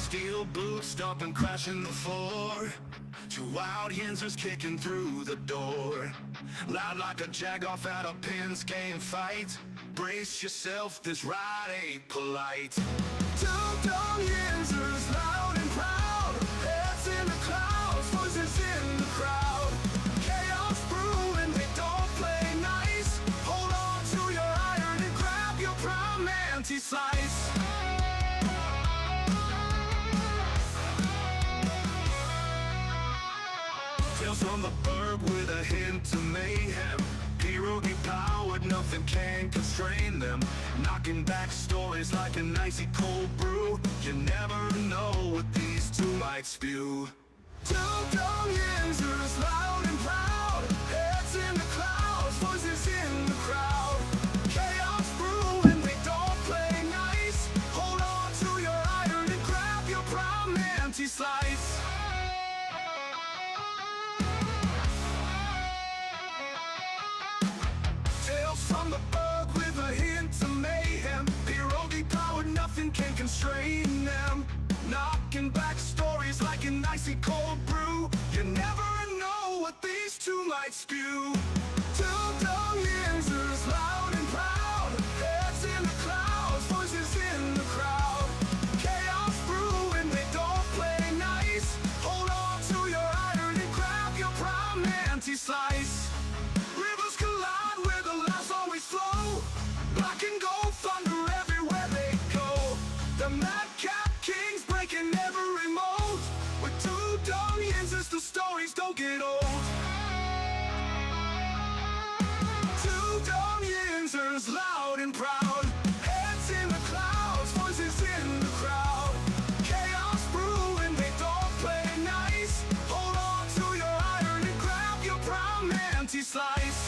Steel boots stomping, crashing the floor. Two wild Yinzers kicking through the door. Loud like a jag off at a pins game fight. Brace yourself, this ride ain't polite. Two Dum Yinzers, loud and proud. Heads in the clouds, voices in the crowd. Chaos brewing, they don't play nice. Hold on to your iron and grab your prime anti-slice. Tales from the burg with a hint of mayhem. Pierogi powered, nothing can constrain them. Knocking back stories like an icy cold brew. You never know what these two might spew. Two Dum Yinzers, loud and proud. Heads in the clouds, voices in the crowd. Chaos brewing, they don't play nice. Hold on to your iron and grab your prime anti-slice. Tales from the burg with a hint of mayhem. Pierogi powered, nothing can constrain them. Knocking back stories like an icy cold brew. You never know what these two might spew. Two Dum Yinzers, loud and proud. Heads in the clouds, voices in the crowd. Chaos brewing, they don't play nice. Hold on to your iron and grab your prime anti-slice. Rivers collide where the laughs always flow. Black and gold thunder everywhere they go. The madcap kings breaking every mold. With two Dum Yinzers, the stories don't get old. Two Dum Yinzers, loud and proud. Heads in the clouds, voices in the crowd. Chaos brewing, they don't play nice. Hold on to your iron and grab your prime anti-slice.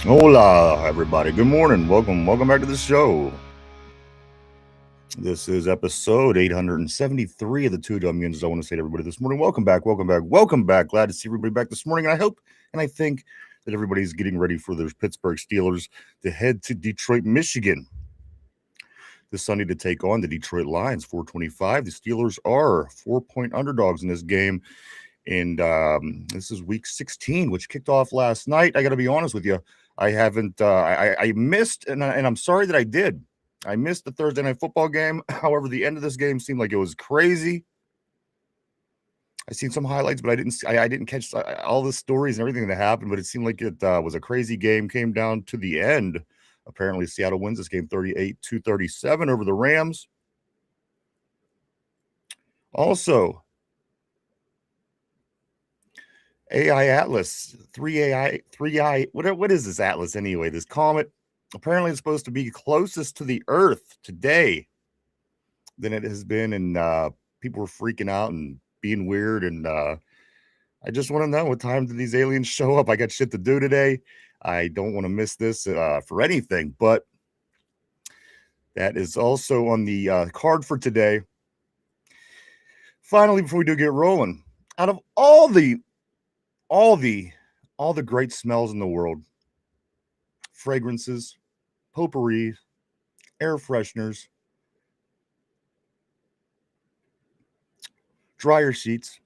Hola, everybody. Good morning. Welcome back to the show. This is episode 873 of the Two Dum Yinzers. I want to say to everybody this morning, welcome back. Glad to see everybody back this morning. And I hope and I think that everybody's getting ready for their Pittsburgh Steelers to head to Detroit, Michigan this Sunday to take on the Detroit Lions, 425. The Steelers are 4-point underdogs in this game. And this is week 16, which kicked off last night. I got to be honest with you. I haven't, I missed, and I'm sorry that I did. I missed the Thursday night football game. However, the end of this game seemed like it was crazy. I seen some highlights, but I didn't catch all the stories and everything that happened, but it seemed like it was a crazy game. Came down to the end. Apparently, Seattle wins this game 38-37 over the Rams. Also, AI Atlas, 3i, what is this Atlas anyway? This comet apparently is supposed to be closest to the Earth today than it has been, and people were freaking out and being weird, and I just want to know, what time did these aliens show up? I got shit to do today. I don't want to miss this for anything, but that is also on the card for today. Finally, before we do get rolling, out of all the great smells in the world, fragrances, potpourri, air fresheners, dryer sheets,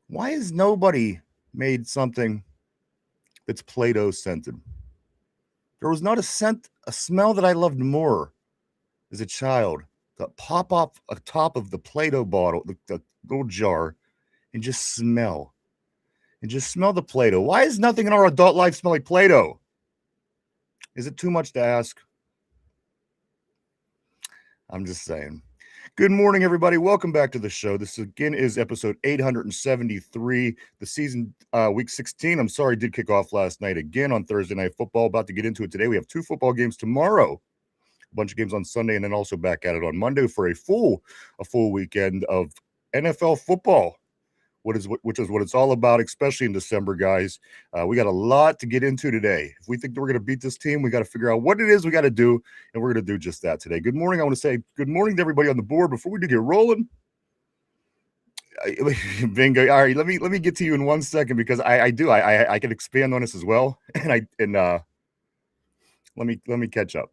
why has nobody made something that's Play-Doh scented? There was not a smell that I loved more as a child, to pop off a top of the Play-Doh bottle, the little jar, and just smell. And just smell the Play-Doh. Why does nothing in our adult life smell like Play-Doh? Is it too much to ask? I'm just saying. Good morning, everybody. Welcome back to the show. This again is episode 873, the season week 16. I'm sorry, did kick off last night again on Thursday Night Football. About to get into it today. We have 2 football games tomorrow, a bunch of games on Sunday, and then also back at it on Monday for a full weekend of NFL football, which is what it's all about, especially in December, guys. We got a lot to get into today. If we think that we're going to beat this team, we got to figure out what it is we got to do, and we're going to do just that today. Good morning. I want to say good morning to everybody on the board. Before we do get rolling, bingo. All right, let me get to you in 1 second because I can expand on this as well, and let me catch up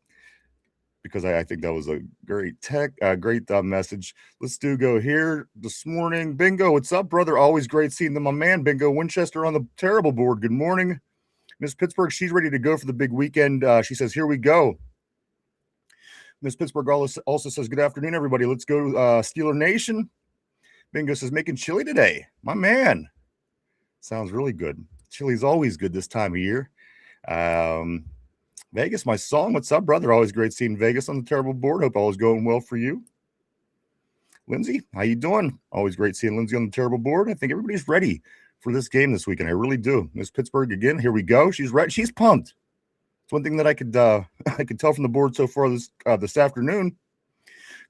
because I think that was a great message. Let's go here this morning. Bingo, what's up, brother? Always great seeing my man Bingo Winchester on the terrible board. Good morning, Miss Pittsburgh. She's ready to go for the big weekend. She says, "Here we go." Miss Pittsburgh also says, "Good afternoon, everybody. Let's go, Steeler Nation." Bingo says, "Making chili today, my man." Sounds really good. Chili's always good this time of year. Vegas, my song. What's up, brother? Always great seeing Vegas on the terrible board. Hope all is going well for you. Lindsay, how you doing? Always great seeing Lindsay on the terrible board. I think everybody's ready for this game this weekend. I really do. Miss Pittsburgh again. Here we go. She's ready. She's pumped. It's one thing that I could tell from the board so far this afternoon.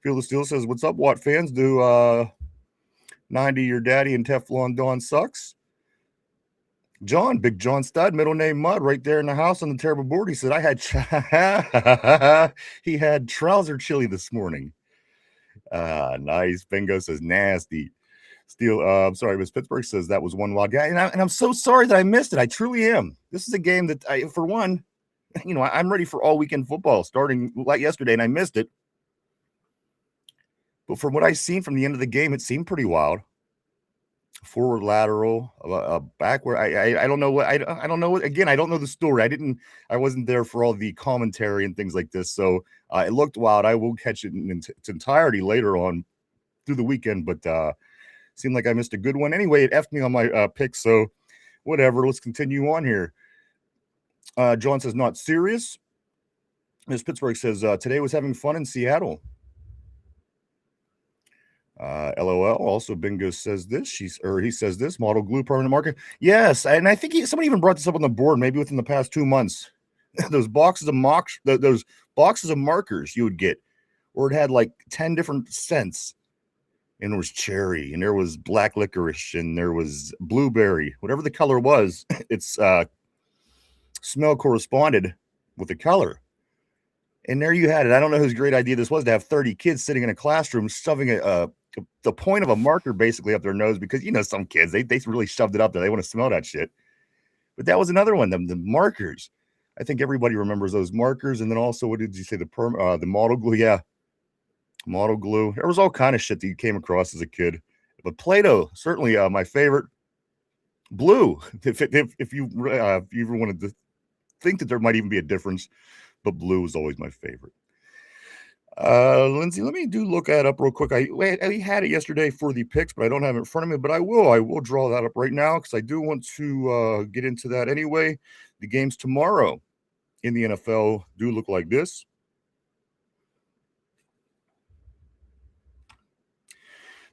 Feel the Steel says, "What's up, Watt fans? Do 90 your daddy and Teflon Dawn sucks." John, Big John Stud, middle name Mud, right there in the house on the terrible board. He said, he had trouser chili this morning. Nice. Bingo says, nasty. Steel, I'm sorry, Miss Pittsburgh says that was one wild guy. And I'm so sorry that I missed it. I truly am. This is a game that, for one, I'm ready for all weekend football starting like yesterday, and I missed it. But from what I've seen from the end of the game, it seemed pretty wild. Forward lateral, backward. I don't know what I don't know what. Again, I don't know the story. I wasn't there for all the commentary and things like this. So it looked wild. I will catch it in its entirety later on through the weekend. But seemed like I missed a good one. Anyway, it effed me on my pick. So whatever. Let's continue on here. John says not serious. Miss Pittsburgh says today was having fun in Seattle. LOL. Also, Bingo says this. He says this model glue permanent marker. Yes, and I think somebody even brought this up on the board. Maybe within the past 2 months, those boxes of markers you would get, or it had like 10 different scents, and there was cherry, and there was black licorice, and there was blueberry. Whatever the color was, its smell corresponded with the color. And there you had it. I don't know whose great idea this was to have 30 kids sitting in a classroom shoving the point of a marker basically up their nose because, some kids, they really shoved it up there. They want to smell that shit. But that was another one, the markers. I think everybody remembers those markers. And then also, what did you say? The model glue. Yeah. Model glue. There was all kind of shit that you came across as a kid. But Play-Doh, certainly my favorite. Blue. If you ever wanted to think that there might even be a difference, but blue was always my favorite. Lindsay, let me look that up real quick. I had it yesterday for the picks, but I don't have it in front of me. But I will draw that up right now because I do want to get into that anyway. The games tomorrow in the NFL do look like this.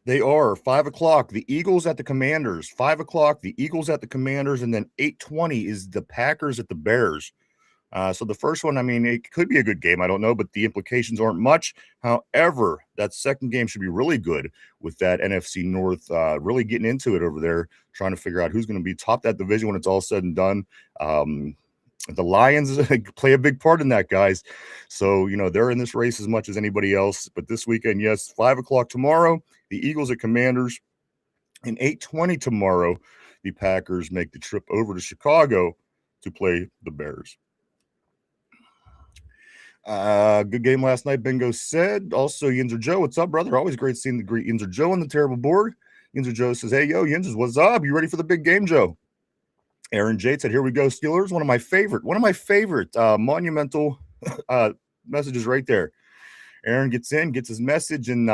They are 5 o'clock, the Eagles at the Commanders. 5 o'clock, the Eagles at the Commanders, and then 8:20 is the Packers at the Bears. So the first one, it could be a good game. I don't know, but the implications aren't much. However, that second game should be really good with that NFC North really getting into it over there, trying to figure out who's going to be top that division when it's all said and done. The Lions play a big part in that, guys. So, they're in this race as much as anybody else. But this weekend, yes, 5 o'clock tomorrow, the Eagles at Commanders. And 8:20 tomorrow, the Packers make the trip over to Chicago to play the Bears. Good game last night, Bingo said. Also, Yinzer Joe, what's up, brother? Always great seeing the great Yinzer Joe on the terrible board. Yinzer Joe says, hey, yo, Yinzers, what's up? You ready for the big game, Joe? Aaron Jade said, here we go, Steelers. One of my favorite monumental messages right there. Aaron gets his message, and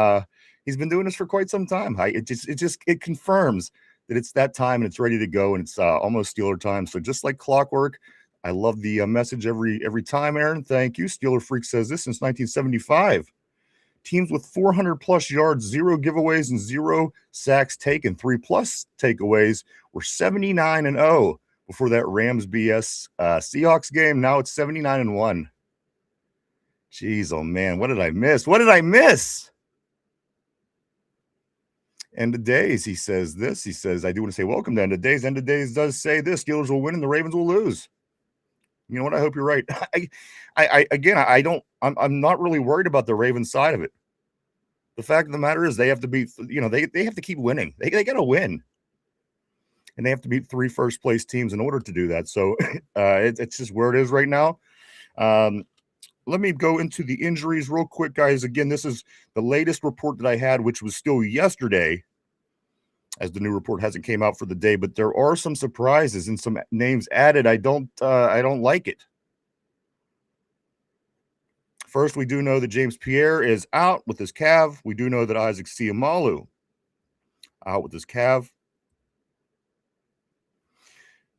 he's been doing this for quite some time. It confirms that it's that time and it's ready to go, and it's almost Steeler time. So just like clockwork, I love the message every time, Aaron. Thank you. Steeler Freak says this since 1975. Teams with 400-plus yards, 0 giveaways, and 0 sacks taken, 3+ takeaways were 79-0 before that Rams BS Seahawks game. Now it's 79-1. Jeez, oh, man, what did I miss? End of days, he says this. He says, I do want to say welcome to end of days. End of days does say this: Steelers will win and the Ravens will lose. You know what? I hope you're right. I don't. I'm not really worried about the Ravens side of it. The fact of the matter is, they have to beat. They have to keep winning. They got to win, and they have to beat 3 first place teams in order to do that. So it's just where it is right now. Let me go into the injuries real quick, guys. Again, this is the latest report that I had, which was still yesterday, as the new report hasn't came out for the day. But there are some surprises and some names added. I don't like it. First, we do know that James Pierre is out with his calf. We do know that Isaac Seumalo out with his calf.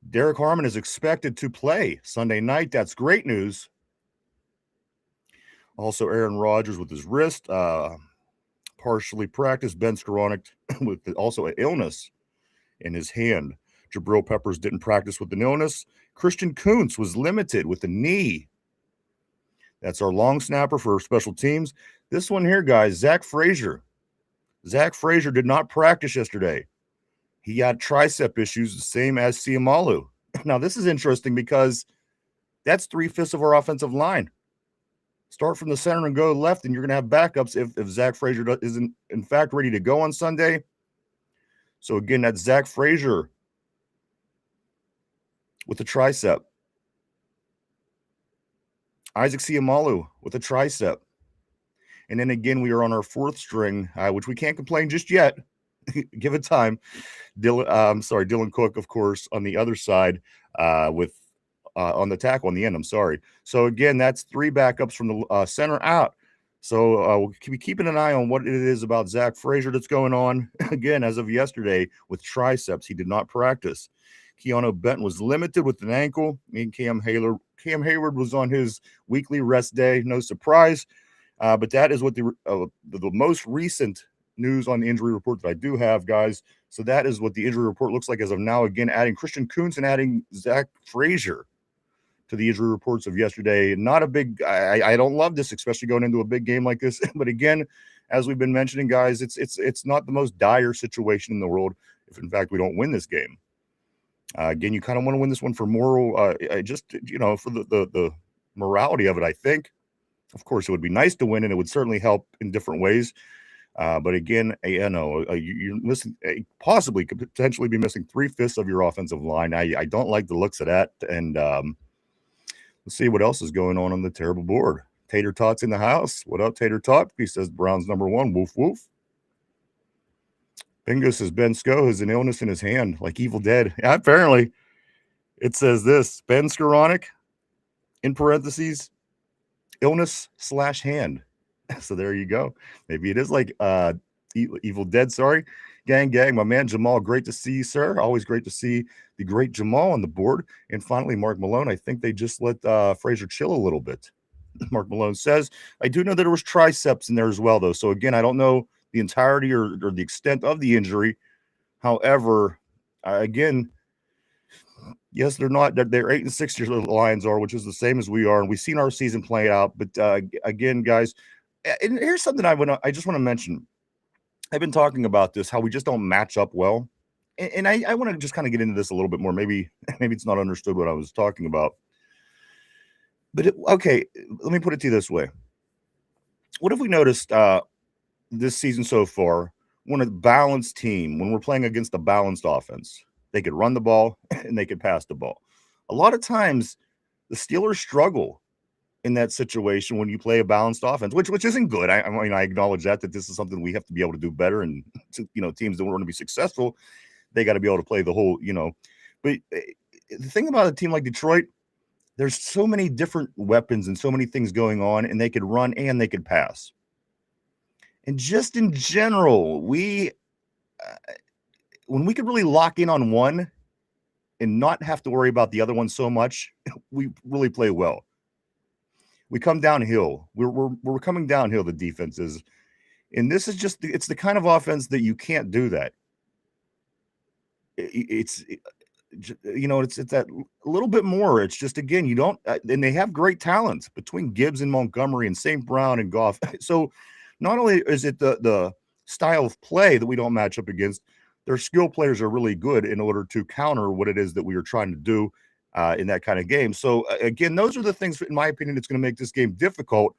Derek Harmon is expected to play Sunday night. That's great news. Also, Aaron Rodgers with his wrist, partially practiced. Ben Skoranek with also an illness in his hand. Jabril Peppers didn't practice with an illness. Christian Kuntz was limited with a knee. That's our long snapper for special teams. This one here, guys, Zach Frazier. Zach Frazier did not practice yesterday. He had tricep issues, the same as Seumalo. Now, this is interesting because that's 3/5 of our offensive line. Start from the center and go left, and you're going to have backups if Zach Frazier isn't, in fact, ready to go on Sunday. So, again, that's Zach Frazier with the tricep. Isaac Seumalo with a tricep. And then, again, we are on our 4th string, which we can't complain just yet. Give it time. Dylan Cook, of course, on the other side with on the tackle on the end. I'm sorry. So, again, that's 3 backups from the center out. So we'll be keeping an eye on what it is about Zach Frazier that's going on. Again, as of yesterday, with triceps, he did not practice. Keanu Benton was limited with an ankle. And Cam Hayward was on his weekly rest day. No surprise. But that is what the most recent news on the injury report that I do have, guys. So that is what the injury report looks like as of now. Again, adding Christian Kuntz and adding Zach Frazier to the injury reports of yesterday. Not a big, I don't love this, especially going into a big game like this. But again, as we've been mentioning, guys, it's not the most dire situation in the world if, in fact, we don't win this game. Again, you kind of want to win this one for moral, for the morality of it, I think. Of course, it would be nice to win, and it would certainly help in different ways. But again, you're missing, possibly could potentially be missing 3/5 of your offensive line. I don't like the looks of that. And let's see what else is going on the terrible board. Tater Tot's in the house. What up, Tater Tot? He says Browns #1. Woof, woof. Bingo says Ben Sko has an illness in his hand, like Evil Dead. Yeah, apparently, it says this: Ben Skoranek, in parentheses, illness/hand. So there you go. Maybe it is like Evil Dead. Sorry, gang. My man Jamal, great to see you, sir. Always great to see the great Jamal on the board. And finally, Mark Malone. I think they just let Frazier chill a little bit. Mark Malone says, I do know that there was triceps in there as well, though. So again, I don't know the entirety or the extent of the injury. However, again, yes, they're 8-6 years the Lions are, which is the same as we are, and we've seen our season play out. But again, guys, and here's something I just want to mention. I've been talking about this, how we just don't match up well, and I want to just kind of get into this a little bit more. Maybe it's not understood what I was talking about. But okay, let me put it to you this way: what have we noticed this season so far? When a balanced team, when we're playing against a balanced offense, they could run the ball and they could pass the ball. A lot of times, the Steelers struggle in that situation when you play a balanced offense, which isn't good. I mean, I acknowledge that this is something we have to be able to do better. And teams that want to be successful, they got to be able to play the whole. But the thing about a team like Detroit, there's so many different weapons and so many things going on, and they could run and they could pass. And just in general, when we could really lock in on one and not have to worry about the other one so much, we really play well. We come downhill. We're coming downhill, the defense is. And this is just, it's the kind of offense that you can't do that. It's that a little bit more. It's just, again, you don't, and they have great talent between Gibbs and Montgomery and St. Brown and Goff. So not only is it the style of play that we don't match up against. Their skill players are really good in order to counter what it is that we are trying to do in that kind of game. So again, those are the things, in my opinion, that's going to make this game difficult.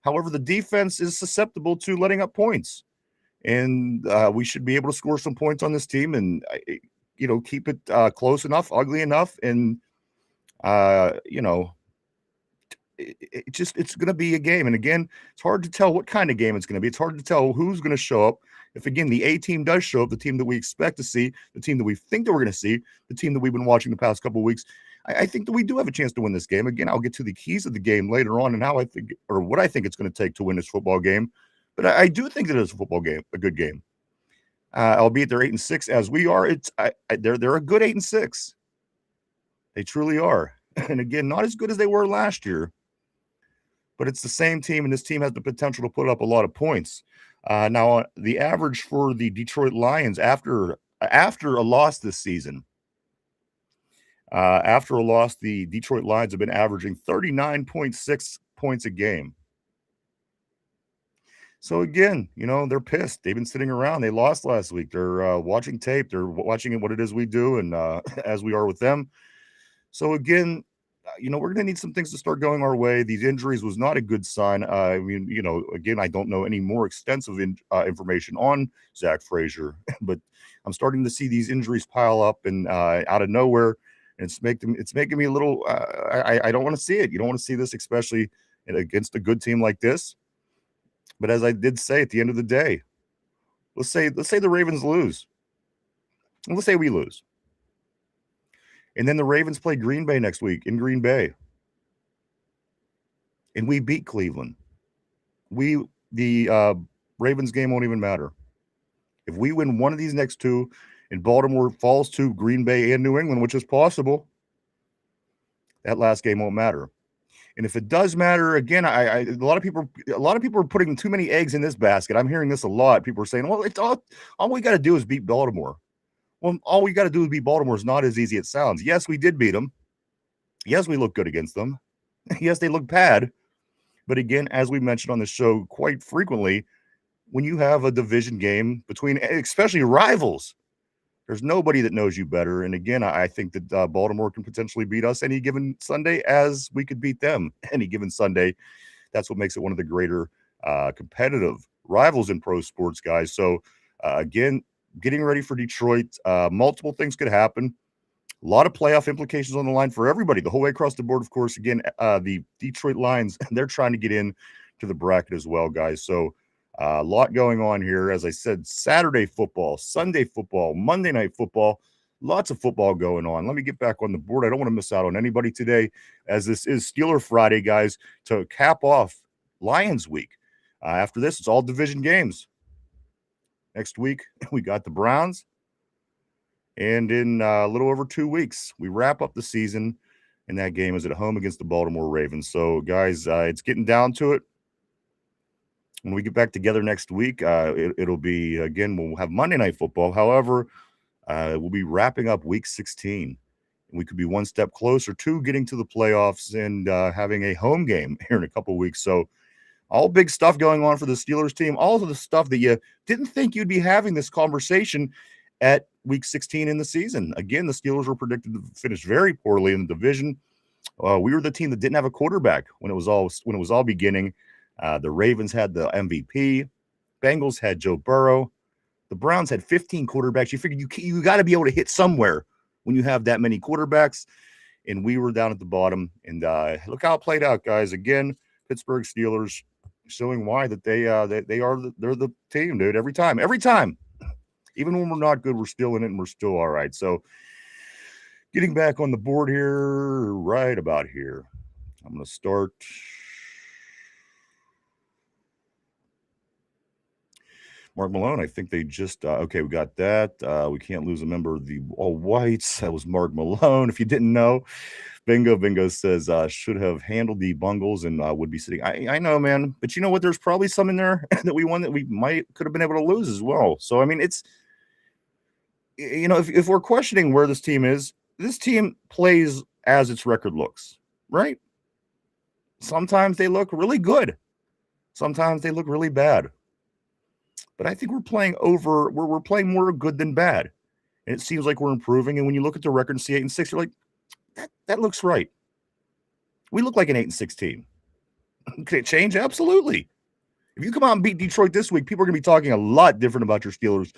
However, the defense is susceptible to letting up points, and we should be able to score some points on this team, and keep it close enough, ugly enough, and you know, it's going to be a game. And again, it's hard to tell what kind of game it's going to be. It's hard to tell who's going to show up. If again the A team does show up, the team that we expect to see, the team that we think that we're going to see, the team that we've been watching the past couple of weeks, I think that we do have a chance to win this game. Again, I'll get to the keys of the game later on and how I think, or what I think it's going to take to win this football game. But I do think that it's a football game, a good game. Albeit they're 8-6 as we are. They're a good 8-6. They truly are. And again, not as good as they were last year, but it's the same team, and this team has the potential to put up a lot of points. Now, the average for the Detroit Lions after a loss this season, the Detroit Lions have been averaging 39.6 points a game. So again, they're pissed. They've been sitting around. They lost last week. They're watching tape. They're watching what it is we do, and as we are with them. So again, we're going to need some things to start going our way. These injuries was not a good sign. Again, I don't know any more extensive information on Zach Frazier, but I'm starting to see these injuries pile up and out of nowhere, and it's making me a little. I don't want to see it. You don't want to see this, especially against a good team like this. But as I did say, at the end of the day, let's say the Ravens lose. Let's say we lose. And then the Ravens play Green Bay next week in Green Bay. And we beat Cleveland. The Ravens game won't even matter. If we win one of these next two and Baltimore falls to Green Bay and New England, which is possible, that last game won't matter. And if it does matter, again, a lot of people are putting too many eggs in this basket. I'm hearing this a lot. People are saying, well, it's all we got to do is beat Baltimore. Well, all we got to do is beat Baltimore is not as easy as it sounds. Yes, we did beat them. Yes, we look good against them. Yes, they look bad. But again, as we mentioned on the show quite frequently, when you have a division game between especially rivals, there's nobody that knows you better. And again, I think that Baltimore can potentially beat us any given Sunday as we could beat them any given Sunday. That's what makes it one of the greater competitive rivals in pro sports, guys. So again, getting ready for Detroit. Multiple things could happen. A lot of playoff implications on the line for everybody, the whole way across the board. Of course, again, the Detroit Lions, they're trying to get in to the bracket as well, guys. So a lot going on here. As I said, Saturday football, Sunday football, Monday night football, lots of football going on. Let me get back on the board. I don't want to miss out on anybody today, as this is Steeler Friday, guys, to cap off Lions week. After this, it's all division games. Next week, we got the Browns. And in a little over 2 weeks, we wrap up the season. And that game is at home against the Baltimore Ravens. So, guys, it's getting down to it. When we get back together next week, it'll be, again, we'll have Monday Night Football. However, we'll be wrapping up Week 16. And we could be one step closer to getting to the playoffs and having a home game here in a couple of weeks. So, all big stuff going on for the Steelers team. All of the stuff that you didn't think you'd be having this conversation at Week 16 in the season. Again, the Steelers were predicted to finish very poorly in the division. We were the team that didn't have a quarterback when it was all beginning. The Ravens had the MVP. Bengals had Joe Burrow. The Browns had 15 quarterbacks. You figured you got to be able to hit somewhere when you have that many quarterbacks. And we were down at the bottom. And look how it played out, guys. Again, Pittsburgh Steelers showing why that they're the team, dude. Every time, even when we're not good, we're still in it and we're still all right. So getting back on the board here, right about here, I'm going to start. Mark Malone, I think they just, okay, we got that. We can't lose a member of the All Whites. That was Mark Malone. If you didn't know, Bingo says, should have handled the Bungles and would be sitting. I know, man. But you know what? There's probably some in there that we won that we could have been able to lose as well. So, I mean, it's, if we're questioning where this team is, this team plays as its record looks, right? Sometimes they look really good. Sometimes they look really bad. but I think we're playing over. We're playing more good than bad, and it seems like we're improving. And when you look at the record and see 8-6, you're like, that looks right. We look like an 8-6 team. Could it change? Absolutely. If you come out and beat Detroit this week, people are going to be talking a lot different about your Steelers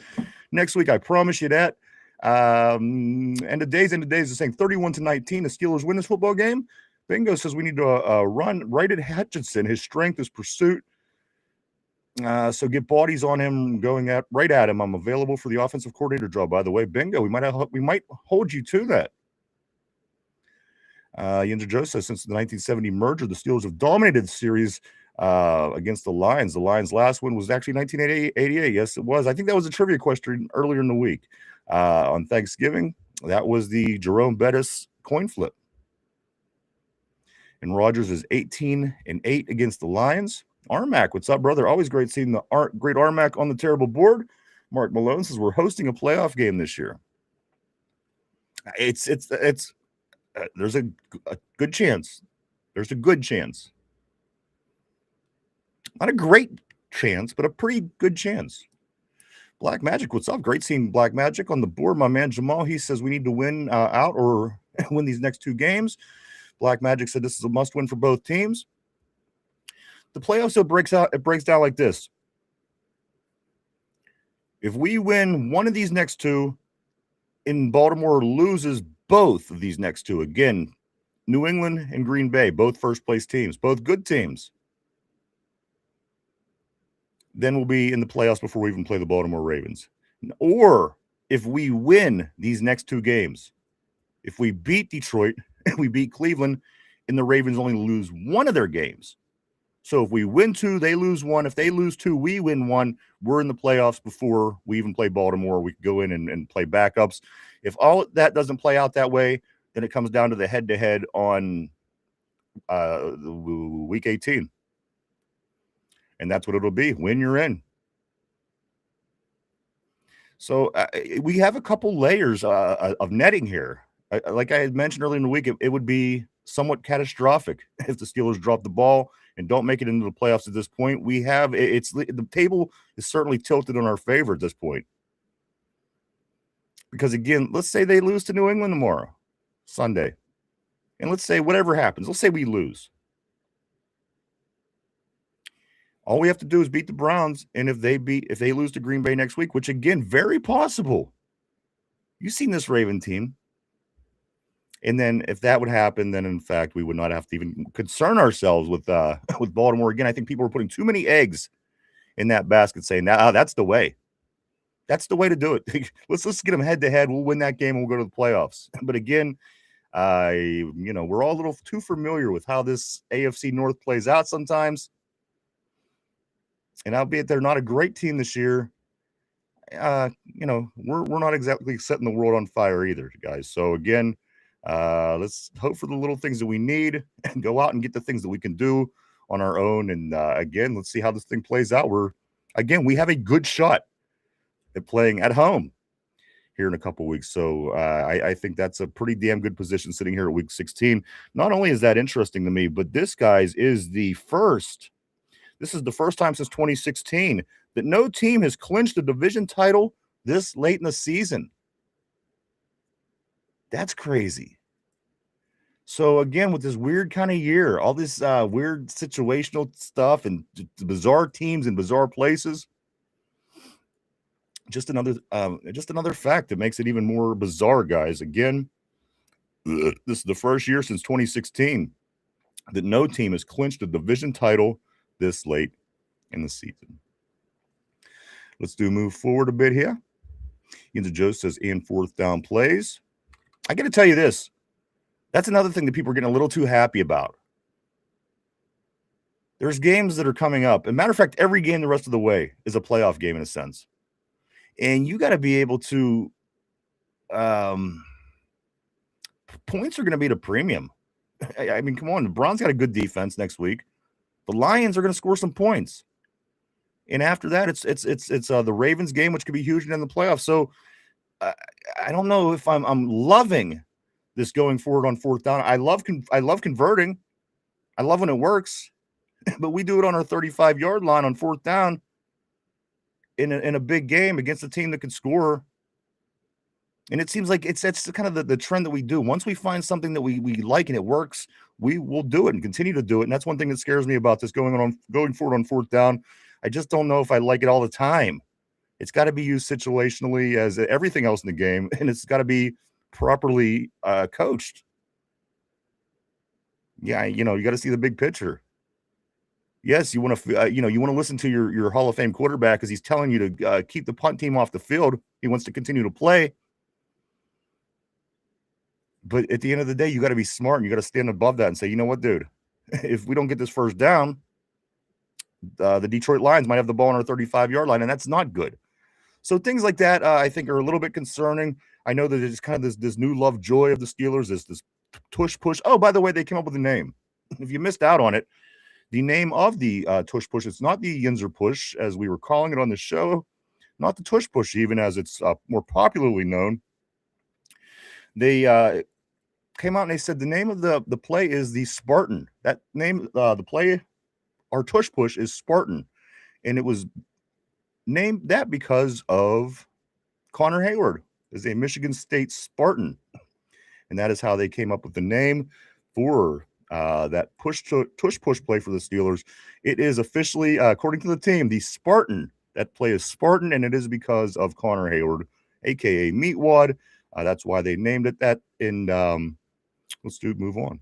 next week. I promise you that. And the days is saying 31-19. The Steelers win this football game. Bingo says we need to run right at Hutchinson. His strength is pursuit. So get bodies on him, going right at him. I'm available for the offensive coordinator job. By the way, Bingo, we might hold you to that. Yinzer Joe says since the 1970 merger, the Steelers have dominated the series against the Lions. The Lions' last win was actually 1988. Yes, it was. I think that was a trivia question earlier in the week. On Thanksgiving, that was the Jerome Bettis coin flip. And Rodgers is 18-8 against the Lions. Armac, what's up, brother? Always great seeing the great Armac on the terrible board. Mark Malone says we're hosting a playoff game this year. There's a good chance. There's a good chance. Not a great chance, but a pretty good chance. Black Magic, what's up? Great seeing Black Magic on the board. My man Jamal, he says we need to win out or win these next two games. Black Magic said this is a must-win for both teams. The playoffs, it breaks down like this. If we win one of these next two, and Baltimore loses both of these next two, again, New England and Green Bay, both first-place teams, both good teams, then we'll be in the playoffs before we even play the Baltimore Ravens. Or if we win these next two games, if we beat Detroit and we beat Cleveland, and the Ravens only lose one of their games. So if we win two, they lose one. If they lose two, we win one. We're in the playoffs before we even play Baltimore. We could go in and play backups. If all that doesn't play out that way, then it comes down to the head-to-head on week 18. And that's what it'll be. Win, you're in. So we have a couple layers of netting here. Like I had mentioned earlier in the week, it would be somewhat catastrophic if the Steelers drop the ball and don't make it into the playoffs at this point. We have the table is certainly tilted in our favor at this point. Because again, let's say they lose to New England tomorrow, Sunday. And let's say whatever happens, let's say we lose. All we have to do is beat the Browns, and if they lose to Green Bay next week, which again, very possible. You've seen this Raven team. And then if that would happen, then in fact we would not have to even concern ourselves with Baltimore. Again, I think people are putting too many eggs in that basket, saying that's the way. That's the way to do it. let's get them head to head. We'll win that game and we'll go to the playoffs. But again, we're all a little too familiar with how this AFC North plays out sometimes. And albeit they're not a great team this year, we're not exactly setting the world on fire either, guys. So again, let's hope for the little things that we need and go out and get the things that we can do on our own. And again, let's see how this thing plays out. We have a good shot at playing at home here in a couple weeks. So I think that's a pretty damn good position sitting here at week 16. Not only is that interesting to me, but this, guys, is the first time since 2016 that no team has clinched a division title this late in the season. That's crazy. So again, with this weird kind of year, all this weird situational stuff and bizarre teams in bizarre places, just another fact that makes it even more bizarre, guys. Again, this is the first year since 2016 that no team has clinched a division title this late in the season. Let's move forward a bit here. Yinzer Joe says in fourth down plays. I got to tell you this. That's another thing that people are getting a little too happy about. There's games that are coming up. As a matter of fact, every game the rest of the way is a playoff game in a sense. And you got to be able to points are going to be at a premium. I mean, come on. The Browns got a good defense next week. The Lions are going to score some points. And after that, it's the Ravens game, which could be huge in the playoffs. So I don't know if I'm loving this going forward on fourth down. I love converting. I love when it works. But we do it on our 35-yard line on fourth down. in a big game against a team that can score. And it seems like that's kind of the trend that we do. Once we find something that we like and it works, we will do it and continue to do it. And that's one thing that scares me about this going forward on fourth down. I just don't know if I like it all the time. It's got to be used situationally as everything else in the game, and it's got to be properly coached. Yeah, you got to see the big picture. Yes, you want to, you want to listen to your Hall of Fame quarterback because he's telling you to keep the punt team off the field. He wants to continue to play. But at the end of the day, you got to be smart and you got to stand above that and say, you know what, dude, if we don't get this first down, the Detroit Lions might have the ball on our 35-yard line, and that's not good. So things like that, I think, are a little bit concerning. I know that it's kind of this new love joy of the Steelers, this tush push. Oh, by the way, they came up with a name. If you missed out on it, the name of the tush push, it's not the Yinzer push, as we were calling it on the show, not the tush push, even as it's more popularly known. They came out and they said the name of the play is the Spartan. That name, the play, our tush push is Spartan. And it was named that because of Connor Hayward is a Michigan State Spartan. And that is how they came up with the name for that tush push play for the Steelers. It is officially, according to the team, the Spartan. That play is Spartan, and it is because of Connor Hayward, a.k.a. Meatwad. That's why they named it that. And let's move on.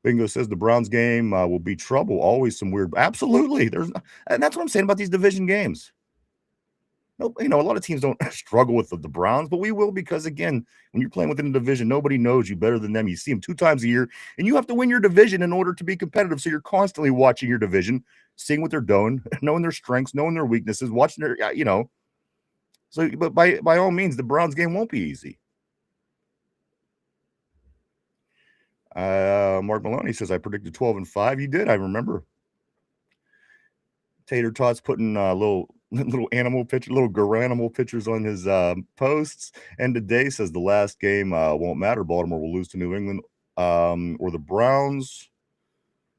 Bingo says the Browns game will be trouble. Always some weird. Absolutely. And that's what I'm saying about these division games. No, a lot of teams don't struggle with the Browns, but we will because, again, when you're playing within a division, nobody knows you better than them. You see them 2 times a year, and you have to win your division in order to be competitive. So you're constantly watching your division, seeing what they're doing, knowing their strengths, knowing their weaknesses, watching their, So, but by all means, the Browns game won't be easy. Mark Maloney says, I predicted 12-5. You did, I remember. Tater Tots putting little animal picture, little animal pictures on his posts. And today says the last game won't matter. Baltimore will lose to New England or the Browns.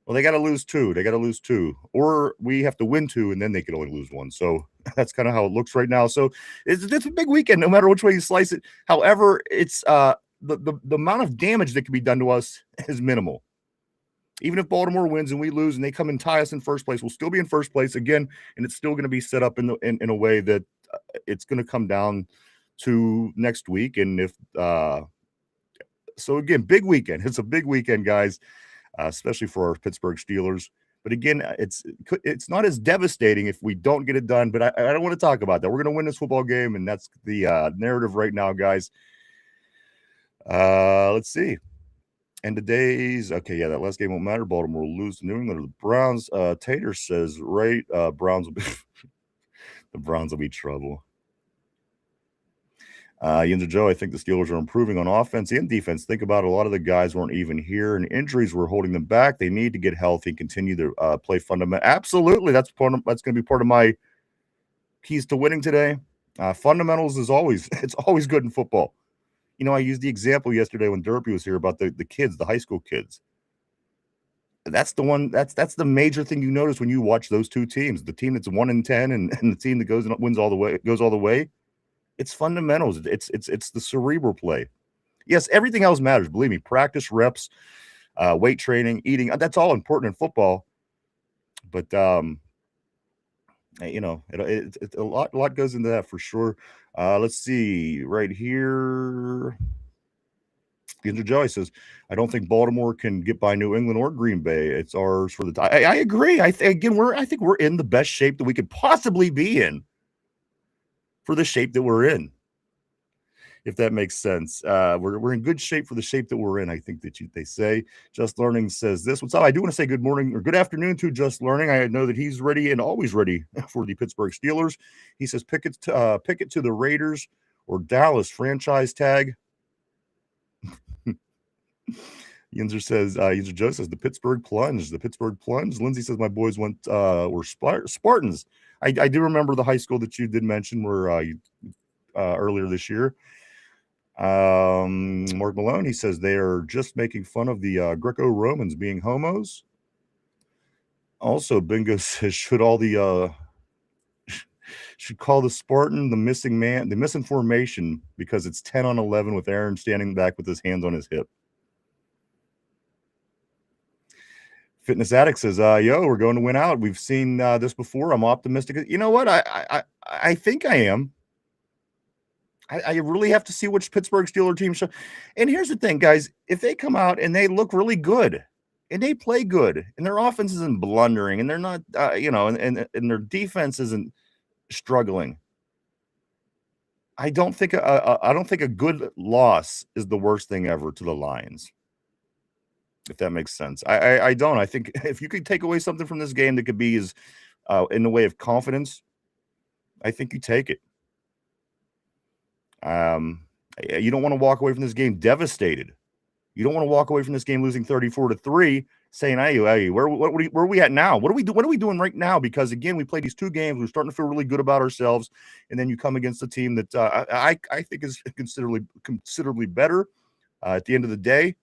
Well, they got to lose 2. They got to lose 2, or we have to win 2, and then they can only lose 1. So that's kind of how it looks right now. So it's a big weekend, no matter which way you slice it. However, it's the amount of damage that can be done to us is minimal. Even if Baltimore wins and we lose and they come and tie us in first place, we'll still be in first place again, and it's still going to be set up in a way that it's going to come down to next week. And if so, again, big weekend. It's a big weekend, guys, especially for our Pittsburgh Steelers. But again, it's not as devastating if we don't get it done. But I don't want to talk about that. We're going to win this football game, and that's the narrative right now, guys. Let's see. And today's that last game won't matter. Baltimore will lose to New England or the Browns. Tater says, right, Browns will be the Browns will be trouble. Yinzer Joe, I think the Steelers are improving on offense and defense. Think about it, a lot of the guys weren't even here, and injuries were holding them back. They need to get healthy and continue to play fundamental. Absolutely, that's going to be part of my keys to winning today. Fundamentals is always good in football. I used the example yesterday when Derpy was here about the kids, the high school kids. That's the one. That's the major thing you notice when you watch those 2 teams. The team that's 1-10 and the team that goes and wins all the way. It's fundamentals. It's the cerebral play. Yes, everything else matters. Believe me, practice, reps, weight training, eating. That's all important in football. But it a lot goes into that for sure. Let's see right here. Andrew Joey says, I don't think Baltimore can get by New England or Green Bay. It's ours for the time. I agree. I think we're in the best shape that we could possibly be in for the shape that we're in. If that makes sense. We're in good shape for the shape that we're in, I think they say. Just Learning says this. What's up? I do want to say good morning or good afternoon to Just Learning. I know that he's ready and always ready for the Pittsburgh Steelers. He says pick it to the Raiders or Dallas franchise tag. Yinzer Joe says the Pittsburgh Plunge. The Pittsburgh Plunge. Lindsay says my boys were Spartans. I do remember the high school that you did mention were earlier this year. Mark Maloney says they are just making fun of the Greco-Romans being homos. Also, Bingo says should all the Should call the Spartan the missing man, the misinformation, because it's 10 on 11 with Aaron standing back with his hands on his hip. Fitness Addict says, yo, we're going to win out. We've seen this before. I'm optimistic. You know what? I think I am. I really have to see which Pittsburgh Steelers team show. And here's the thing, guys. If they come out and they look really good and they play good and their offense isn't blundering and they're not, and their defense isn't struggling, I don't think a good loss is the worst thing ever to the Lions, if that makes sense. I don't. I think if you could take away something from this game that could be is in the way of confidence, I think you take it. You don't want to walk away from this game devastated. You don't want to walk away from this game losing 34-3, saying, "Hey, where are we at now? What are we doing right now?" Because again, we played these 2 games. We're starting to feel really good about ourselves, and then you come against a team that I think is considerably better at the end of the day,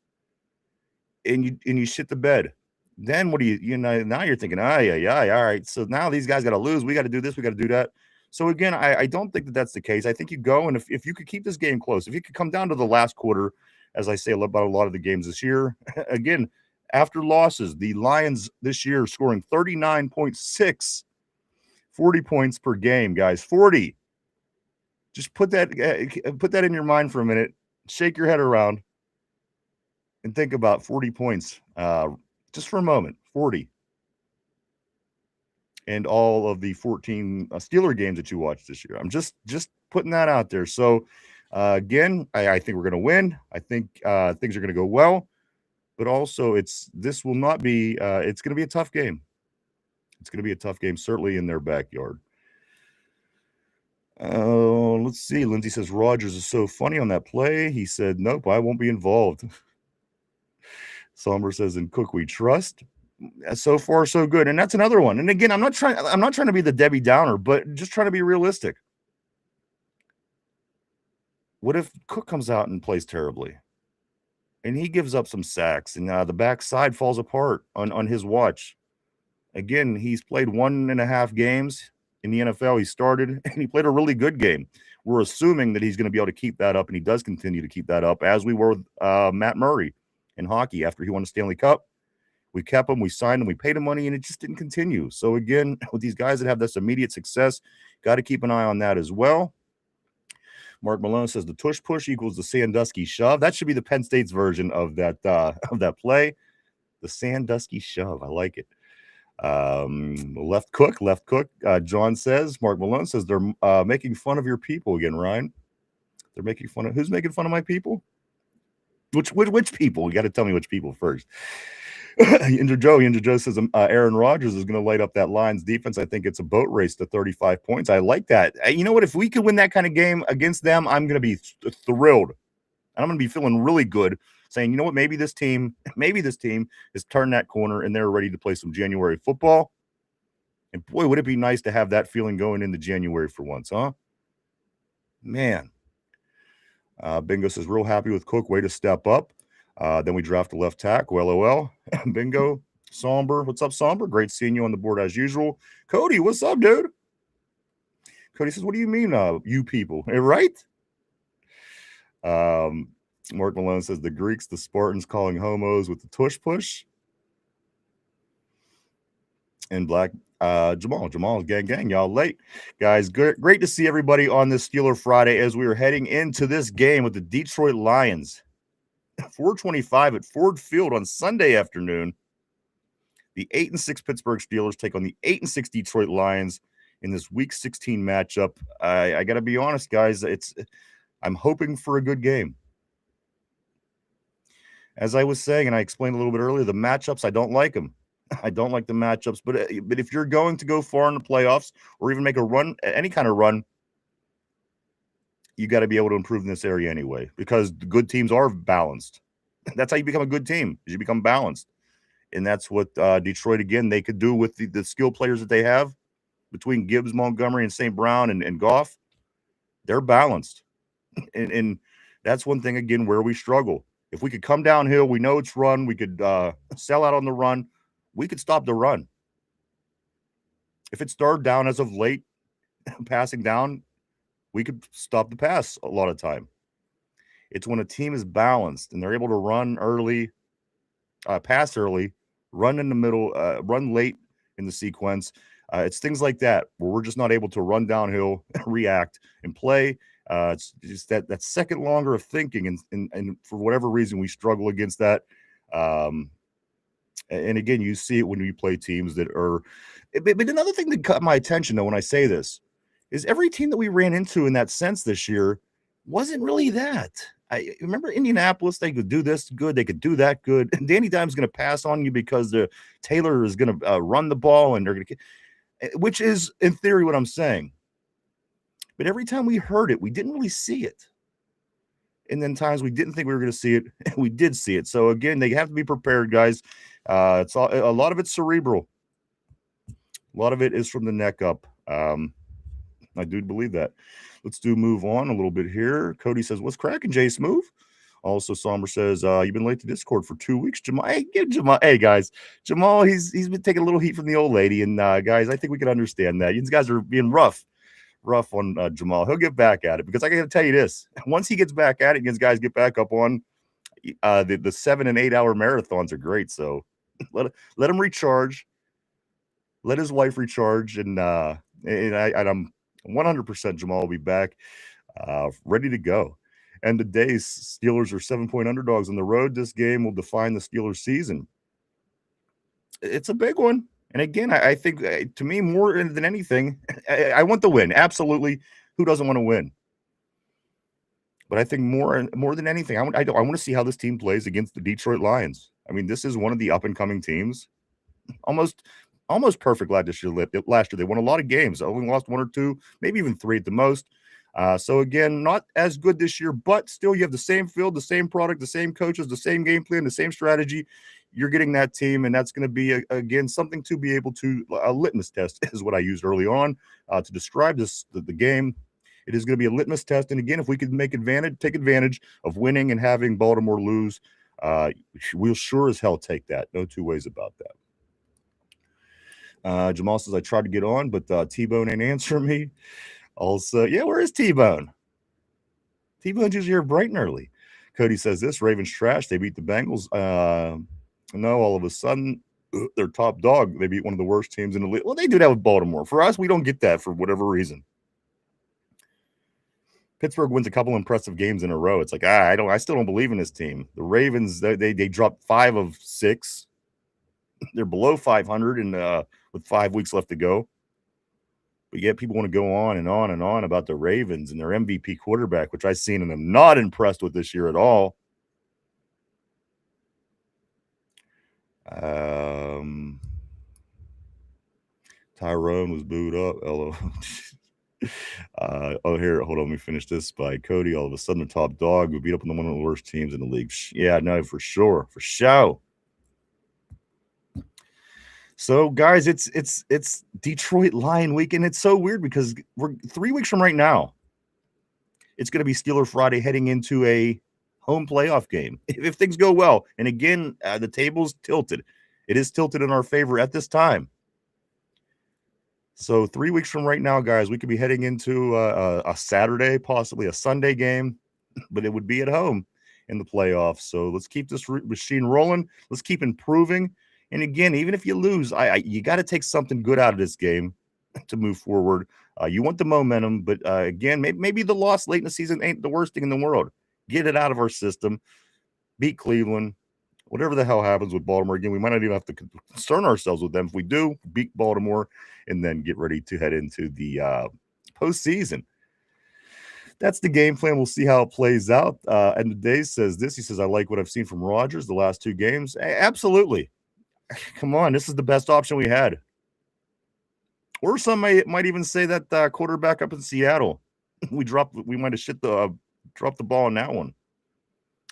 and you shit the bed. Then what do now you're thinking, all right. So now these guys got to lose. We got to do this. We got to do that. So again, I don't think that that's the case. I think you go, and if you could keep this game close, if you could come down to the last quarter, as I say about a lot of the games this year, again, after losses, the Lions this year scoring 39.6, 40 points per game, guys, 40. Just put that in your mind for a minute, shake your head around, and think about 40 points just for a moment, 40. And all of the 14 Steeler games that you watched this year. I'm just putting that out there. So, again, I think we're going to win. I think things are going to go well. But also, this will not be it's going to be a tough game. It's going to be a tough game, certainly in their backyard. Let's see. Lindsay says, Rodgers is so funny on that play. He said, nope, I won't be involved. Somber says, in Cook we trust. So far, so good. And that's another one. And again, I'm not trying to be the Debbie Downer, but just trying to be realistic. What if Cook comes out and plays terribly? And he gives up some sacks, and the backside falls apart on his watch. Again, he's played 1.5 games in the NFL. He started, and he played a really good game. We're assuming that he's going to be able to keep that up, and he does continue to keep that up, as we were with Matt Murray in hockey after he won the Stanley Cup. We kept him, we signed him, we paid him money, and it just didn't continue. So again, with these guys that have this immediate success, got to keep an eye on that as well. Mark Malone says the tush push equals the Sandusky shove. That should be the Penn State's version of that play. The Sandusky shove. I like it. Left cook. John says, Mark Malone says they're making fun of your people again, Ryan. They're making fun of who's making fun of my people? Which people? You got to tell me which people first. Yinzer Joe says Aaron Rodgers is going to light up that Lions defense. I think it's a boat race to 35 points. I like that. You know what? If we could win that kind of game against them, I'm going to be thrilled. And I'm going to be feeling really good, saying, you know what? Maybe this team has turned that corner and they're ready to play some January football. And boy, would it be nice to have that feeling going into January for once, huh? Man. Bingo says, real happy with Cook. Way to step up. Then we draft a left tackle. LOL. Bingo. Somber. What's up, Somber? Great seeing you on the board as usual. Cody, what's up, dude? Cody says, what do you mean, you people? Right? Mark Malone says, the Greeks, the Spartans calling homos with the tush push. And Black Jamal's gang, y'all late. Guys, great to see everybody on this Steeler Friday as we are heading into this game with the Detroit Lions. 4:25 at Ford Field on Sunday afternoon. The 8-6 Pittsburgh Steelers take on the 8-6 Detroit Lions in this Week 16 matchup. I got to be honest, guys. I'm hoping for a good game. As I was saying, and I explained a little bit earlier, the matchups, I don't like them. I don't like the matchups. But if you're going to go far in the playoffs or even make a run, any kind of run, you got to be able to improve in this area anyway, because the good teams are balanced. That's how you become a good team, is you become balanced. And that's what Detroit, again, they could do with the skill players that they have between Gibbs, Montgomery, and St. Brown and Goff. They're balanced. And that's one thing, again, where we struggle. If we could come downhill, we know it's run. We could sell out on the run. We could stop the run. If it's third down as of late, passing down, we could stop the pass a lot of time. It's when a team is balanced and they're able to run early, pass early, run in the middle, run late in the sequence. It's things like that where we're just not able to run downhill, react, and play. It's just that second longer of thinking, and for whatever reason we struggle against that. Um, and again, you see it when we play teams that are. But another thing that caught my attention, though, when I say this, is every team that we ran into in that sense this year wasn't really that. I remember Indianapolis; they could do this good, they could do that good. And Danny Dimes going to pass on you because the Taylor is going to run the ball, and they're going to, which is in theory what I'm saying. But every time we heard it, we didn't really see it. And then times we didn't think we were going to see it, and we did see it. So again, they have to be prepared, guys. It's all, a lot of it's cerebral. A lot of it is from the neck up. I do believe that. Let's move on a little bit here. Cody says, "What's cracking, Jay Smooth?" Also, Somber says, "You've been late to Discord for 2 weeks, Jamal." Hey, Jamal. Hey, guys, Jamal. He's been taking a little heat from the old lady, and guys, I think we can understand that. You guys are being rough on Jamal. He'll get back at it because I got to tell you this: once he gets back at it, and guys get back up on the 7 and 8 hour marathons are great. So let him recharge. Let his wife recharge, and I'm 100% Jamal will be back, ready to go. And today's Steelers are 7-point underdogs on the road. This game will define the Steelers' season. It's a big one. And again, I think to me, more than anything, I want the win. Absolutely. Who doesn't want to win? But I think more than anything, I want to see how this team plays against the Detroit Lions. I mean, this is one of the up-and-coming teams. Almost perfect last year. They won a lot of games. Only lost 1 or 2, maybe even 3 at the most. So again, not as good this year, but still you have the same field, the same product, the same coaches, the same game plan, the same strategy. You're getting that team, and that's going to be, again, something to be able to, a litmus test is what I used early on to describe the game. It is going to be a litmus test. And again, if we could take advantage of winning and having Baltimore lose, we'll sure as hell take that. No two ways about that. Jamal says, "I tried to get on, but T-Bone ain't answering me." Also, yeah, where is T-Bone? T-Bone's usually here bright and early. Cody says this: Ravens trash. They beat the Bengals. No, all of a sudden, they're top dog. They beat one of the worst teams in the league. Well, they do that with Baltimore. For us, we don't get that for whatever reason. Pittsburgh wins a couple impressive games in a row. It's like, I still don't believe in this team. The Ravens, they dropped 5 of 6. They're below 500 and with 5 weeks left to go. But yet people want to go on and on and on about the Ravens and their MVP quarterback, which I've seen and I'm not impressed with this year at all. Tyrone was booed up. LOL. Here, hold on. Let me finish this by Cody. All of a sudden, the top dog would beat up on one of the worst teams in the league. Yeah, no, for sure. For sure. So, guys, it's Detroit Lion week, and it's so weird because we're 3 weeks from right now. It's going to be Steeler Friday heading into a home playoff game. If things go well, and again, the table's tilted. It is tilted in our favor at this time. So 3 weeks from right now, guys, we could be heading into a Saturday, possibly a Sunday game, but it would be at home in the playoffs. So let's keep this machine rolling. Let's keep improving. And again, even if you lose, you got to take something good out of this game to move forward. You want the momentum, but again, maybe the loss late in the season ain't the worst thing in the world. Get it out of our system. Beat Cleveland. Whatever the hell happens with Baltimore, again, we might not even have to concern ourselves with them. If we do, beat Baltimore and then get ready to head into the postseason. That's the game plan. We'll see how it plays out. And today says this. He says, "I like what I've seen from Rodgers the last 2 games." Absolutely. Come on. This is the best option we had. Or some might even say that quarterback up in Seattle. We might have dropped the ball on that one.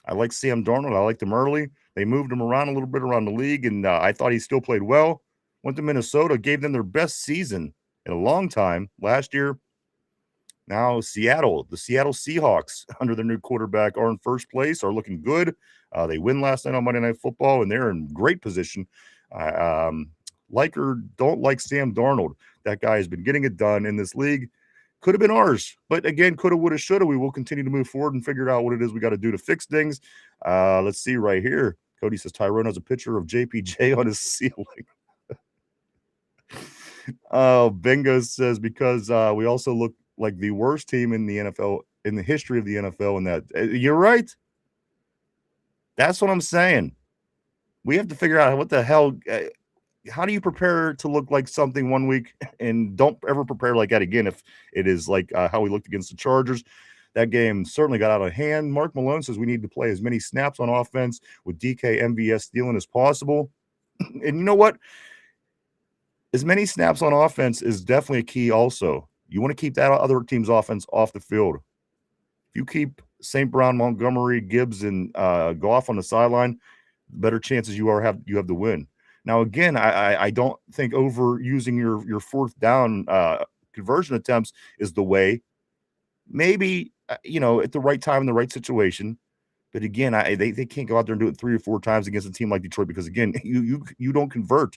I like Sam Darnold. I liked him early. They moved him around a little bit around the league, and I thought he still played well. Went to Minnesota, gave them their best season in a long time last year. Now Seattle, the Seattle Seahawks, under their new quarterback, are in first place, are looking good. They win last night on Monday Night Football, and they're in great position. Like or don't like Sam Darnold, that guy has been getting it done in this league. Could have been ours, but again, coulda, woulda, shoulda. We will continue to move forward and figure out what it is we got to do to fix things. Let's see right here. Cody says Tyrone has a picture of JPJ on his ceiling. Oh, Bingo says because we also look like the worst team in the NFL in the history of the NFL. And that you're right. That's what I'm saying. We have to figure out what the hell. How do you prepare to look like something one week and don't ever prepare like that again? If it is like how we looked against the Chargers, that game certainly got out of hand. Mark Malone says we need to play as many snaps on offense with DK MVS stealing as possible. And you know what? As many snaps on offense is definitely a key also. You want to keep that other team's offense off the field. If you keep St. Brown, Montgomery, Gibbs, and Goff on the sideline, better chances you have the win. Now, again, I don't think overusing your fourth down conversion attempts is the way. Maybe, at the right time in the right situation. But again, they can't go out there and do it 3 or 4 times against a team like Detroit because, again, you don't convert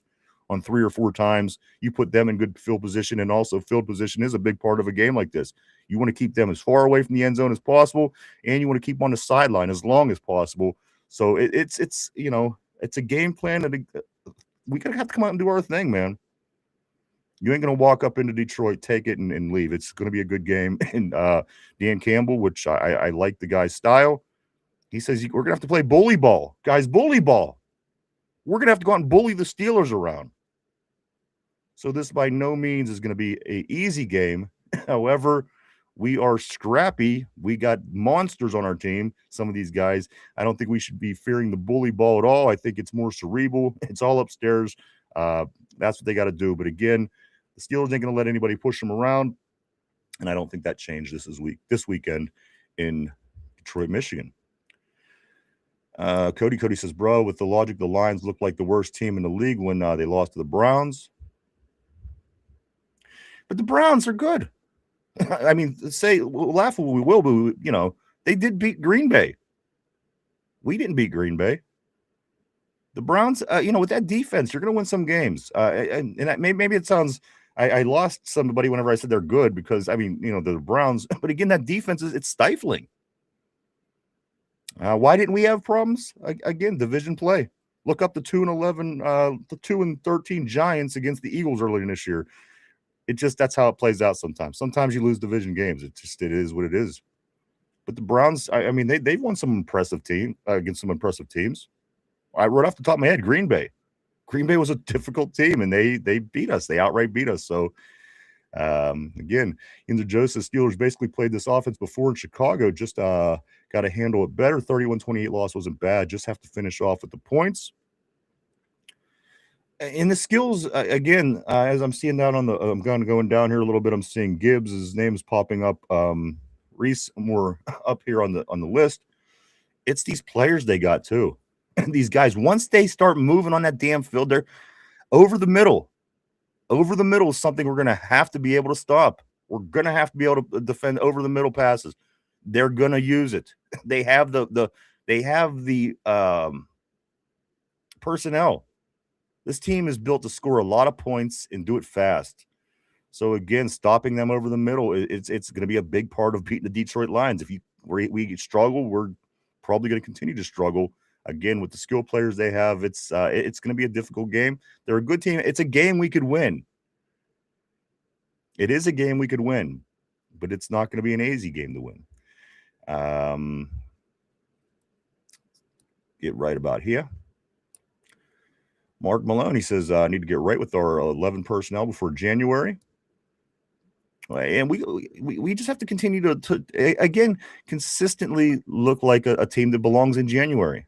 on 3 or 4 times. You put them in good field position, and also field position is a big part of a game like this. You want to keep them as far away from the end zone as possible, and you want to keep them on the sideline as long as possible. So it's a game plan that we gotta have to come out and do our thing, man. You ain't gonna walk up into Detroit, take it, and leave. It's gonna be a good game. And Dan Campbell, which I like the guy's style, he says we're gonna have to play bully ball, guys. Bully ball. We're gonna have to go out and bully the Steelers around. So this by no means is gonna be an easy game. However, we are scrappy. We got monsters on our team. Some of these guys, I don't think we should be fearing the bully ball at all. I think it's more cerebral. It's all upstairs. That's what they got to do. But again, the Steelers ain't going to let anybody push them around, and I don't think that changed this weekend in Detroit, Michigan. Cody says, bro, with the logic, the Lions look like the worst team in the league when they lost to the Browns. But the Browns are good. I mean, laugh what we will, but they did beat Green Bay. We didn't beat Green Bay. The Browns, with that defense, you're going to win some games. And maybe it sounds I lost somebody whenever I said they're good because they're the Browns. But again, that defense it's stifling. Why didn't we have problems? Again, division play. Look up the 2-11, the 2-13 Giants against the Eagles earlier in this year. That's how it plays out sometimes. Sometimes you lose division games. It is what it is. But the Browns, they've won some impressive team against some impressive teams. I wrote off the top of my head, Green Bay. Green Bay was a difficult team, and they beat us. They outright beat us. So, again, Yinzer Joseph Steelers basically played this offense before in Chicago. Just got to handle it better. 31-28 loss wasn't bad. Just have to finish off with the points. In the skills, again, as I'm seeing down on I'm going down here a little bit. I'm seeing Gibbs. His name is popping up. Reese more up here on the list. It's these players they got too. These guys, once they start moving on that damn field, they're over the middle. Over the middle is something we're going to have to be able to stop. We're going to have to be able to defend over the middle passes. They're going to use it. They have the personnel. This team is built to score a lot of points and do it fast. So again, stopping them over the middle, it's going to be a big part of beating the Detroit Lions. If we struggle, we're probably going to continue to struggle. Again, with the skill players they have, it's going to be a difficult game. They're a good team. It's a game we could win. It is a game we could win, but it's not going to be an easy game to win. Get right about here. Mark Maloney says, I need to get right with our 11 personnel before January. And we just have to continue to again, consistently look like a team that belongs in January.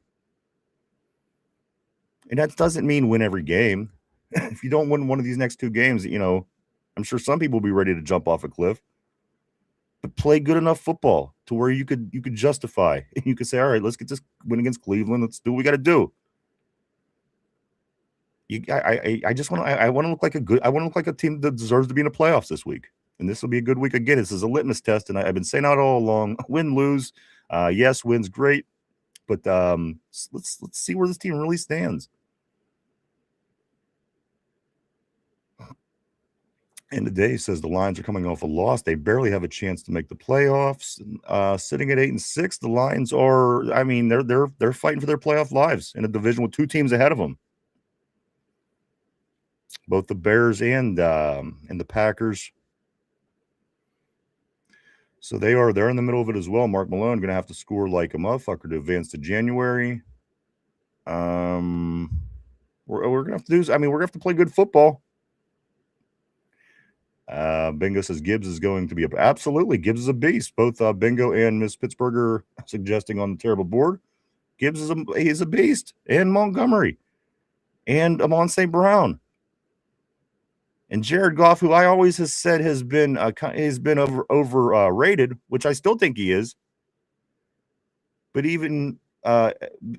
And that doesn't mean win every game. If you don't win one of these next 2 games, I'm sure some people will be ready to jump off a cliff. But play good enough football to where you could justify. And you could say, all right, let's get this win against Cleveland. Let's do what we got to do. I just want to. I want to look like I want to look like a team that deserves to be in the playoffs this week. And this will be a good week again. This is a litmus test, and I've been saying that all along. Win, lose, yes, win's great, but let's see where this team really stands. And today says the Lions are coming off a loss. They barely have a chance to make the playoffs. Sitting at 8-6, the Lions are. I mean, they're fighting for their playoff lives in a division with 2 teams ahead of them, both the Bears and the Packers. So they're in the middle of it as well. Mark Malone going to have to score like a motherfucker to advance to January. We're gonna have to do. I mean, we're gonna have to play good football. Bingo says Gibbs is going to be absolutely. Gibbs is a beast. Both Bingo and Miss Pittsburgher suggesting on the terrible board. Gibbs he's a beast. And Montgomery, and Amon St. Brown, and Jared Goff, who I always has said has been overrated, which I still think he is. But even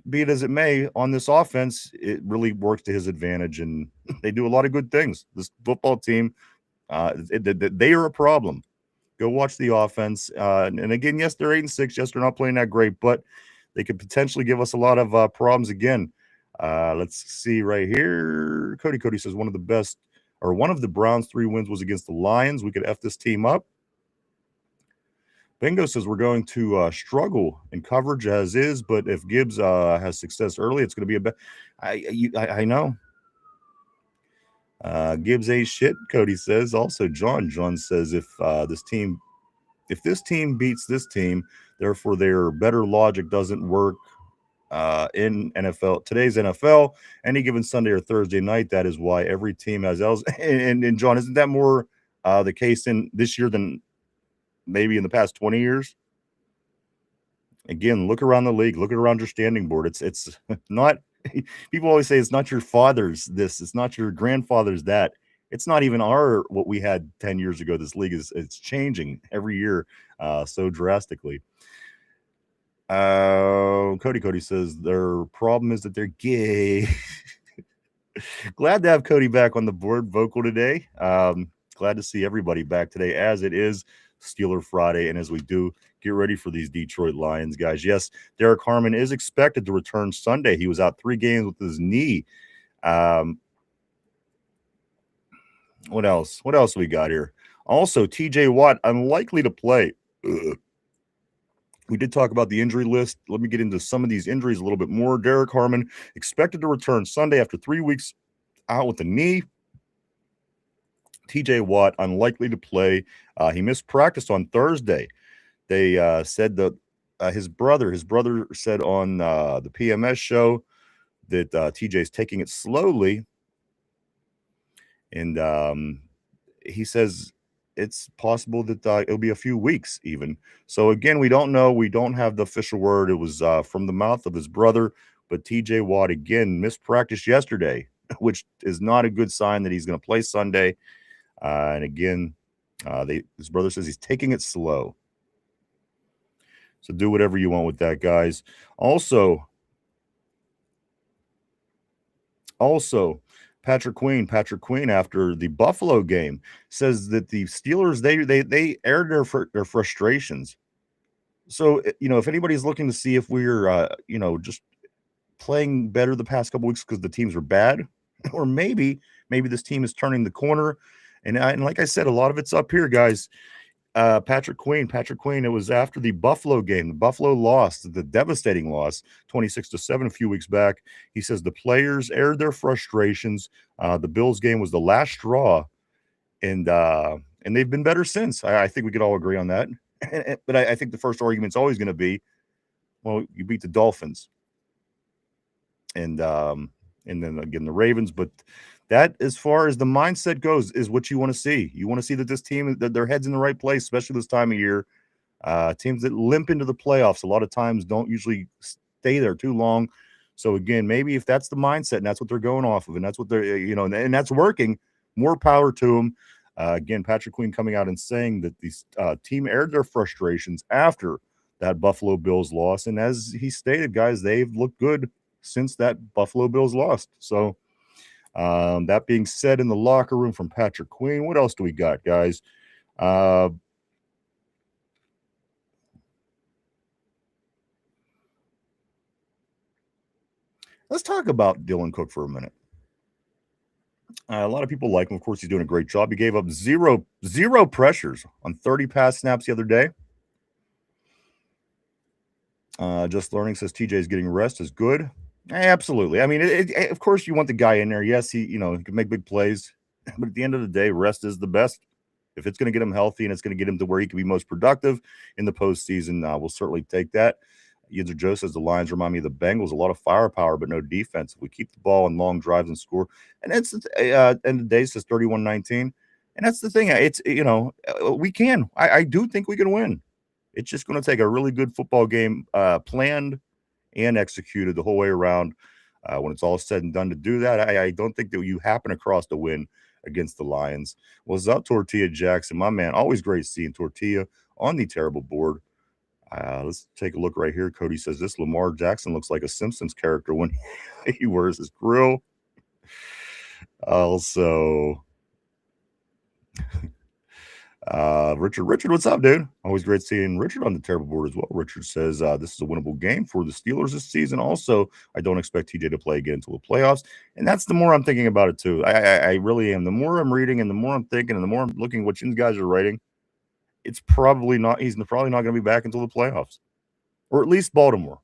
be it as it may, on this offense, it really works to his advantage, and they do a lot of good things. This football team, they are a problem. Go watch the offense. And again, yes, they're 8-6. Yes, they're not playing that great, but they could potentially give us a lot of problems again. Let's see right here. Cody says one of the Browns' 3 wins was against the Lions. We could F this team up. Bingo says we're going to struggle in coverage as is, but if Gibbs has success early, it's going to be I know. Gibbs ain't shit, Cody says. Also, John says if this team beats this team, therefore their better logic doesn't work in today's NFL, any given Sunday or Thursday night. That is why every team has L's. And John, isn't that more the case in this year than maybe in the past 20 years? Again, look around the league, look around your standing board. It's not. People always say it's not your father's this, it's not your grandfather's that. It's not even what we had 10 years ago. This league it's changing every year so drastically. Cody says their problem is that they're gay. Glad to have Cody back on the board, vocal today. Glad to see everybody back today, as it is Steeler Friday, and as we do get ready for these Detroit Lions, guys. Yes, Derek Harmon is expected to return Sunday. He was out 3 games with his knee. What else? What else we got here? Also, TJ Watt unlikely to play. We did talk about the injury list. Let me get into some of these injuries a little bit more. Derek Harmon expected to return Sunday after 3 weeks out with a knee. TJ Watt unlikely to play. He missed practice on Thursday. They said that his brother said on the PMS show that TJ's taking it slowly, and he says it's possible that it'll be a few weeks even. So again, we don't know. We don't have the official word. It was from the mouth of his brother, but TJ Watt again missed practice yesterday, which is not a good sign that he's going to play Sunday. And again, his brother says he's taking it slow. So do whatever you want with that, guys. Also, Patrick Queen after the Buffalo game says that the Steelers they aired their frustrations. So if anybody's looking to see if we're just playing better the past couple weeks because the teams are bad, or maybe this team is turning the corner, and like I said, a lot of it's up here, guys. Patrick Queen. It was after the Buffalo game. The Buffalo lost, the devastating loss, 26-7 a few weeks back. He says the players aired their frustrations. The Bills game was the last straw, and they've been better since. I think we could all agree on that. But I think the first argument's always going to be, well, you beat the Dolphins, and then again the Ravens, but. That, as far as the mindset goes, is what you want to see. You want to see that this team, that their head's in the right place, especially this time of year. Teams that limp into the playoffs a lot of times don't usually stay there too long. So again, maybe if that's the mindset and that's what they're going off of, and that's what they're, and that's working, more power to them. Again, Patrick Queen coming out and saying that the team aired their frustrations after that Buffalo Bills loss, and as he stated, guys, they've looked good since that Buffalo Bills lost. So. That being said, in the locker room from Patrick Queen, what else do we got, guys? Let's talk about Dylan Cook for a minute. A lot of people like him. Of course, he's doing a great job. He gave up zero pressures on 30 pass snaps the other day. Just learning says TJ's getting rest is good. Absolutely. I mean, of course, you want the guy in there. Yes, he can make big plays, but at the end of the day, rest is the best. If it's going to get him healthy and it's going to get him to where he can be most productive in the postseason, we'll certainly take that. Yinzer Joe says the Lions remind me of the Bengals. A lot of firepower, but no defense. If we keep the ball in long drives and score, and it's end of the day says 31-19, and that's the thing. It's we can. I do think we can win. It's just going to take a really good football game, planned and executed the whole way around. When it's all said and done to do that, I don't think that you happen across the win against the Lions. What's up, Tortilla Jackson? My man, always great seeing Tortilla on the terrible board. Let's take a look right here. Cody says this Lamar Jackson looks like a Simpsons character when he wears his grill. Also, Richard, what's up, dude? Always great seeing Richard on the terrible board as well. Richard says this is a winnable game for the Steelers this season. Also, I don't expect TJ to play again until the playoffs, and that's the more I'm thinking about it too. I really am. The more I'm reading, and the more I'm thinking, and the more I'm looking at what you guys are writing, it's probably not. He's probably not going to be back until the playoffs, or at least Baltimore.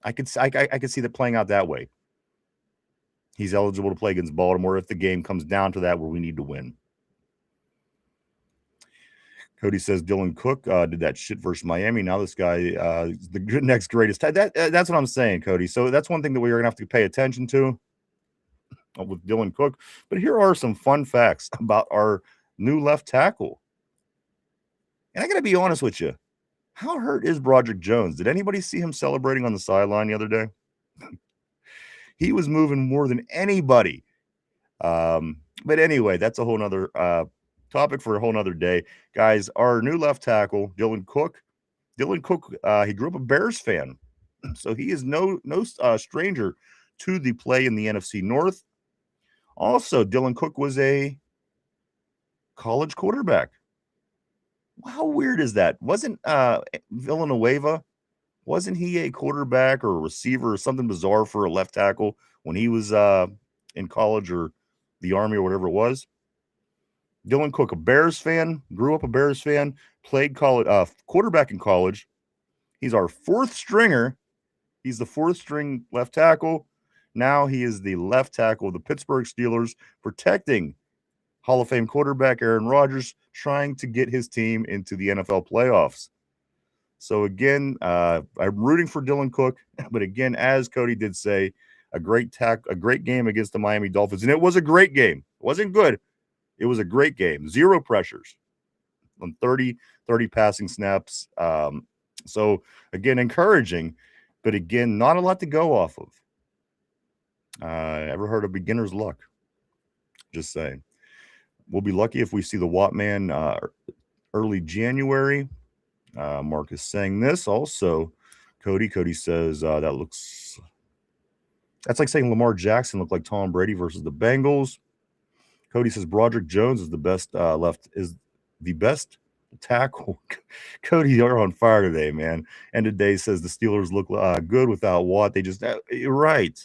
I could see that playing out that way. He's eligible to play against Baltimore if the game comes down to that where we need to win. Cody says Dylan Cook did that shit versus Miami. Now this guy is the next greatest. That's what I'm saying, Cody. So that's one thing that we're going to have to pay attention to with Dylan Cook. But here are some fun facts about our new left tackle. And I got to be honest with you. How hurt is Broderick Jones? Did anybody see him celebrating on the sideline the other day? He was moving more than anybody. But anyway, that's a whole nother topic for a whole nother day. Guys, our new left tackle, Dylan Cook, he grew up a Bears fan. So he is no stranger to the play in the NFC North. Also, Dylan Cook was a college quarterback. How weird is that? Wasn't Villanueva, wasn't he a quarterback or a receiver or something bizarre for a left tackle when he was in college or the Army or whatever it was? Dylan Cook, a Bears fan, grew up a Bears fan, played college quarterback in college. He's our fourth stringer. He's the fourth string left tackle. Now he is the left tackle of the Pittsburgh Steelers, protecting Hall of Fame quarterback Aaron Rodgers, trying to get his team into the NFL playoffs. So again, I'm rooting for Dylan Cook, but again, as Cody did say, a great game against the Miami Dolphins, and it was a great game. It wasn't good. It was a great game. Zero pressures on 30 passing snaps. So again, encouraging, but again, not a lot to go off of. Ever heard of beginner's luck? Just saying. We'll be lucky if we see the Watt man early January. Mark is saying this also. Cody says that's like saying Lamar Jackson looked like Tom Brady versus the Bengals. Cody says Broderick Jones is the best tackle. Cody, you're on fire today, man. And today says the Steelers look good without Watt. They just you're right.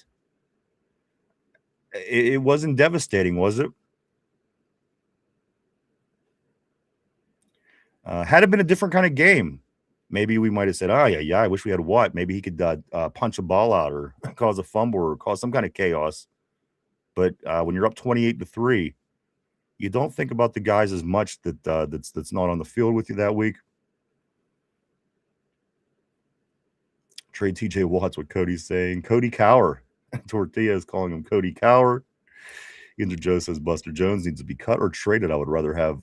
It wasn't devastating, was it? Had it been a different kind of game, maybe we might have said, "Oh yeah, I wish we had Watt. Maybe he could punch a ball out or cause a fumble or cause some kind of chaos." But when you're up 28-3, you don't think about the guys as much that's not on the field with you that week. Trade TJ Watt's what Cody's saying. Cody Cower. Tortilla is calling him Cody Cower. Yinzer Joe says Buster Jones needs to be cut or traded. I would rather have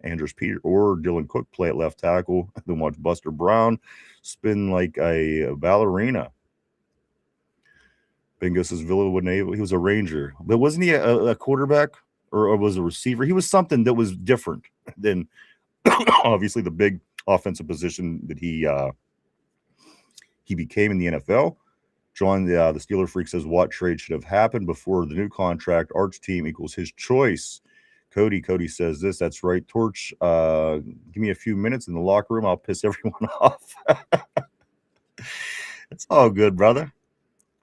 Andrews Peter or Dylan Cook play at left tackle than watch Buster Brown spin like a ballerina. Bingo says Villanueva. He was a Ranger, but wasn't he a quarterback or was a receiver? He was something that was different than obviously the big offensive position that he became in the NFL. John, the Steeler Freak says Watt trade should have happened before the new contract. Arch team equals his choice. Cody says this. That's right. Torch, give me a few minutes in the locker room. I'll piss everyone off. It's all good, brother.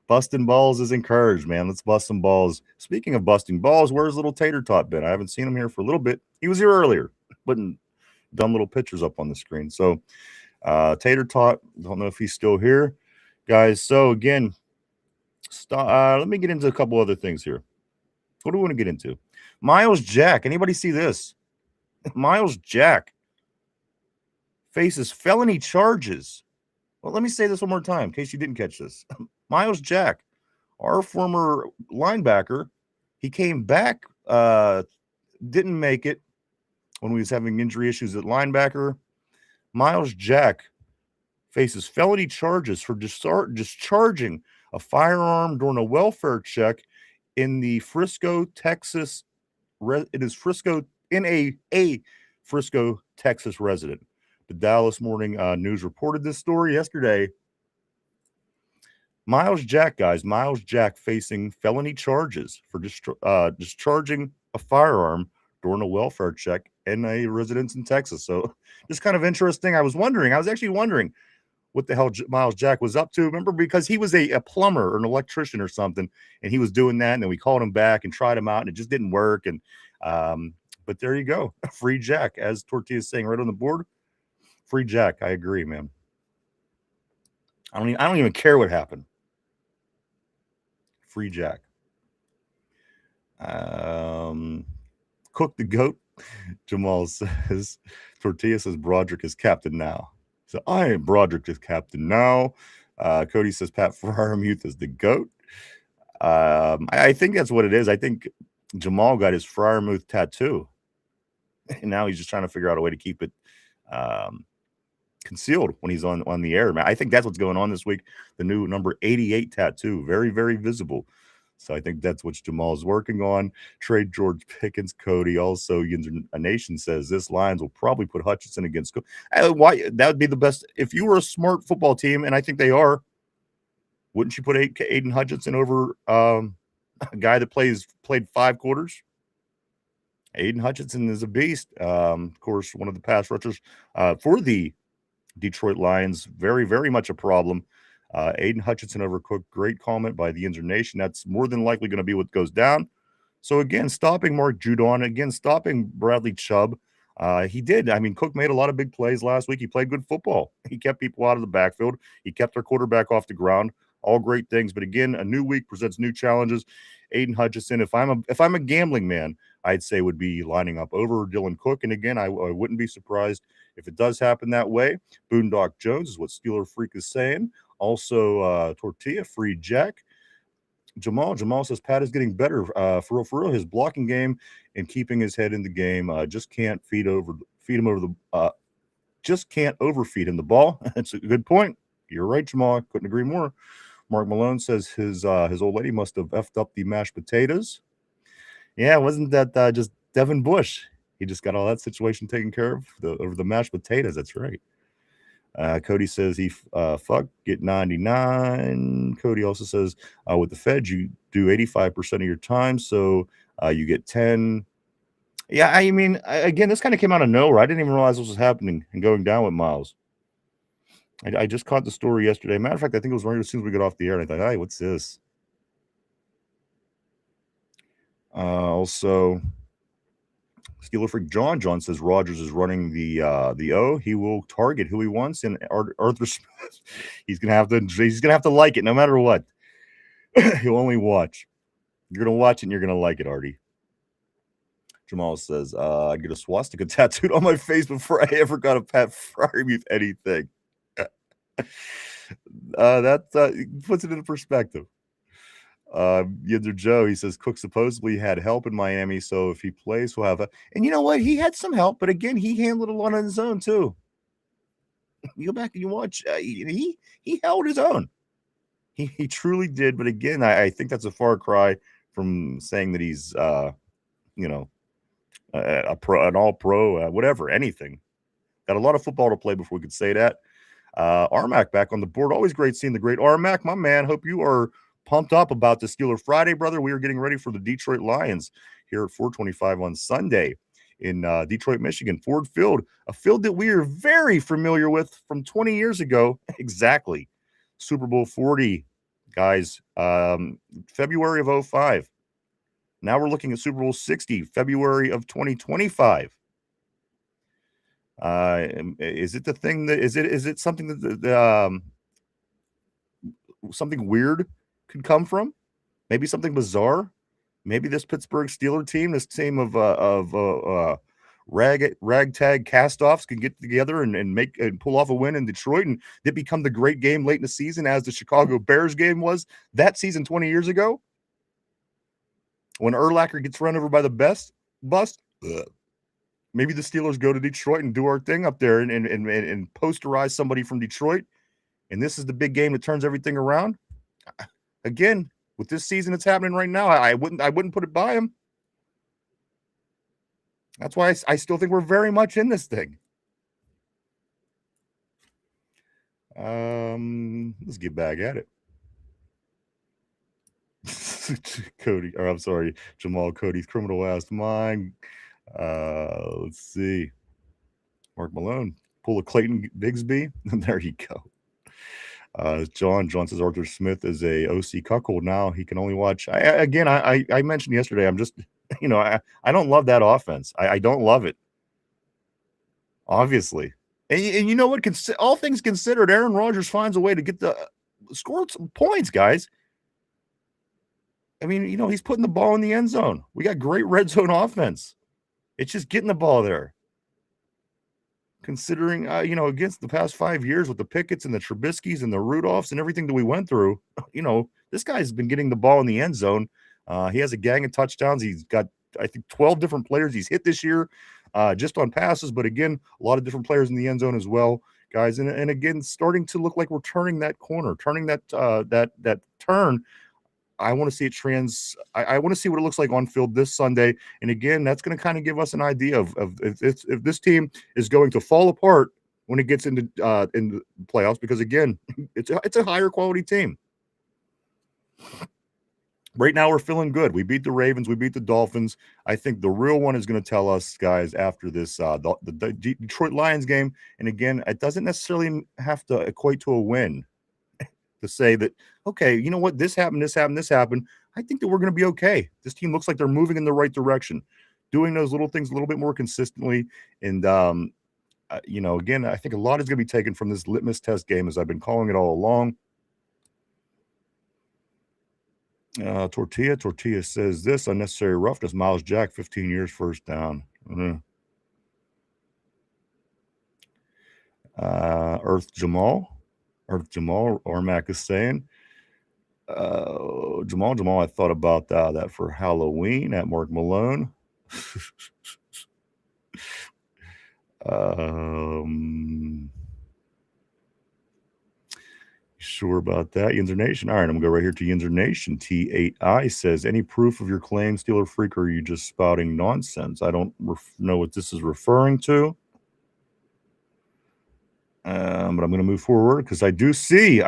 Busting balls is encouraged, man. Let's bust some balls. Speaking of busting balls, where's little Tater Tot been? I haven't seen him here for a little bit. He was here earlier, putting dumb little pictures up on the screen. So, Tater Tot, don't know if he's still here, guys. So again, let me get into a couple other things here. What do we want to get into? Miles Jack. Anybody see this? Miles Jack faces felony charges. Well, let me say this one more time in case you didn't catch this. Miles Jack, our former linebacker, he came back, didn't make it when we was having injury issues at linebacker. Miles Jack faces felony charges for discharging a firearm during a welfare check in the Frisco, Texas. It is Frisco in a Frisco, Texas resident. The Dallas Morning News reported this story yesterday. Miles Jack, guys, Miles Jack facing felony charges for discharging a firearm during a welfare check in a residence in Texas. So just kind of interesting. I was actually wondering what the hell Miles Jack was up to. Remember, because he was a plumber or an electrician or something, and he was doing that, and then we called him back and tried him out, and it just didn't work. And but there you go. Free Jack, as Tortilla is saying right on the board. Free Jack. I agree, man. I don't even care what happened. Free Jack. Cook the goat. Jamal says, Tortilla says Broderick is captain now. So I am Broderick is captain now. Cody says Pat Fryermuth is the goat. I think that's what it is. I think Jamal got his Fryermuth tattoo, and now he's just trying to figure out a way to keep it concealed when he's on the air. Man, I think that's what's going on this week. The new number 88 tattoo, very, very visible. So I think that's what Jamal's working on. Trade George Pickens, Cody. Also, Yinzer Nation says this Lions will probably put Hutchinson against. Why that would be the best if you were a smart football team, and I think they are. Wouldn't you put Aiden Hutchinson over a guy that played 5 quarters? Aiden Hutchinson is a beast. Of course, one of the pass rushers for the Detroit Lions. Very, very much a problem. Aiden Hutchinson over Cook. Great comment by the Yinzer Nation. That's more than likely going to be what goes down. So, again, stopping Mark Judon. Again, stopping Bradley Chubb. He did. I mean, Cook made a lot of big plays last week. He played good football. He kept people out of the backfield. He kept their quarterback off the ground. All great things. But, again, a new week presents new challenges. Aiden Hutchinson, if I'm a gambling man, I'd say would be lining up over Dylan Cook. And, again, I wouldn't be surprised if it does happen that way. Boondock Jones is what Steeler Freak is saying. Also, Tortilla, Free Jack. Jamal says Pat is getting better. For real, his blocking game and keeping his head in the game. Just can't just can't overfeed him the ball. That's a good point. You're right, Jamal. Couldn't agree more. Mark Malone says his old lady must have effed up the mashed potatoes. Yeah, wasn't that just Devin Bush? He just got all that situation taken care of over the mashed potatoes. That's right. Cody says he get 99. Cody also says with the Fed, you do 85% of your time, so you get 10. Yeah, I mean, again, this kind of came out of nowhere. I didn't even realize this was happening and going down with Miles. I just caught the story yesterday. Matter of fact, I think it was right as soon as we got off the air, and I thought, hey, what's this? Also, Steeler Freak John says Rodgers is running the O. He will target who he wants, and Arthur Smith, he's gonna have to like it no matter what. He'll only watch. You're gonna watch it and you're gonna like it, Artie. Jamal says, I get a swastika tattooed on my face before I ever got a Pat Fryermuth anything. That puts it into perspective. Yinzer Joe, he says Cook supposedly had help in Miami, so if he plays, he'll have and you know what? He had some help, but again, he handled a lot on his own too. You go back and you watch, he held his own. He truly did, but again, I think that's a far cry from saying that he's a pro, an all-pro, whatever, anything. Got a lot of football to play before we could say that. Armac back on the board. Always great seeing the great Armac, my man. Hope you are pumped up about the Steeler Friday, brother. We are getting ready for the Detroit Lions here at 425 on Sunday in Detroit, Michigan. Ford Field, a field that we are very familiar with from 20 years ago. Exactly. Super Bowl 40. guys. February of 05. Now we're looking at Super Bowl 60, February of 2025. Is it the thing that is it something that something weird could come from? Maybe something bizarre. Maybe this Pittsburgh Steelers team, this team of ragtag castoffs, can get together and make and pull off a win in Detroit, and it become the great game late in the season as the Chicago Bears game was that season 20 years ago when Urlacher gets run over by the bust. Maybe the Steelers go to Detroit and do our thing up there and posterize somebody from Detroit, and this is the big game that turns everything around. Again, with this season that's happening right now, I wouldn't put it by him. That's why I still think we're very much in this thing. Let's get back at it. Cody, or I'm sorry, Jamal Cody's criminal ass mind. Let's see. Mark Malone, pull a Clayton Bigsby. There you go. John says Arthur Smith is a OC cuckold now. He can only watch. I mentioned yesterday, I'm just, I don't love that offense. I don't love it. Obviously. And you know what? All things considered, Aaron Rodgers finds a way to get score some points, guys. I mean, he's putting the ball in the end zone. We got great red zone offense. It's just getting the ball there. Considering, against the past 5 years with the Pickett's and the Trubisky's and the Rudolphs and everything that we went through, this guy's been getting the ball in the end zone. He has a gang of touchdowns. He's got, I think, 12 different players he's hit this year just on passes. But again, a lot of different players in the end zone as well, guys. And again, starting to look like we're turning that corner, turning that turn. I want to see it I want to see what it looks like on field this Sunday. And again, that's going to kind of give us an idea of if this team is going to fall apart when it gets into the playoffs, because again, it's a higher quality team. Right now, we're feeling good. We beat the Ravens. We beat the Dolphins. I think the real one is going to tell us, guys, after this, the Detroit Lions game. And again, it doesn't necessarily have to equate to a win. To say that, okay, you know what, this happened. I think that we're going to be okay. This team looks like they're moving in the right direction, doing those little things a little bit more consistently. And, again, I think a lot is going to be taken from this litmus test game, as I've been calling it all along. Tortilla says this: unnecessary roughness. Miles Jack, 15 years, first down. Earth Jamal, Ormac is saying, Jamal, I thought about that for Halloween at Mark Malone. Sure about that, Yinzer Nation? All right, I'm going to go right here to Yinzer Nation. T8I says, any proof of your claim, Steeler Freak, or are you just spouting nonsense? I don't know what this is referring to. But I'm going to move forward because I do see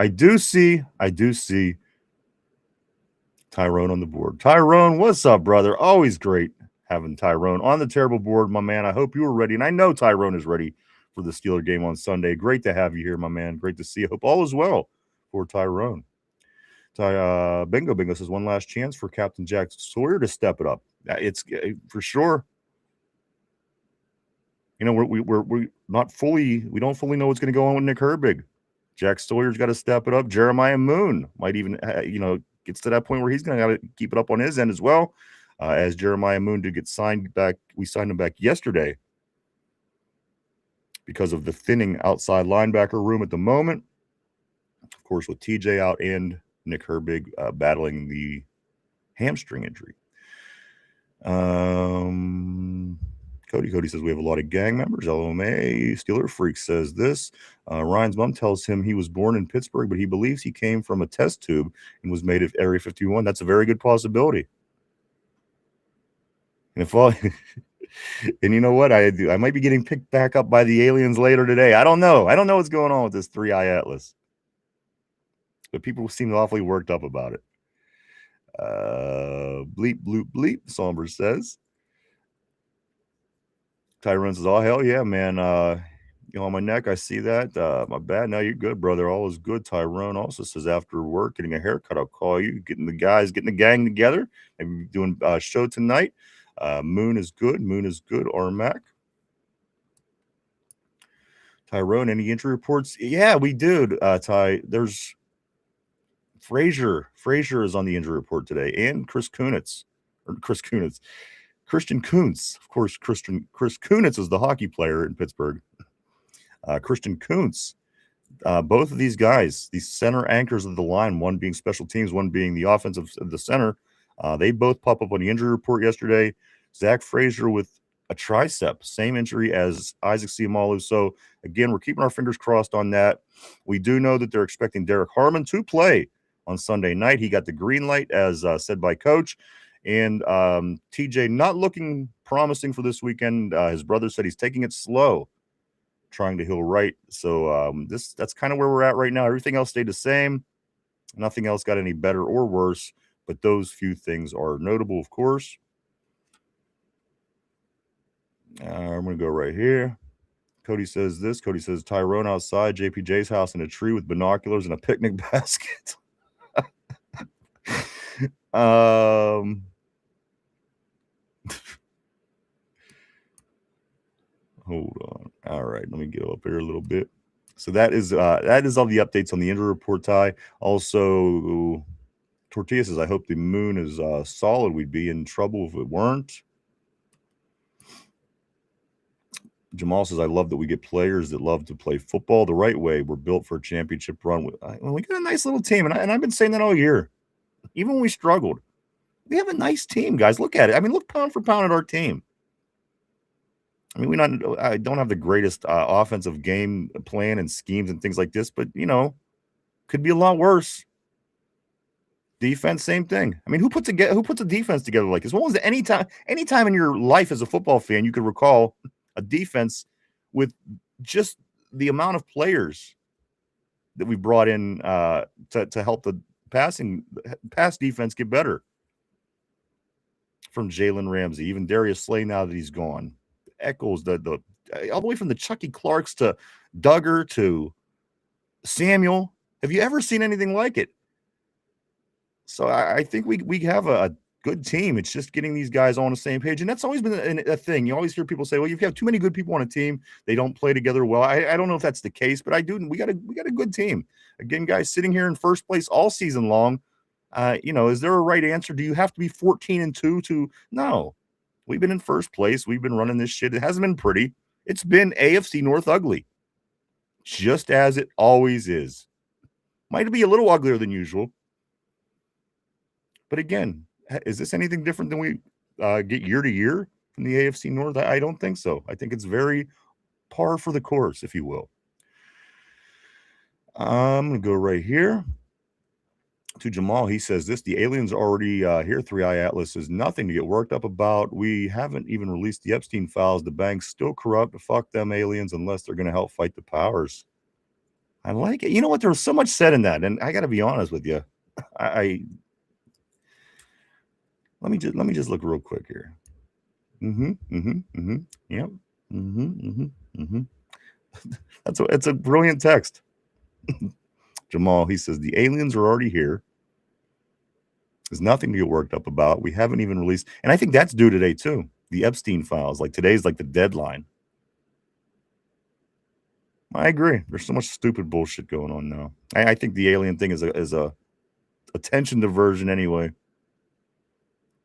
Tyrone on the board. Tyrone, what's up, brother? Always great having Tyrone on the terrible board, my man. I hope you were ready, and I know Tyrone is ready for the Steeler game on Sunday. Great to have you here, my man. Great to see you. Hope all is well for Tyrone. Bingo says, one last chance for Captain Jack Sawyer to step it up. It's for sure. We're not fully. We don't fully know what's going to go on with Nick Herbig. Jack Sawyer's got to step it up. Jeremiah Moon might even, gets to that point where he's going to keep it up on his end as well. As Jeremiah Moon did get signed back, we signed him back yesterday because of the thinning outside linebacker room at the moment. Of course, with TJ out and Nick Herbig battling the hamstring injury. Cody says we have a lot of gang members. LMA Steeler Freak says this. Ryan's mom tells him he was born in Pittsburgh, but he believes he came from a test tube and was made of Area 51. That's a very good possibility. And and you know what I do? I might be getting picked back up by the aliens later today. I don't know. I don't know what's going on with this 3-eye atlas, but people seem awfully worked up about it. Bleep bloop bleep. Somber says. Tyrone says, oh, hell yeah, man. You know, on my neck, I see that. My bad. No, you're good, brother. All is good. Tyrone also says after work, getting a haircut, I'll call you. Getting the gang together. Maybe doing a show tonight. Moon is good. Moon is good. Armac. Tyrone, any injury reports? Yeah, we do. Ty, there's Frazier. Frazier is on the injury report today, and Chris Kunitz, Christian Kuntz. Of course, Chris Kunitz is the hockey player in Pittsburgh. Christian Kuntz. Both of these guys, these center anchors of the line, one being special teams, one being the offensive of the center, they both pop up on the injury report yesterday. Zach Frazier with a tricep, same injury as Isaac Siamalu. So again, we're keeping our fingers crossed on that. We do know that they're expecting Derek Harmon to play on Sunday night. He got the green light, as said by Coach. And TJ not looking promising for this weekend. His brother said he's taking it slow, trying to heal right. So that's kind of where we're at right now. Everything else stayed the same. Nothing else got any better or worse, but those few things are notable, of course. I'm going to go right here. Cody says this. Cody says Tyrone outside JPJ's house in a tree with binoculars and a picnic basket. Hold on. All right, let me get up here a little bit. So that is all the updates on the injury report, Ty. Also, Tortilla says, I hope the moon is solid. We'd be in trouble if it weren't. Jamal says, I love that we get players that love to play football the right way. We're built for a championship run. We got a nice little team, and I've been saying that all year. Even when we struggled, we have a nice team, guys. Look at it. I mean, look pound for pound at our team. I mean, I don't have the greatest offensive game plan and schemes and things like this, but, could be a lot worse. Defense, same thing. I mean, who puts a defense together like this? When was any time in your life as a football fan you could recall a defense with just the amount of players that we brought in to help the pass defense get better? From Jalen Ramsey, even Darius Slay now that he's gone, Echols, the all the way from the Chucky Clarks to Duggar to Samuel. Have you ever seen anything like it? So I think we have a good team. It's just getting these guys on the same page, and that's always been a thing. You always hear people say, "Well, you have too many good people on a team; they don't play together well." I don't know if that's the case, but I do. We got a good team. Again, guys, sitting here in first place all season long. Is there a right answer? Do you have to be 14-2 to? No, we've been in first place. We've been running this shit. It hasn't been pretty. It's been AFC North ugly, just as it always is. Might be a little uglier than usual. But again, is this anything different than we get year to year from the AFC North? I don't think so. I think it's very par for the course, if you will. I'm going to go right here to Jamal. He says this, the aliens are already here. 3i Atlas is nothing to get worked up about. We haven't even released the Epstein files. The bank's still corrupt. Fuck them aliens unless they're going to help fight the powers. I like it. You know what? There was so much said in that, and I got to be honest with you. Let me just look real quick here. Yep. It's a brilliant text. Jamal, he says the aliens are already here. There's nothing to get worked up about. We haven't even released, and I think that's due today too. The Epstein files, like today's like the deadline. I agree. There's so much stupid bullshit going on now. I think the alien thing is a attention diversion anyway.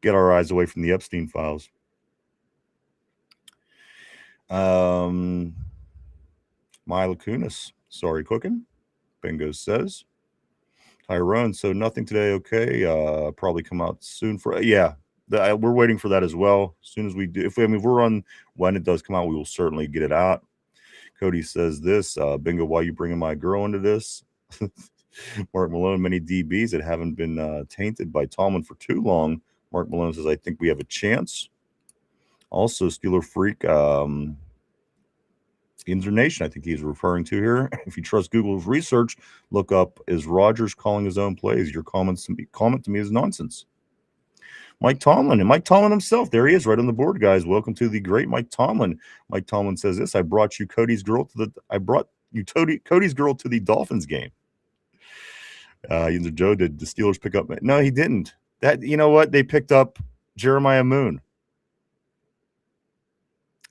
Get our eyes away from the Epstein files. Mila Kunis, sorry cooking. Bingo says. Tyrone, so nothing today, okay. Probably come out soon for we're waiting for that as well. As soon as we do, if we're on when it does come out, we will certainly get it out. Cody says this, Bingo, why are you bringing my girl into this? Mark Malone, many DBs that haven't been tainted by Tomlin for too long. Mark Malone says, I think we have a chance. Also, Steeler Freak, Yinzer Nation, I think he's referring to here. If you trust Google's research, look up, is Rodgers calling his own plays? Your comment to me is nonsense. Mike Tomlin, and Mike Tomlin himself. There he is, right on the board, guys. Welcome to the great Mike Tomlin. Mike Tomlin says this: I brought you Cody's girl to the Dolphins game. Joe, did the Steelers pick up? No, he didn't. You know what? They picked up Jeremiah Moon.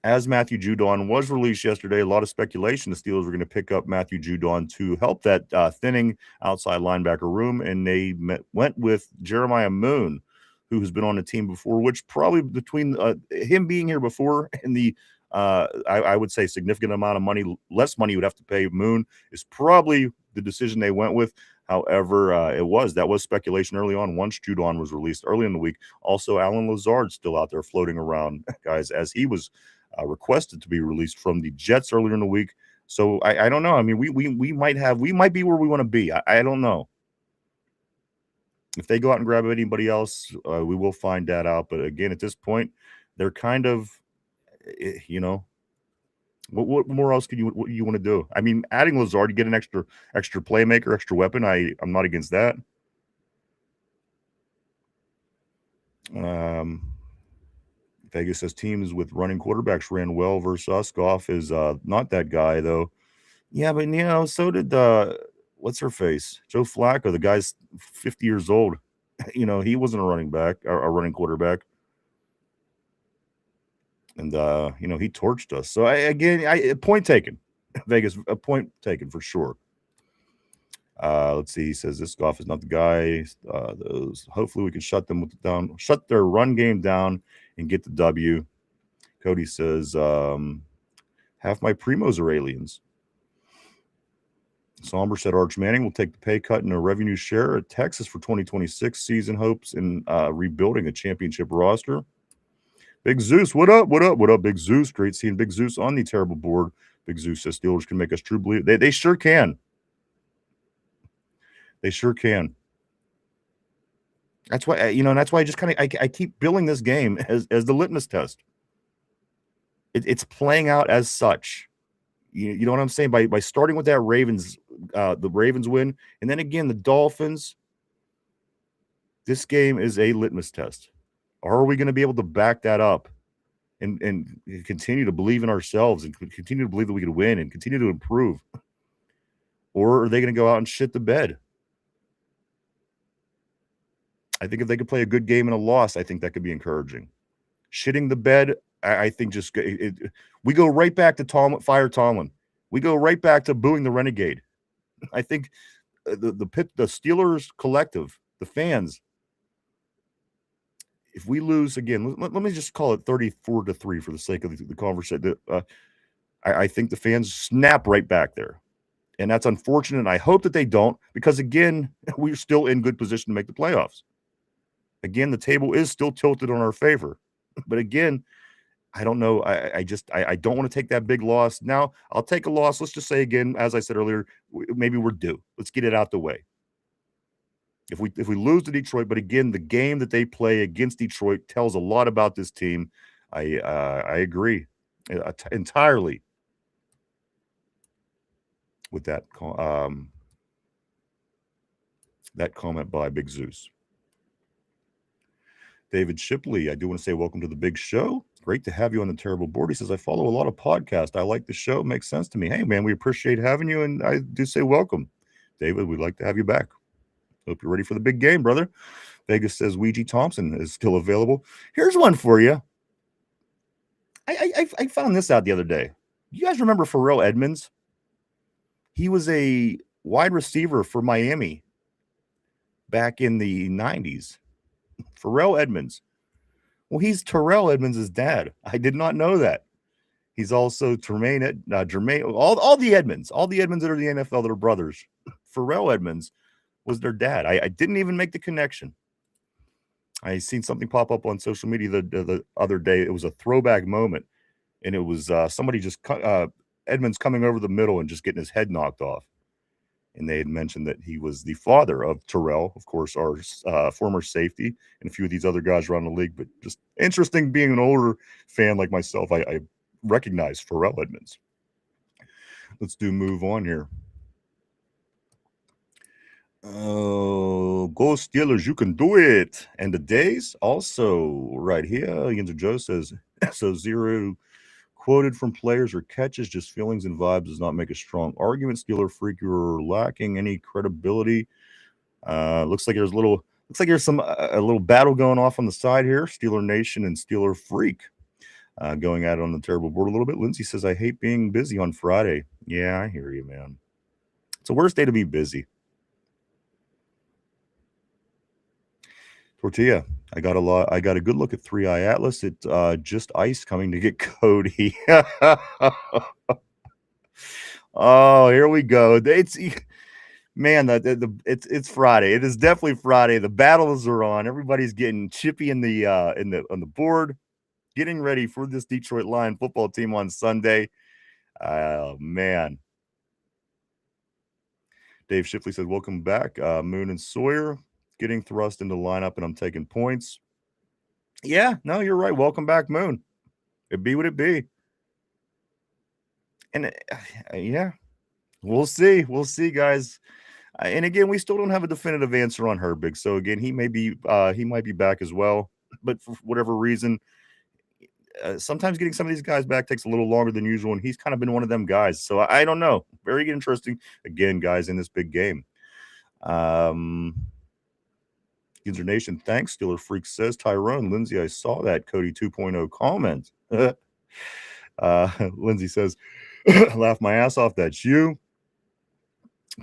As Matthew Judon was released yesterday, a lot of speculation the Steelers were going to pick up Matthew Judon to help that thinning outside linebacker room, and they went with Jeremiah Moon, who has been on the team before, which probably between him being here before and the I would say significant amount of money, less money you would have to pay Moon, is probably the decision they went with. However, that was speculation early on once Judon was released early in the week. Also, Alan Lazard still out there floating around, guys, as he was requested to be released from the Jets earlier in the week. So I don't know. I mean, we might be where we want to be. I don't know. If they go out and grab anybody else, we will find that out. But again, at this point, they're kind of, you know, what more else what you want to do? I mean, adding Lazard, you get an extra playmaker, extra weapon. I'm not against that. Vegas says teams with running quarterbacks ran well versus us. Goff is not that guy though. Yeah, but so did what's her face? Joe Flacco. The guy's 50 years old. He wasn't a running back, a running quarterback. And he torched us. So point taken. Vegas, a point taken for sure. Let's see. He says this Goff is not the guy. Hopefully we can shut their run game down and get the W. Cody says half my primos are aliens. Somber said Arch Manning will take the pay cut and a revenue share at Texas for 2026 season hopes in rebuilding a championship roster. Big Zeus, what up? What up? What up, Big Zeus? Great seeing Big Zeus on the terrible board. Big Zeus says Steelers can make us true believe. They sure can. They sure can. That's why I just kind of I keep billing this game as the litmus test. It's playing out as such. You know what I'm saying? By starting with that the Ravens win, and then again the Dolphins. This game is a litmus test. Are we going to be able to back that up and continue to believe in ourselves and continue to believe that we could win and continue to improve? Or are they going to go out and shit the bed? I think if they could play a good game and a loss, I think that could be encouraging. Shitting the bed, I think we go right back to fire Tomlin. We go right back to booing the Renegade. I think the Steelers collective, the fans, if we lose again, let me just call it 34-3 for the sake of the conversation. I think the fans snap right back there. And that's unfortunate. And I hope that they don't, because again, we're still in good position to make the playoffs. Again, the table is still tilted on our favor. But again, I don't know. I don't want to take that big loss. Now, I'll take a loss. Let's just say again, as I said earlier, maybe we're due. Let's get it out the way. If we lose to Detroit, but again, the game that they play against Detroit tells a lot about this team. I agree entirely with that comment by Big Zeus. David Shipley, I do want to say welcome to the big show. Great to have you on the terrible board. He says, I follow a lot of podcasts. I like the show. It makes sense to me. Hey, man, we appreciate having you, and I do say welcome. David, we'd like to have you back. Hope you're ready for the big game, brother. Vegas says Ouija Thompson is still available. Here's one for you. I found this out the other day. You guys remember Pharrell Edmonds? He was a wide receiver for Miami back in the 90s. Pharrell Edmonds. Well, he's Terrell Edmonds' dad. I did not know that. He's also Jermaine, all the Edmonds that are in the NFL that are brothers. Pharrell Edmonds was their dad. I didn't even make the connection. I seen something pop up on social media the other day. It was a throwback moment, and it was somebody just Edmonds coming over the middle and just getting his head knocked off. And they had mentioned that he was the father of Terrell, of course, our former safety, and a few of these other guys around the league. But just interesting being an older fan like myself, I recognize Pharrell Edmonds. Let's move on here. Gold Go Steelers, you can do it. And the days also right here. Yinzer Joe says, so zero quoted from players or catches, just feelings and vibes does not make a strong argument. Steeler freak, you're lacking any credibility. Looks like there's some a little battle going off on the side here. Steeler Nation and Steeler Freak going at it on the terrible board a little bit. Lindsay says, I hate being busy on Friday. Yeah, I hear you, man. It's the worst day to be busy. Tortilla, I got a good look at 3 Eye Atlas. It's just ice coming to get Cody. Oh, here we go. It's man, it's Friday. It is definitely Friday. The battles are on. Everybody's getting chippy on the board, getting ready for this Detroit Lion football team on Sunday. Oh man. Dave Shipley said, welcome back. Moon and Sawyer getting thrust into lineup, and I'm taking points. Yeah, no, you're right. Welcome back, Moon. It be what it be. And yeah, we'll see. We'll see, guys. And again, we still don't have a definitive answer on Herbig. So again, he might be back as well. But for whatever reason, sometimes getting some of these guys back takes a little longer than usual, and he's kind of been one of them guys. So I don't know. Very interesting. Again, guys, in this big game. User Nation, thanks. Steeler Freak says, Tyrone, Lindsay, I saw that Cody 2.0 comment. Lindsay says, laugh my ass off. That's you.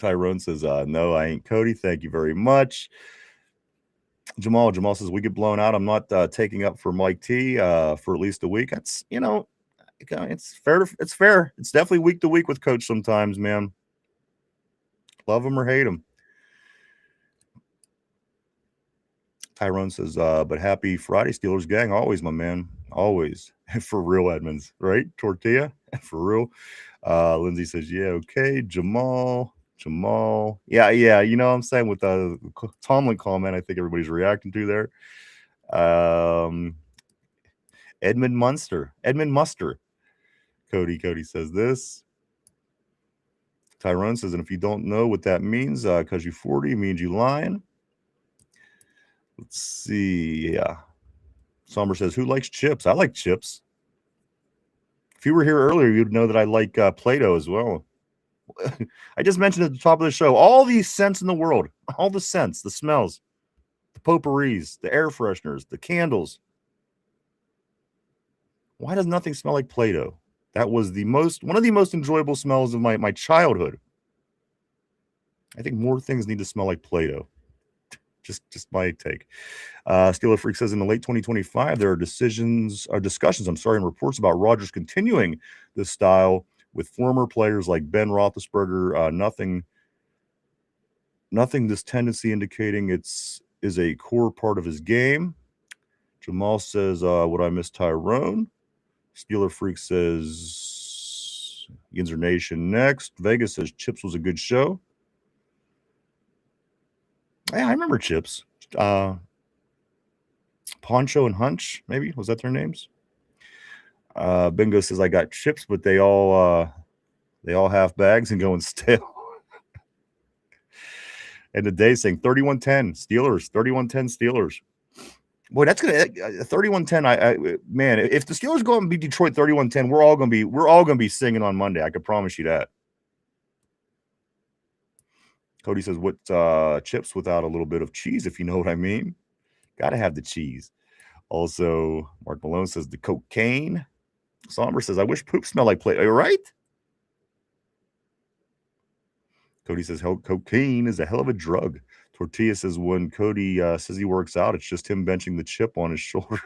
Tyrone says, no, I ain't Cody. Thank you very much. Jamal says, we get blown out. I'm not taking up for Mike T for at least a week. That's, it's fair. It's fair. It's definitely week to week with Coach sometimes, man. Love him or hate him. Tyrone says, but happy Friday, Steelers gang. Always, my man. Always. For real, Edmonds, right? Tortilla? For real. Lindsay says, yeah, okay. Jamal. Yeah. You know what I'm saying with the Tomlin comment, I think everybody's reacting to there. Edmund Muster. Cody says this. Tyrone says, and if you don't know what that means, because you're 40, it means you lying. Let's see. Yeah. Somber says, who likes chips? I like chips. If you were here earlier, you'd know that I like Play-Doh as well. I just mentioned at the top of the show, all these scents in the world, all the scents, the smells, the potpourris, the air fresheners, the candles. Why does nothing smell like Play-Doh? That was one of the most enjoyable smells of my childhood. I think more things need to smell like Play-Doh. Just my take. Steeler Freak says in the late 2025, there are discussions, and reports about Rodgers continuing this style with former players like Ben Roethlisberger. Nothing this tendency indicating is a core part of his game. Jamal says, would I miss Tyrone? Steeler Freak says, Yinzer Nation next. Vegas says Chips was a good show. Yeah, I remember Chips. Poncho and Hunch, maybe was that their names? Bingo says I got chips, but they all have bags and going stale. And the day saying 31-10 Steelers, 31-10 Steelers. Boy, that's gonna 31-10. Man, if the Steelers go out and beat Detroit 31-10, we're all gonna be singing on Monday. I can promise you that. Cody says, what chips without a little bit of cheese, if you know what I mean? Got to have the cheese. Also, Mark Malone says the cocaine. Somber says, I wish poop smelled like Play. Are you right? Cody says, cocaine is a hell of a drug. Tortilla says, when Cody says he works out, it's just him benching the chip on his shoulder.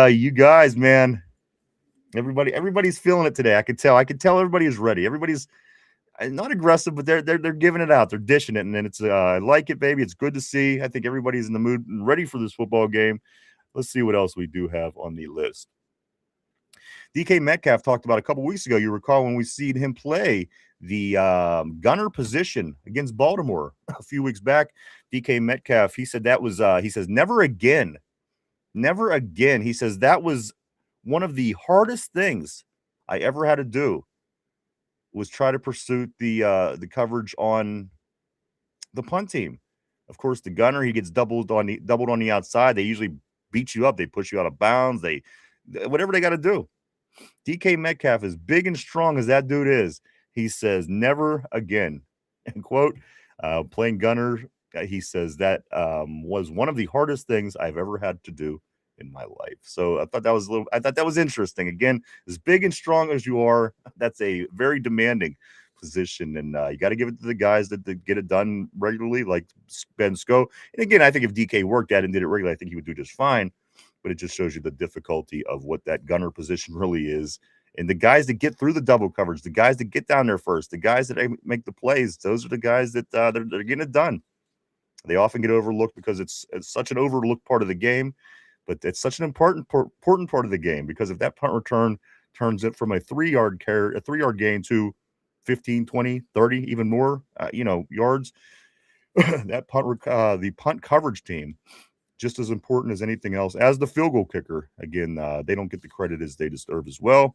You guys, man. Everybody's feeling it today. I could tell everybody is ready. Everybody's not aggressive, but they're giving it out. They're dishing it, and then it's I like it, baby. It's good to see. I think everybody's in the mood and ready for this football game. Let's see what else we do have on the list. DK Metcalf talked about a couple weeks ago. You recall when we seen him play the gunner position against Baltimore a few weeks back. DK Metcalf, he said that was he says never again. He says that was one of the hardest things I ever had to do was try to pursue the coverage on The punt team. Of course, the gunner, he gets doubled on the outside. They usually beat you up. They push you out of bounds. They whatever they got to do. DK Metcalf, as big and strong as that dude is, he says, never again. End quote. Playing gunner, he says that was one of the hardest things I've ever had to do in my life. So I thought that was interesting. Again, as big and strong as you are, that's a very demanding position, and you got to give it to the guys that get it done regularly, like Ben Sco. And again, I think if DK worked at it and did it regularly, I think he would do just fine. But it just shows you the difficulty of what that gunner position really is. And the guys that get through the double coverage, the guys that get down there first, the guys that make the plays, those are the guys that they're getting it done. They often get overlooked because it's such an overlooked part of the game, but it's such an important part of the game, because if that punt return turns it from a 3-yard gain to 15, 20, 30, even more, yards, that the punt coverage team, just as important as anything else, as the field goal kicker. Again, they don't get the credit as they deserve as well.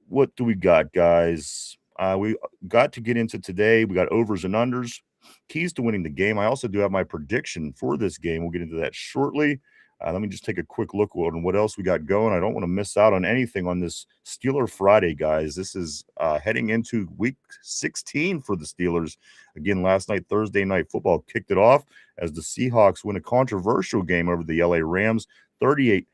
What do we got, guys? We got to get into today. We got overs and unders, keys to winning the game. I also do have my prediction for this game. We'll get into that shortly. Let me just take a quick look on what else we got going. I don't want to miss out on anything on this Steeler Friday, guys. This is heading into week 16 for the Steelers. Again, last night, Thursday Night Football kicked it off as the Seahawks win a controversial game over the LA Rams, 38-37.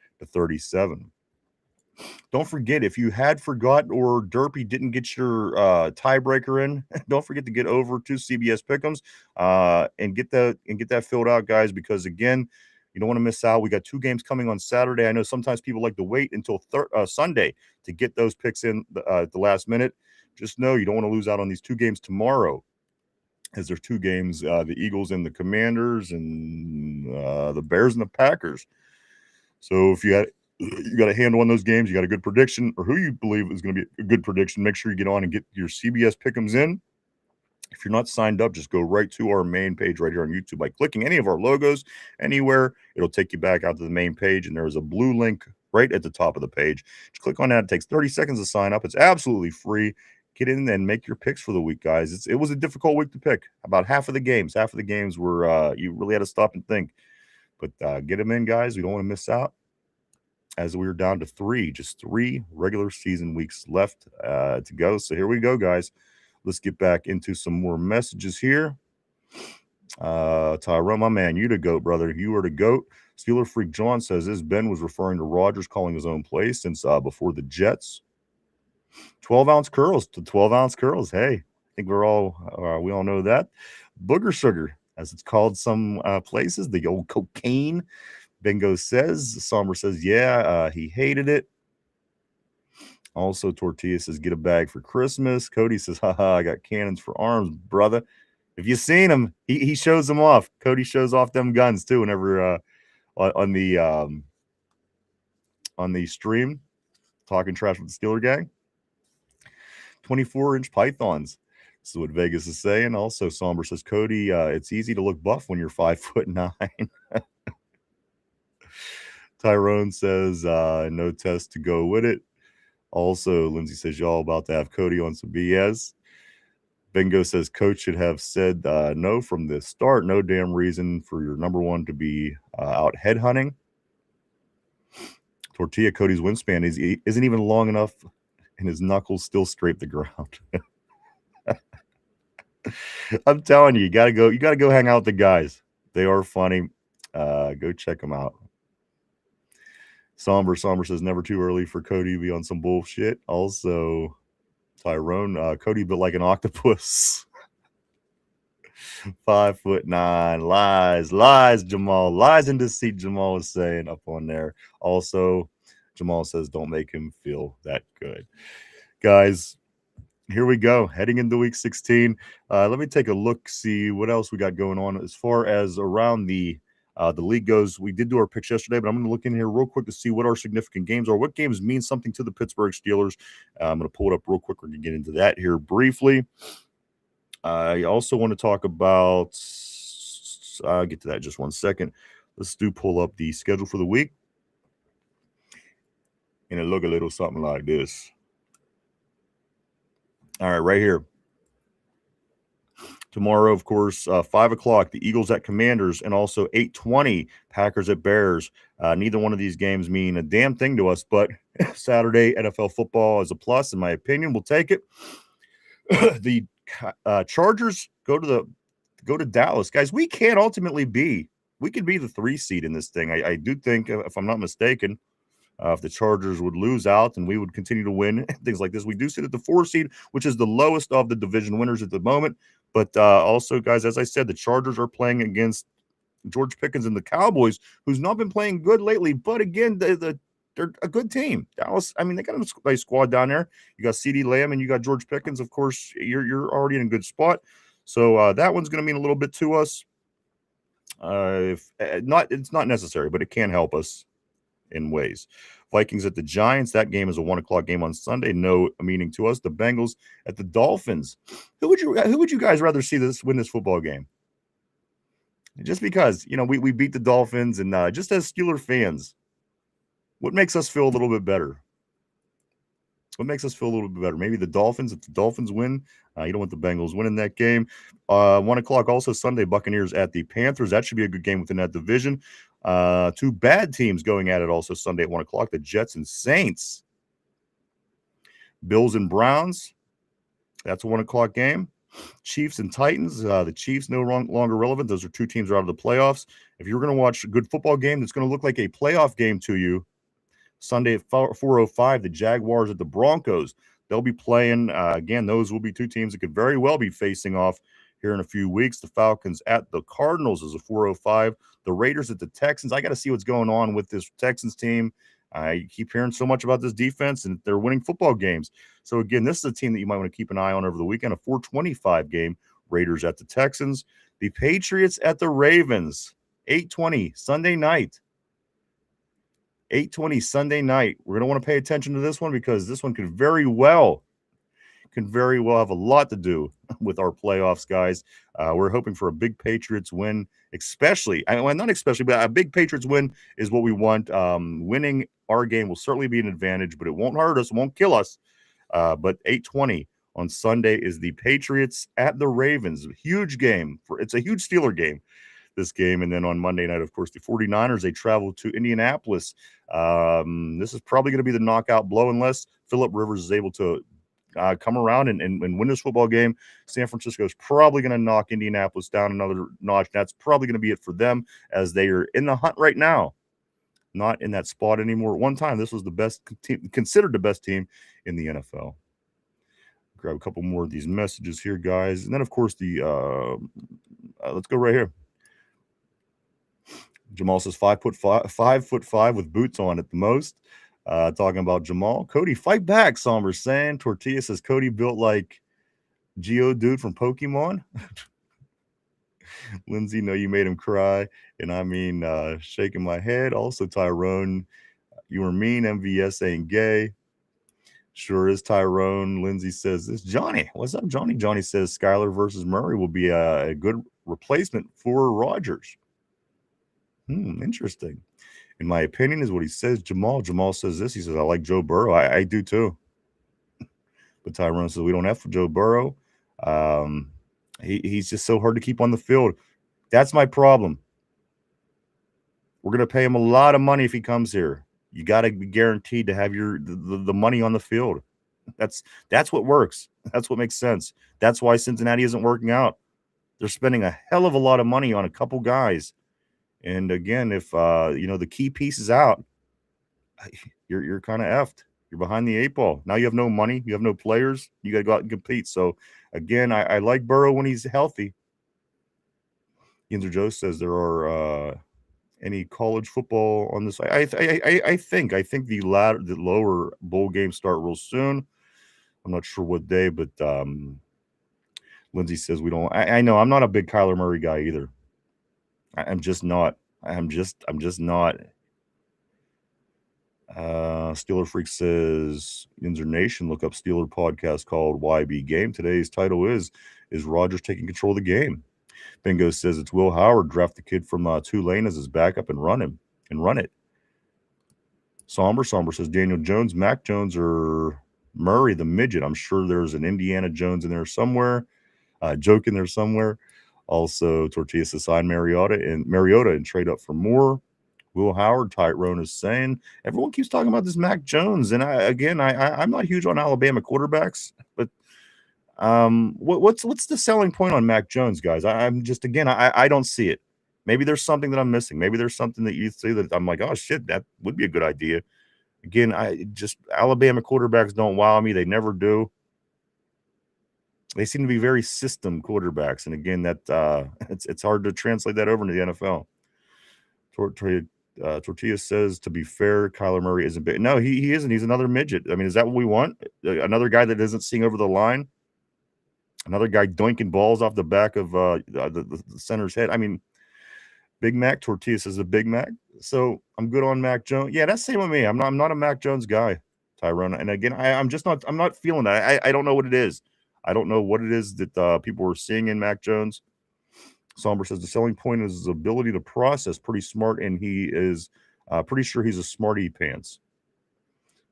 Don't forget, if you had forgotten or Derpy didn't get your tiebreaker in, don't forget to get over to CBS Pick'ems and get that filled out, guys, because again, you don't want to miss out. We got 2 games coming on Saturday. I know sometimes people like to wait until Sunday to get those picks in at the last minute. Just know you don't want to lose out on these 2 games tomorrow, as there's 2 games, the Eagles and the Commanders, and the Bears and the Packers. So if you got a handle on those games, you got a good prediction, or who you believe is going to be a good prediction, make sure you get on and get your CBS Pick'ems in. If you're not signed up, just go right to our main page right here on YouTube by clicking any of our logos anywhere. It'll take you back out to the main page, and there's a blue link right at the top of the page. Just click on that. It takes 30 seconds to sign up. It's absolutely free. Get in and make your picks for the week, guys. It was a difficult week to pick. About half of the games were you really had to stop and think. But get them in, guys. We don't want to miss out, as we were down to just 3 regular season weeks left to go. So here we go, guys. Let's get back into some more messages here. Tyrone, my man, you the GOAT, brother. You are the GOAT. Steeler Freak John says this Ben was referring to Rodgers calling his own play since before the Jets. 12-ounce curls to 12-ounce curls. Hey, I think we all know that. Booger sugar, as it's called some places, the old cocaine. Bingo says. Somber says, yeah, he hated it. Also, Tortilla says, get a bag for Christmas. Cody says, haha, I got cannons for arms, brother. If you've seen him, he shows them off. Cody shows off them guns too whenever on the stream, talking trash with the Steeler gang. 24-inch pythons. This is what Vegas is saying. Also, Somber says, Cody, it's easy to look buff when you're 5'9". Tyrone says, no test to go with it. Also, Lindsay says, y'all about to have Cody on some BS. Bingo says, Coach should have said no from the start. No damn reason for your number one to be out headhunting. Tortilla, Cody's wingspan isn't even long enough, and his knuckles still scrape the ground. I'm telling you, you gotta go hang out with the guys. They are funny. Go check them out. Somber says, never too early for Cody to be on some bullshit. Also, Tyrone, Cody built like an octopus. 5'9". Lies, Jamal. Lies and deceit, Jamal is saying up on there. Also, Jamal says, don't make him feel that good. Guys, here we go. Heading into week 16. Let me take a look, see what else we got going on as far as around the league goes. We did do our picks yesterday, but I'm going to look in here real quick to see what our significant games are. What games mean something to the Pittsburgh Steelers? I'm going to pull it up real quick. We're going to get into that here briefly. I also want to talk about, I'll get to that in just one second. Let's pull up the schedule for the week. And it look a little something like this. All right, right here. Tomorrow, of course, 5 o'clock, the Eagles at Commanders, and also 8:20, Packers at Bears. Neither one of these games mean a damn thing to us, but Saturday NFL football is a plus, in my opinion. We'll take it. The Chargers go to Dallas. Guys, we can ultimately we could be the 3 seed in this thing. I do think, if I'm not mistaken, if the Chargers would lose out and we would continue to win, things like this. We do sit at the 4 seed, which is the lowest of the division winners at the moment. But also, guys, as I said, the Chargers are playing against George Pickens and the Cowboys, who's not been playing good lately. But again, they're a good team. Dallas, I mean, they got a nice squad down there. You got CeeDee Lamb and you got George Pickens. Of course, you're already in a good spot. So that one's going to mean a little bit to us. If not, it's not necessary, but it can help us in ways. Vikings at the Giants. That game is a 1 o'clock game on Sunday. No meaning to us. The Bengals at the Dolphins. Who would you guys rather see win this football game? Just because, we beat the Dolphins, and just as Steeler fans, what makes us feel a little bit better? What makes us feel a little bit better? Maybe the Dolphins. If the Dolphins win, you don't want the Bengals winning that game. 1 o'clock also Sunday, Buccaneers at the Panthers. That should be a good game within that division. 2 bad teams going at it also Sunday at 1 o'clock, the Jets and Saints. Bills and Browns. That's a 1 o'clock game. Chiefs and Titans. The Chiefs no longer relevant. Those are 2 teams that are out of the playoffs. If you're going to watch a good football game that's going to look like a playoff game to you, Sunday at 4:05, the Jaguars at the Broncos. They'll be playing. Again, those will be 2 teams that could very well be facing off here in a few weeks. The Falcons at the Cardinals is a 4:05. The Raiders at the Texans. I got to see what's going on with this Texans team. I keep hearing so much about this defense, and they're winning football games. So, again, this is a team that you might want to keep an eye on over the weekend. A 4:25 game, Raiders at the Texans. The Patriots at the Ravens, 8:20 Sunday night. 8:20 Sunday night. We're going to want to pay attention to this one because this one could very well have a lot to do with our playoffs, guys. We're hoping for a big Patriots win, not especially, but a big Patriots win is what we want. Winning our game will certainly be an advantage, but it won't hurt us, it won't kill us. But 8:20 on Sunday is the Patriots at the Ravens. Huge game. It's a huge Steeler game, this game. And then on Monday night, of course, the 49ers, they travel to Indianapolis. This is probably going to be the knockout blow unless Phillip Rivers is able to come around and win this football game. San Francisco is probably going to knock Indianapolis down another notch. That's probably going to be it for them, as they are in the hunt right now, not in that spot anymore. At one time, this was the best team, considered the best team in the NFL. Grab a couple more of these messages here, guys. And then, of course, let's go right here. Jamal says 5'5" with boots on at the most. Talking about Jamal. Cody, fight back, Somber saying. Tortilla says Cody built like Geodude from Pokemon. Lindsay, no, you made him cry. And I mean, shaking my head. Also, Tyrone, you were mean. MVS saying gay. Sure is Tyrone. Lindsay says this. Johnny, what's up, Johnny? Johnny says Skyler versus Murray will be a good replacement for Rodgers. Interesting. In my opinion, is what he says. Jamal says this. He says, I like Joe Burrow. I do too. But Tyrone says we don't have for Joe Burrow. He's just so hard to keep on the field. That's my problem. We're going to pay him a lot of money if he comes here. You got to be guaranteed to have the money on the field. That's what works. That's what makes sense. That's why Cincinnati isn't working out. They're spending a hell of a lot of money on a couple guys. And again, if the key piece is out, you're kind of effed. You're behind the 8 ball. Now you have no money. You have no players. You got to go out and compete. So again, I like Burrow when he's healthy. Yinzer Joe says there are any college football on this. I think the lower bowl games start real soon. I'm not sure what day, but Lindsay says we don't. I know I'm not a big Kyler Murray guy either. I'm just not. I'm just not. Steeler Freak says, Yinzer Nation, look up Steeler podcast called YB Game. Today's title is Rodgers taking control of the game? Bingo says it's Will Howard. Draft the kid from Tulane as his backup and run it. Somber says Daniel Jones, Mac Jones, or Murray the midget. I'm sure there's an Indiana Jones in there somewhere. joke in there somewhere. Also, Tortilla says sign Mariota and trade up for more. Will Howard, Tyrone is saying everyone keeps talking about this Mac Jones, and I'm not huge on Alabama quarterbacks, but what's the selling point on Mac Jones, guys? I'm just I don't see it. Maybe there's something that I'm missing. Maybe there's something that you see that I'm like, oh shit, that would be a good idea. Again, I just Alabama quarterbacks don't wow me. They never do. They seem to be very system quarterbacks, and again, that it's hard to translate that over into the NFL. Tortilla says, to be fair, Kyler Murray isn't big. No, he isn't. He's another midget. I mean, is that what we want? Another guy that isn't seeing over the line? Another guy doinking balls off the back of the center's head? I mean, Big Mac. Tortilla says a Big Mac. So I'm good on Mac Jones. Yeah, that's the same with me. I'm not a Mac Jones guy, Tyrone. And again, I'm not feeling that. I don't know what it is. I don't know what it is that people are seeing in Mac Jones. Somber says the selling point is his ability to process. Pretty smart, and he is pretty sure he's a smarty pants.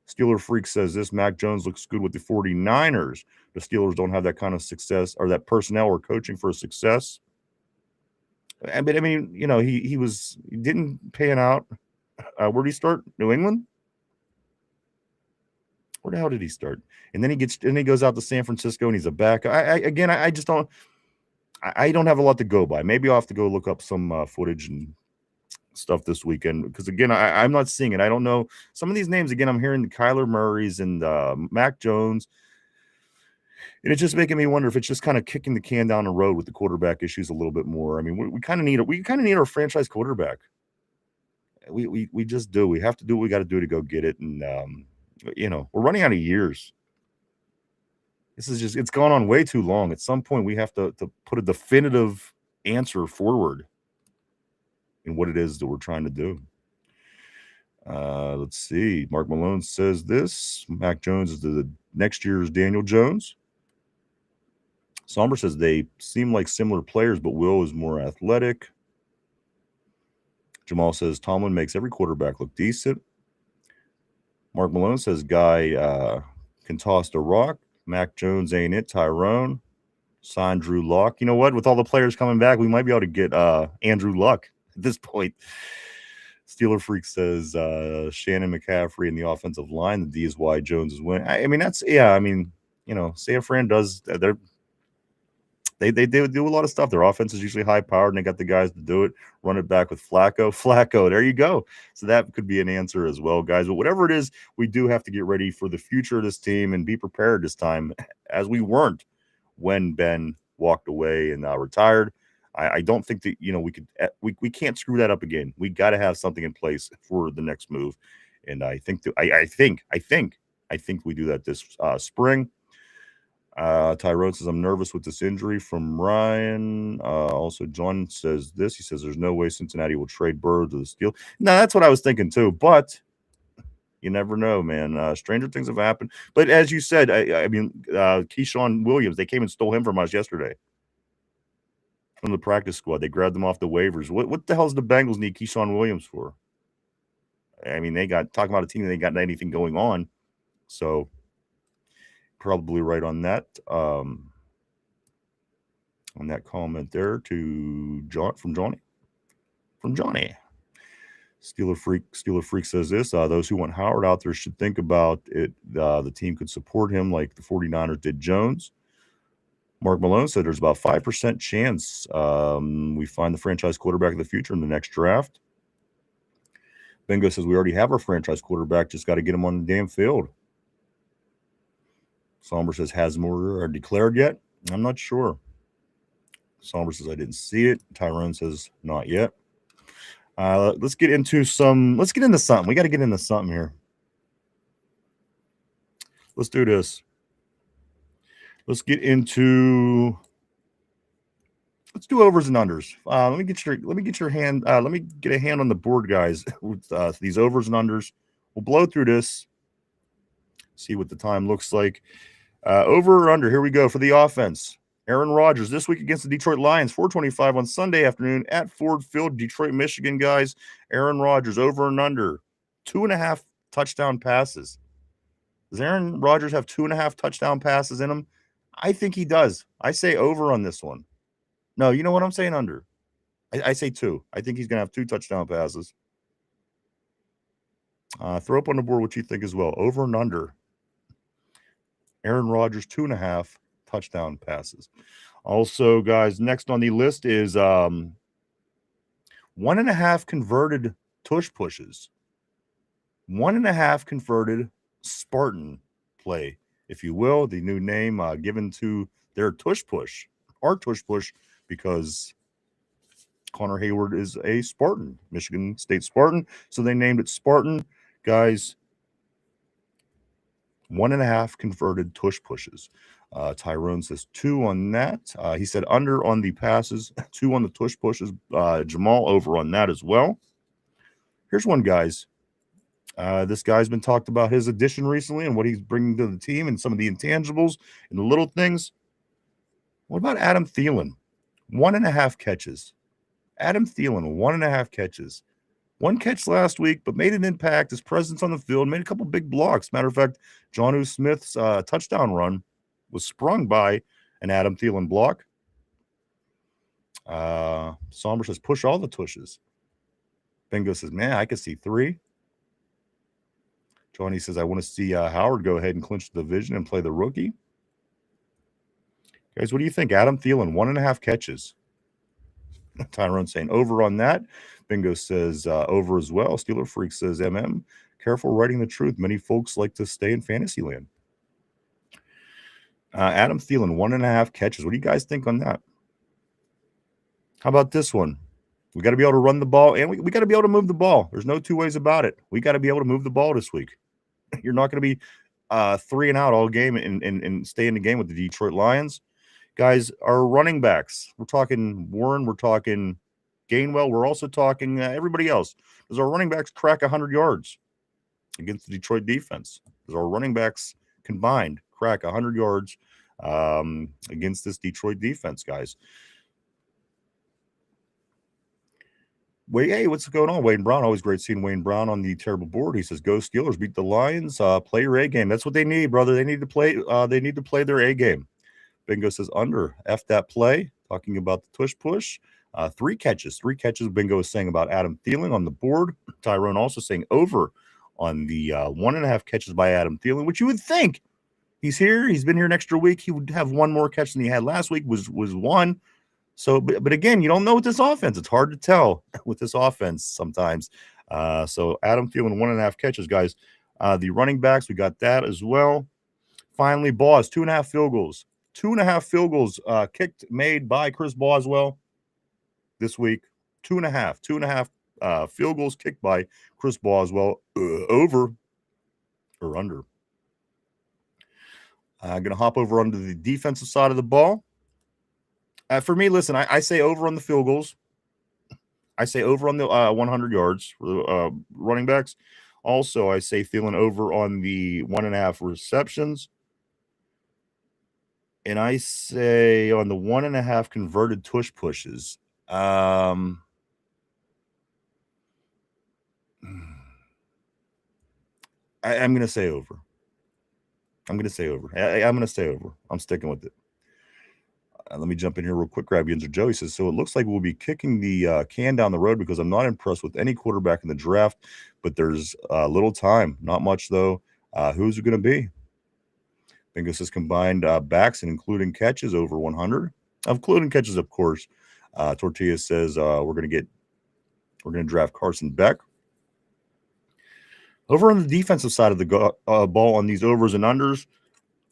Steeler Freak says this Mac Jones looks good with the 49ers. The Steelers don't have that kind of success or that personnel or coaching for success. I mean, you know, he didn't pan out. Where did he start? New England? Where the hell did he start? And then he goes out to San Francisco and he's a back. I just don't. I don't have a lot to go by. Maybe I'll have to go look up some footage and stuff this weekend because again, I'm not seeing it. I don't know some of these names. Again, I'm hearing the Kyler Murrays and Mac Jones, and it's just making me wonder if it's just kind of kicking the can down the road with the quarterback issues a little bit more. I mean, we kind of need our franchise quarterback. We just do. We have to do what we got to do to go get it, and you know, we're running out of years. It's gone on way too long. At some point, we have to put a definitive answer forward in what it is that we're trying to do. Let's see. Mark Malone says this. Mac Jones is the next year's Daniel Jones. Somber says they seem like similar players, but Will is more athletic. Jamal says Tomlin makes every quarterback look decent. Mark Malone says Guy can toss the rock. Mac Jones ain't it. Tyrone. Sign Drew Luck. You know what? With all the players coming back, we might be able to get Andrew Luck at this point. Steeler Freak says Shannon McCaffrey in the offensive line. The D is why Jones is winning. I mean, I mean, you know, San Fran does. They do a lot of stuff. Their offense is usually high powered, and they got the guys to do it. Run it back with Flacco. There you go. So that could be an answer as well, guys. But whatever it is, we do have to get ready for the future of this team and be prepared this time, as we weren't when Ben walked away and retired. I don't think that, you know, we can't screw that up again. We got to have something in place for the next move, and I think we do that this spring. Tyrone says, I'm nervous with this injury from Ryan. Also, John says this. He says, there's no way Cincinnati will trade Burrow to the Steelers. No, that's what I was thinking too. But you never know, man. Stranger things have happened. But as you said, I mean, Keyshawn Williams, they came and stole him from us yesterday. From the practice squad. They grabbed him off the waivers. What the hell does the Bengals need Keyshawn Williams for? I mean, talking about a team that ain't got anything going on. So probably right on that. On that comment there to John from Johnny. Steeler Freak says this. Those who want Howard out there should think about it. The team could support him like the 49ers did Jones. Mark Malone said there's about 5% chance we find the franchise quarterback of the future in the next draft. Bingo says we already have our franchise quarterback, just got to get him on the damn field. Somber says, has more declared yet? I'm not sure. Somber says, I didn't see it. Tyrone says, not yet. Let's get into something. We got to get into something here. Let's do this. Let's do overs and unders. Let me get a hand on the board, guys. With these overs and unders. We'll blow through this. See what the time looks like. Over or under, here we go for the offense. Aaron Rodgers this week against the Detroit Lions, 4:25 on Sunday afternoon at Ford Field, Detroit, Michigan, guys. Aaron Rodgers, over and under, 2.5 touchdown passes. Does Aaron Rodgers have 2.5 touchdown passes in him? I think he does. I say over on this one. No, you know what I'm saying? Under. I say 2. I think he's going to have 2 touchdown passes. Throw up on the board what you think as well. Over and under. Aaron Rodgers, 2.5 touchdown passes. Also, guys, next on the list is 1.5 converted tush pushes. 1.5 converted Spartan play, if you will. The new name given to their tush push, our tush push, because Connor Hayward is a Spartan, Michigan State Spartan. So they named it Spartan. Guys, 1.5 converted tush pushes. Tyrone says 2 on that. He said under on the passes, 2 on the tush pushes. Jamal over on that as well. Here's one, guys. This guy's been talked about his addition recently and what he's bringing to the team and some of the intangibles and the little things. What about Adam Thielen? 1.5 catches. Adam Thielen, 1.5 catches. 1 catch last week, but made an impact. His presence on the field made a couple big blocks. Matter of fact, Jonnu Smith's touchdown run was sprung by an Adam Thielen block. Somber says, push all the tushes. Bingo says, man, I could see 3. Johnny says, I want to see Howard go ahead and clinch the division and play the rookie. Guys, what do you think? Adam Thielen, 1.5 catches. Tyrone saying over on that. Bingo says over as well. Steeler Freak says MM. Careful writing the truth. Many folks like to stay in fantasy land. Adam Thielen, 1.5 catches. What do you guys think on that? How about this one? We got to be able to run the ball, and we got to be able to move the ball. There's no 2 ways about it. We got to be able to move the ball this week. You're not going to be 3 and out all game and stay in the game with the Detroit Lions. Guys, our running backs, we're talking Warren, we're talking Gainwell, we're also talking everybody else. Does our running backs crack 100 yards against the Detroit defense? Does our running backs combined crack 100 yards against this Detroit defense, guys? Hey, what's going on? Wayne Brown, always great seeing Wayne Brown on the terrible board. He says, "Go Steelers, beat the Lions, play your A game." That's what they need, brother. They need to play. They need to play their A game. Bingo says under. F that play. Talking about the tush push. 3 catches. 3 catches. Bingo is saying about Adam Thielen on the board. Tyrone also saying over on the 1.5 catches by Adam Thielen, which you would think he's here. He's been here an extra week. He would have 1 more catch than he had last week. Was 1. So, but again, you don't know with this offense. It's hard to tell with this offense sometimes. So Adam Thielen, 1.5 catches, guys. The running backs, we got that as well. Finally, Boss, 2.5 field goals. 2.5 field goals made by Chris Boswell this week. 2.5 field goals kicked by Chris Boswell. Over or under. I'm going to hop over onto the defensive side of the ball. For me, listen, I say over on the field goals. I say over on the 100 yards for the running backs. Also, I say Thielen over on the 1.5 receptions. And I say on the 1.5 converted tush pushes. I'm going to say over. I'm going to say over. I'm going to say over. I'm sticking with it. Let me jump in here real quick. Grab Yinzer Joe. He says, so it looks like we'll be kicking the can down the road because I'm not impressed with any quarterback in the draft, but there's little time. Not much, though. Who's it going to be? Bingo says combined backs and including catches over 100. Including catches, of course. Tortilla says we're going to draft Carson Beck. Over on the defensive side of the ball on these overs and unders,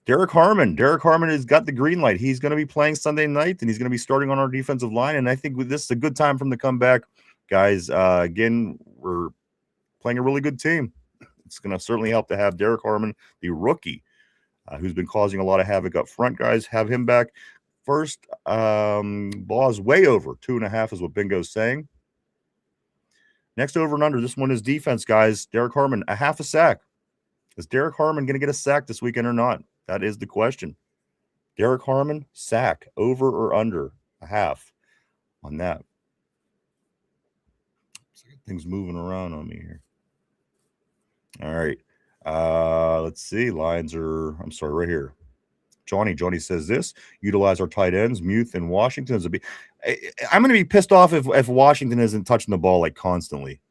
Derek Harmon. Derek Harmon has got the green light. He's going to be playing Sunday night, and he's going to be starting on our defensive line. And I think this is a good time for him to come back. Guys, again, we're playing a really good team. It's going to certainly help to have Derek Harmon, the rookie, who's been causing a lot of havoc up front, guys. Have him back. First, ball is way over. 2.5 is what Bingo's saying. Next over and under. This one is defense, guys. Derek Harmon, 1/2 sack. Is Derek Harmon going to get a sack this weekend or not? That is the question. Derek Harmon, sack, over or under 1/2 on that. Things moving around on me here. All right. Let's see. Lines are, I'm sorry, right here. Johnny says this: utilize our tight ends, Muth and Washington. I'm going to be pissed off if Washington isn't touching the ball like constantly.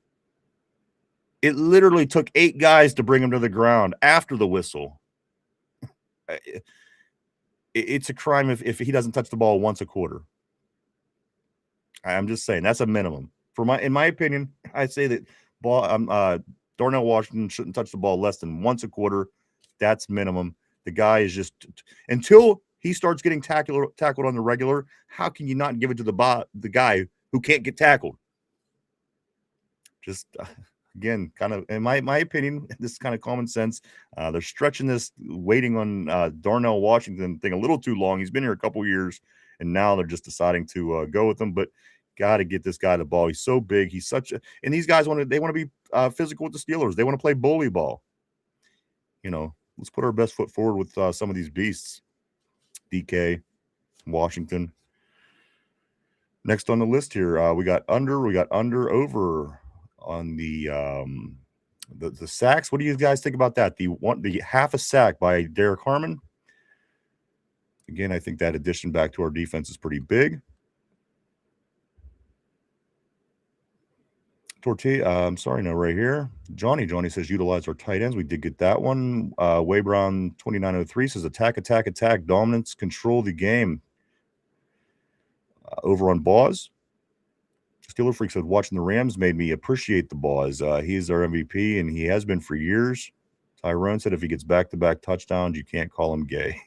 It literally took 8 guys to bring him to the ground after the whistle. It's a crime if he doesn't touch the ball once a quarter. I'm just saying that's a minimum. In my opinion, I say that Darnell Washington shouldn't touch the ball less than once a quarter. That's minimum. The guy is just until he starts getting tackled on the regular. How can you not give it to the guy who can't get tackled? Just again, kind of in my opinion, this is kind of common sense. They're stretching this waiting on Darnell Washington thing a little too long. He's been here a couple years, and now they're just deciding to go with him. But got to get this guy the ball. He's so big. He's and these guys want to be physical with the Steelers. They want to play bully ball. Let's put our best foot forward with some of these beasts. DK, Washington. Next on the list here, we got under, over on the sacks. What do you guys think about that? The half a sack by Derek Harmon. Again, I think that addition back to our defense is pretty big. I'm sorry, no, right here. Johnny says utilize our tight ends. We did get that one. Way Brown 2903 says attack, dominance, control the game. Over on Boz. Steeler Freak said watching the Rams made me appreciate the Boz. He's our MVP, and he has been for years. Tyrone said if he gets back-to-back touchdowns, you can't call him gay.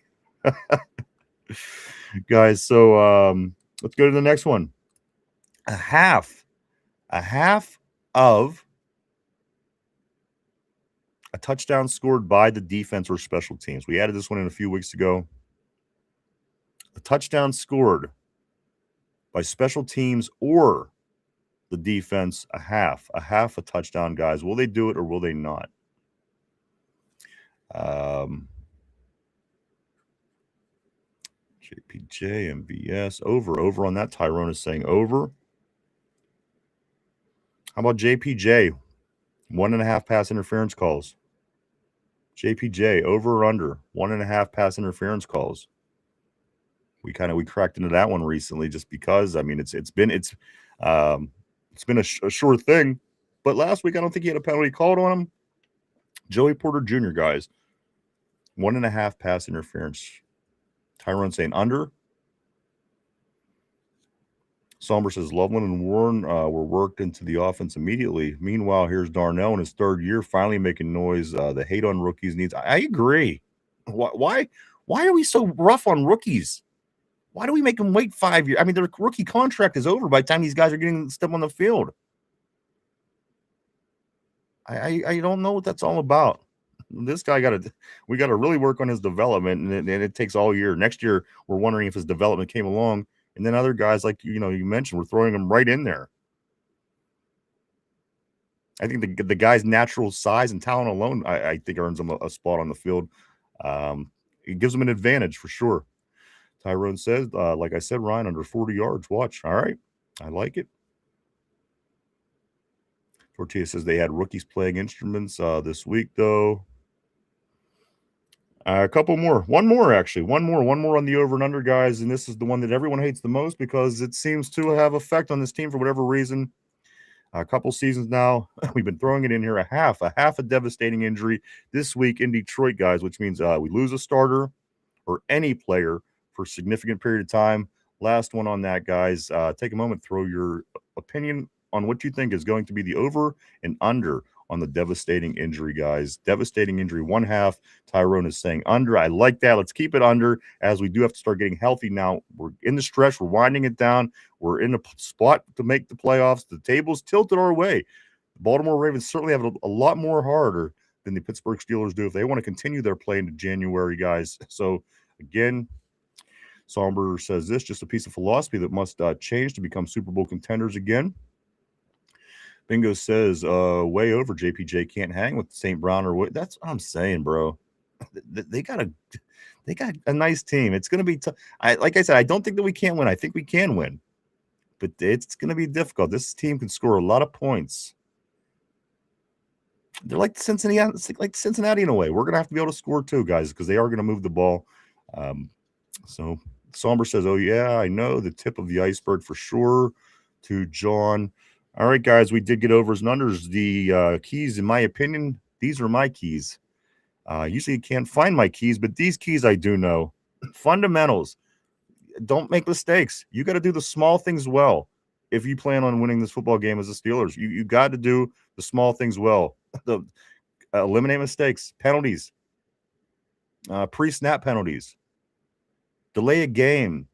Guys, so let's go to the next one. A half of a touchdown scored by the defense or special teams. We added this one in a few weeks ago. A touchdown scored by special teams or the defense, a half a touchdown, guys. Will they do it or will they not? JPJ, MVS, over on that. Tyrone is saying over. How about JPJ? 1.5 pass interference calls. JPJ, over or under? 1.5 pass interference calls. We cracked into that one recently just because, I mean, it's been a sure thing. But last week, I don't think he had a penalty called on him. Joey Porter Jr., guys. 1.5 pass interference. Tyrone saying under. Somber says Loveland and Warren were worked into the offense immediately. Meanwhile, here's Darnell in his 3rd year, finally making noise. The hate on rookies needs. I agree. Why are we so rough on rookies? Why do we make them wait 5 years? I mean, their rookie contract is over by the time these guys are getting step on the field. I don't know what that's all about. This guy we got to really work on his development, and it takes all year. Next year, we're wondering if his development came along. And then other guys, like you mentioned, we're throwing them right in there. I think the guy's natural size and talent alone, I think, earns him a spot on the field. It gives him an advantage for sure. Tyrone says, like I said, Ryan, under 40 yards. Watch. All right. I like it. Tortilla says they had rookies playing instruments this week, though. A couple more. One more on the over and under, guys. And this is the one that everyone hates the most because it seems to have effect on this team for whatever reason. A couple seasons now, we've been throwing it in here. A half a devastating injury this week in Detroit, guys, which means we lose a starter or any player for a significant period of time. Last one on that, guys. Take a moment, throw your opinion on what you think is going to be the over and under on the devastating injury, guys. Devastating injury, 1/2. Tyrone is saying under. I like that. Let's keep it under, as we do have to start getting healthy now. We're in the stretch. We're winding it down. We're in a spot to make the playoffs. The table's tilted our way. The Baltimore Ravens certainly have a lot more harder than the Pittsburgh Steelers do if they want to continue their play into January, guys. So, again, Somber says this, just a piece of philosophy that must change to become Super Bowl contenders again. Bingo says, way over. JPJ can't hang with St. Brown or what? That's what I'm saying, bro. They got a nice team. It's going to be tough. Like I said, I don't think that we can't win. I think we can win, but it's going to be difficult. This team can score a lot of points. They're like Cincinnati in a way. We're going to have to be able to score too, guys, because they are going to move the ball. Um, so Somber says, "Oh yeah, I know the tip of the iceberg for sure." To John, all right, guys, we did get overs and unders. The keys, in my opinion, these are my keys. Usually you can't find my keys, but these keys I do know. Fundamentals. Don't make mistakes. You got to do the small things well. If you plan on winning this football game as the Steelers, you got to do the small things well. The eliminate mistakes, penalties, pre-snap penalties, delay a game.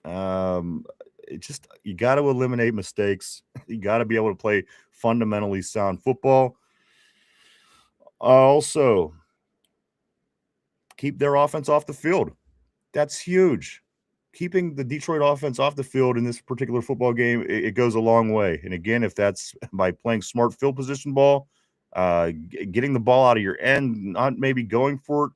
It just you got to eliminate mistakes. You got to be able to play fundamentally sound football. Also, keep their offense off the field. That's huge. Keeping the Detroit offense off the field in this particular football game, it goes a long way. And again, if that's by playing smart field position ball, getting the ball out of your end, not maybe going for it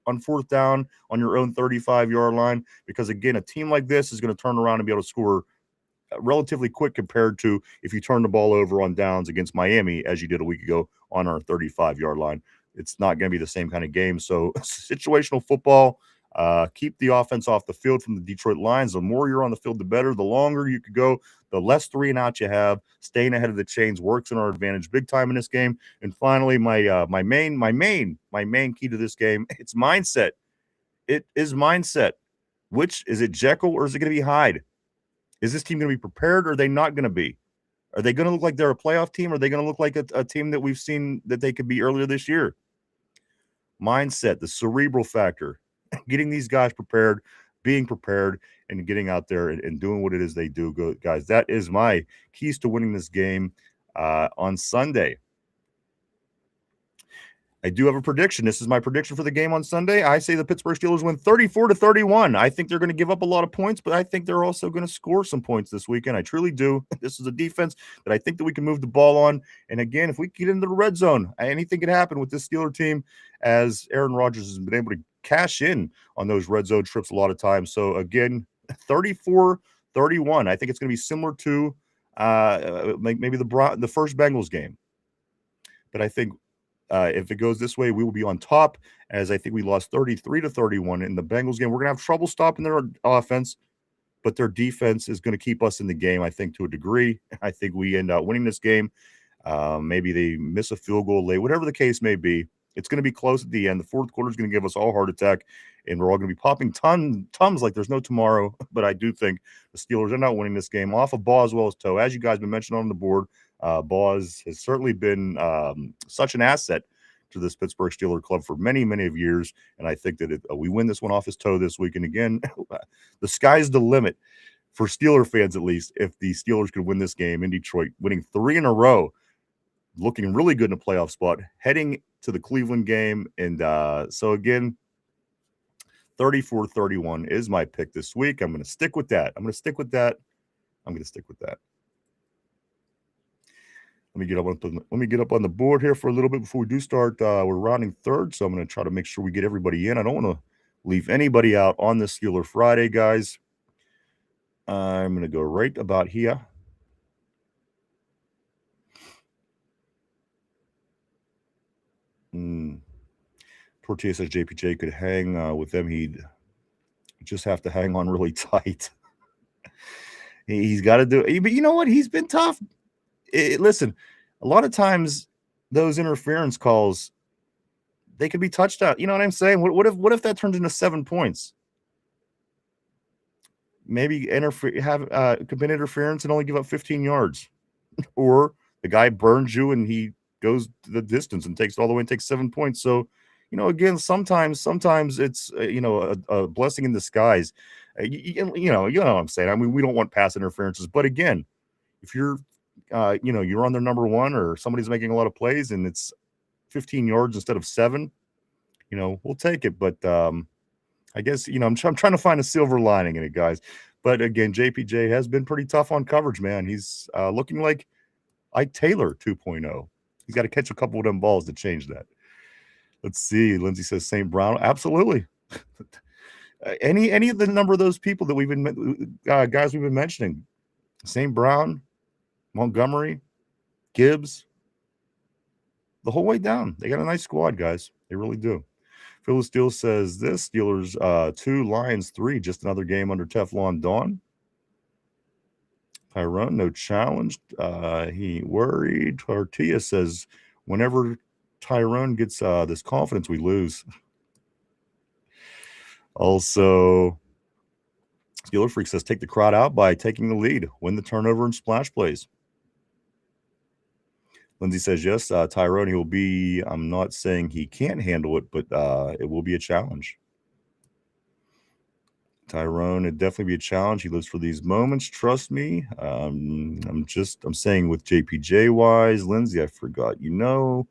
on fourth down on your own 35-yard line, because again, a team like this is going to turn around and be able to score relatively quick compared to if you turn the ball over on downs against Miami, as you did a week ago on our 35-yard line. It's not going to be the same kind of game. So situational football, keep the offense off the field from the Detroit Lions. The more you're on the field, the better. The longer you could go, the less 3-and-out you have. Staying ahead of the chains works in our advantage big time in this game. And finally, my main key to this game, it's mindset. It is mindset. Which is it, Jekyll, or is it going to be Hyde? Is this team going to be prepared, or are they not going to be? Are they going to look like they're a playoff team, or are they going to look like a team that we've seen that they could be earlier this year? Mindset, the cerebral factor, getting these guys prepared, being prepared, and getting out there and doing what it is they do. Go, guys, that is my keys to winning this game on Sunday. I do have a prediction. This is my prediction for the game on Sunday. I say the Pittsburgh Steelers win 34-31. I think they're going to give up a lot of points, but I think they're also going to score some points this weekend. I truly do. This is a defense that I think that we can move the ball on. And again, if we get into the red zone, anything can happen with this Steeler team, as Aaron Rodgers has been able to cash in on those red zone trips a lot of times. So again, 34-31. I think it's going to be similar to maybe the first Bengals game. But I think if it goes this way, we will be on top, as I think we lost 33-31 in the Bengals game. We're going to have trouble stopping their offense, but their defense is going to keep us in the game, I think, to a degree. I think we end up winning this game. Maybe they miss a field goal late, whatever the case may be. It's going to be close at the end. The fourth quarter is going to give us all a heart attack, and we're all going to be popping tums like there's no tomorrow. But I do think the Steelers are not winning this game off of ball as well as toe. As you guys have been mentioned on the board, Boz has certainly been such an asset to this Pittsburgh Steelers club for many, many of years. And I think that we win this one off his toe this week. And again, the sky's the limit for Steeler fans, at least, if the Steelers could win this game in Detroit, winning 3 in a row, looking really good in a playoff spot, heading to the Cleveland game. And so again, 34-31 is my pick this week. I'm going to stick with that. Let me get up on the board here for a little bit before we do start. We're rounding third, so I'm going to try to make sure we get everybody in. I don't want to leave anybody out on this Steeler Friday, guys. I'm going to go right about here. Tortilla says JPJ could hang with them. He'd just have to hang on really tight. He's got to do it. But you know what? He's been tough. Listen, a lot of times those interference calls, they could be touchdown. You know what I'm saying? What if that turns into 7 points? Maybe commit interference and only give up 15 yards, or the guy burns you and he goes the distance and takes it all the way and takes 7 points. So, again, sometimes it's a blessing in disguise. You know what I'm saying. I mean, we don't want pass interferences, but again, if you're you're on their number one, or somebody's making a lot of plays and it's 15 yards instead of 7, we'll take it. But I guess, I'm trying to find a silver lining in it, guys. But again, JPJ has been pretty tough on coverage, man. He's looking like Ike Taylor 2.0. He's got to catch a couple of them balls to change that. Let's see. Lindsay says St. Brown. Absolutely. Any of the number of those people that we've been guys we've been mentioning, St. Brown, Montgomery, Gibbs, the whole way down. They got a nice squad, guys. They really do. Phil Steele says this. Steelers 2, Lions 3. Just another game under Teflon Dawn. Tyrone, no challenge. He worried. Tortilla says, whenever Tyrone gets this confidence, we lose. Also, Steeler Freak says, take the crowd out by taking the lead. Win the turnover and splash plays. Lindsay says, yes, Tyrone, he will be, I'm not saying he can't handle it, but it will be a challenge. Tyrone, it'd definitely be a challenge. He lives for these moments. Trust me. I'm saying with JPJ wise, Lindsay, I forgot, you know.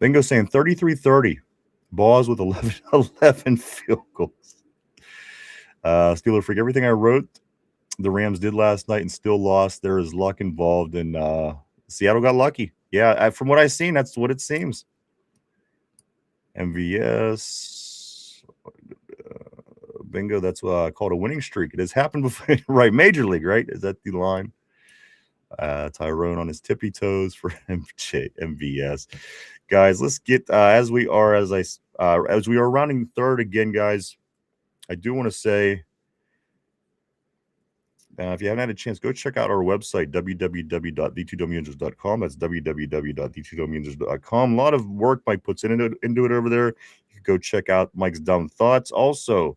Bingo saying 33-30. Balls with 11 field goals. Steeler Freak, everything I wrote, the Rams did last night and still lost. There is luck involved, and Seattle got lucky. Yeah, from what I've seen, that's what it seems. MVS, bingo, that's called a winning streak. It has happened before, right? Major League, right? Is that the line? Tyrone on his tippy toes for MVS. Guys, let's get as we are rounding third again, guys. I do want to say, if you haven't had a chance, go check out our website, www.the2dumyinzers.com. That's www.the2dumyinzers.com. A lot of work Mike puts into it over there. You can go check out Mike's Dumb Thoughts. Also,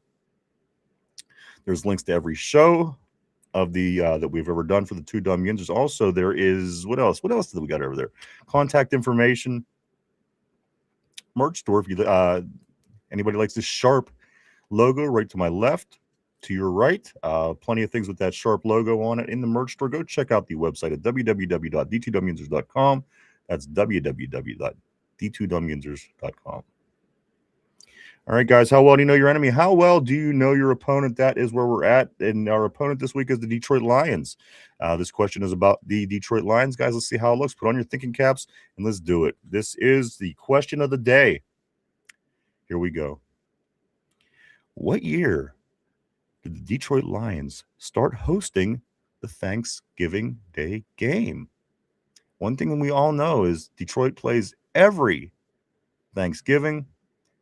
there's links to every show of the that we've ever done for the Two Dumb Yinzers. Also, there is what else did we got over there? Contact information, merch store. If you anybody likes this sharp logo, right to my left, to your right, plenty of things with that sharp logo on it in the merch store. Go check out the website at www.the2dumyinzers.com. That's www.the2dumyinzers.com. All right, guys, how well do you know your enemy? How well do you know your opponent? That is where we're at. And our opponent this week is the Detroit Lions. This question is about the Detroit Lions. Guys, let's see how it looks. Put on your thinking caps, and let's do it. This is the question of the day. Here we go. What year did the Detroit Lions start hosting the Thanksgiving Day game? One thing we all know is Detroit plays every Thanksgiving.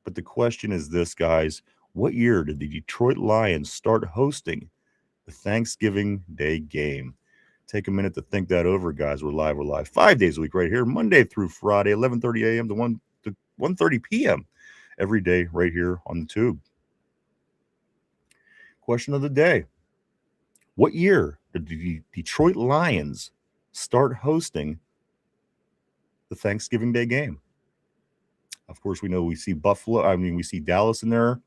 But the question is this, guys. What year did the Detroit Lions start hosting the Thanksgiving Day game? Take a minute to think that over, guys. We're live 5 days a week right here, Monday through Friday, 11:30 a.m. to 1:30 p.m. every day right here on the tube. Question of the day. What year did the Detroit Lions start hosting the Thanksgiving Day game? Of course, we see we see Dallas in there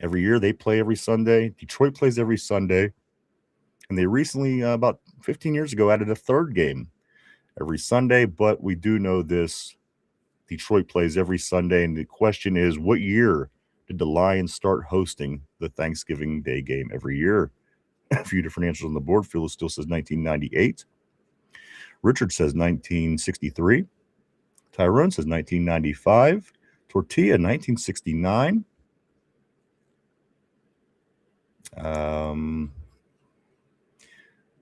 every year. They play every Sunday. Detroit plays every Sunday. And they recently, about 15 years ago, added a third game every Sunday. But we do know this. Detroit plays every Sunday. And the question is, what year did the Lions start hosting the Thanksgiving Day game every year? A few different answers on the board. Phyllis still says 1998. Richard says 1963. Tyrone says 1995. Tortilla, 1969.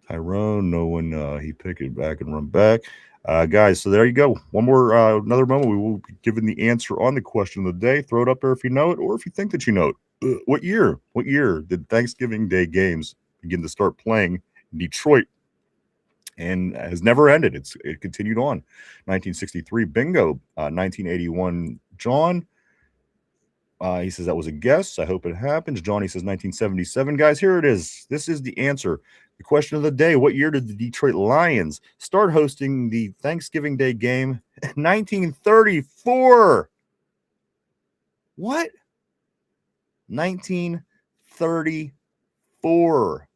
Tyrone, no one, he picked it back and run back. Guys, so there you go. One more, another moment. We will be giving the answer on the question of the day. Throw it up there if you know it, or if you think that you know it. What year did Thanksgiving Day games begin to start playing in Detroit? And has never ended. It continued on. 1963, bingo. 1981, John. He says that was a guess. I hope it happens. Johnny says 1977. Guys, here it is. This is the answer. The question of the day. What year did the Detroit Lions start hosting the Thanksgiving Day game? 1934. What? 1934.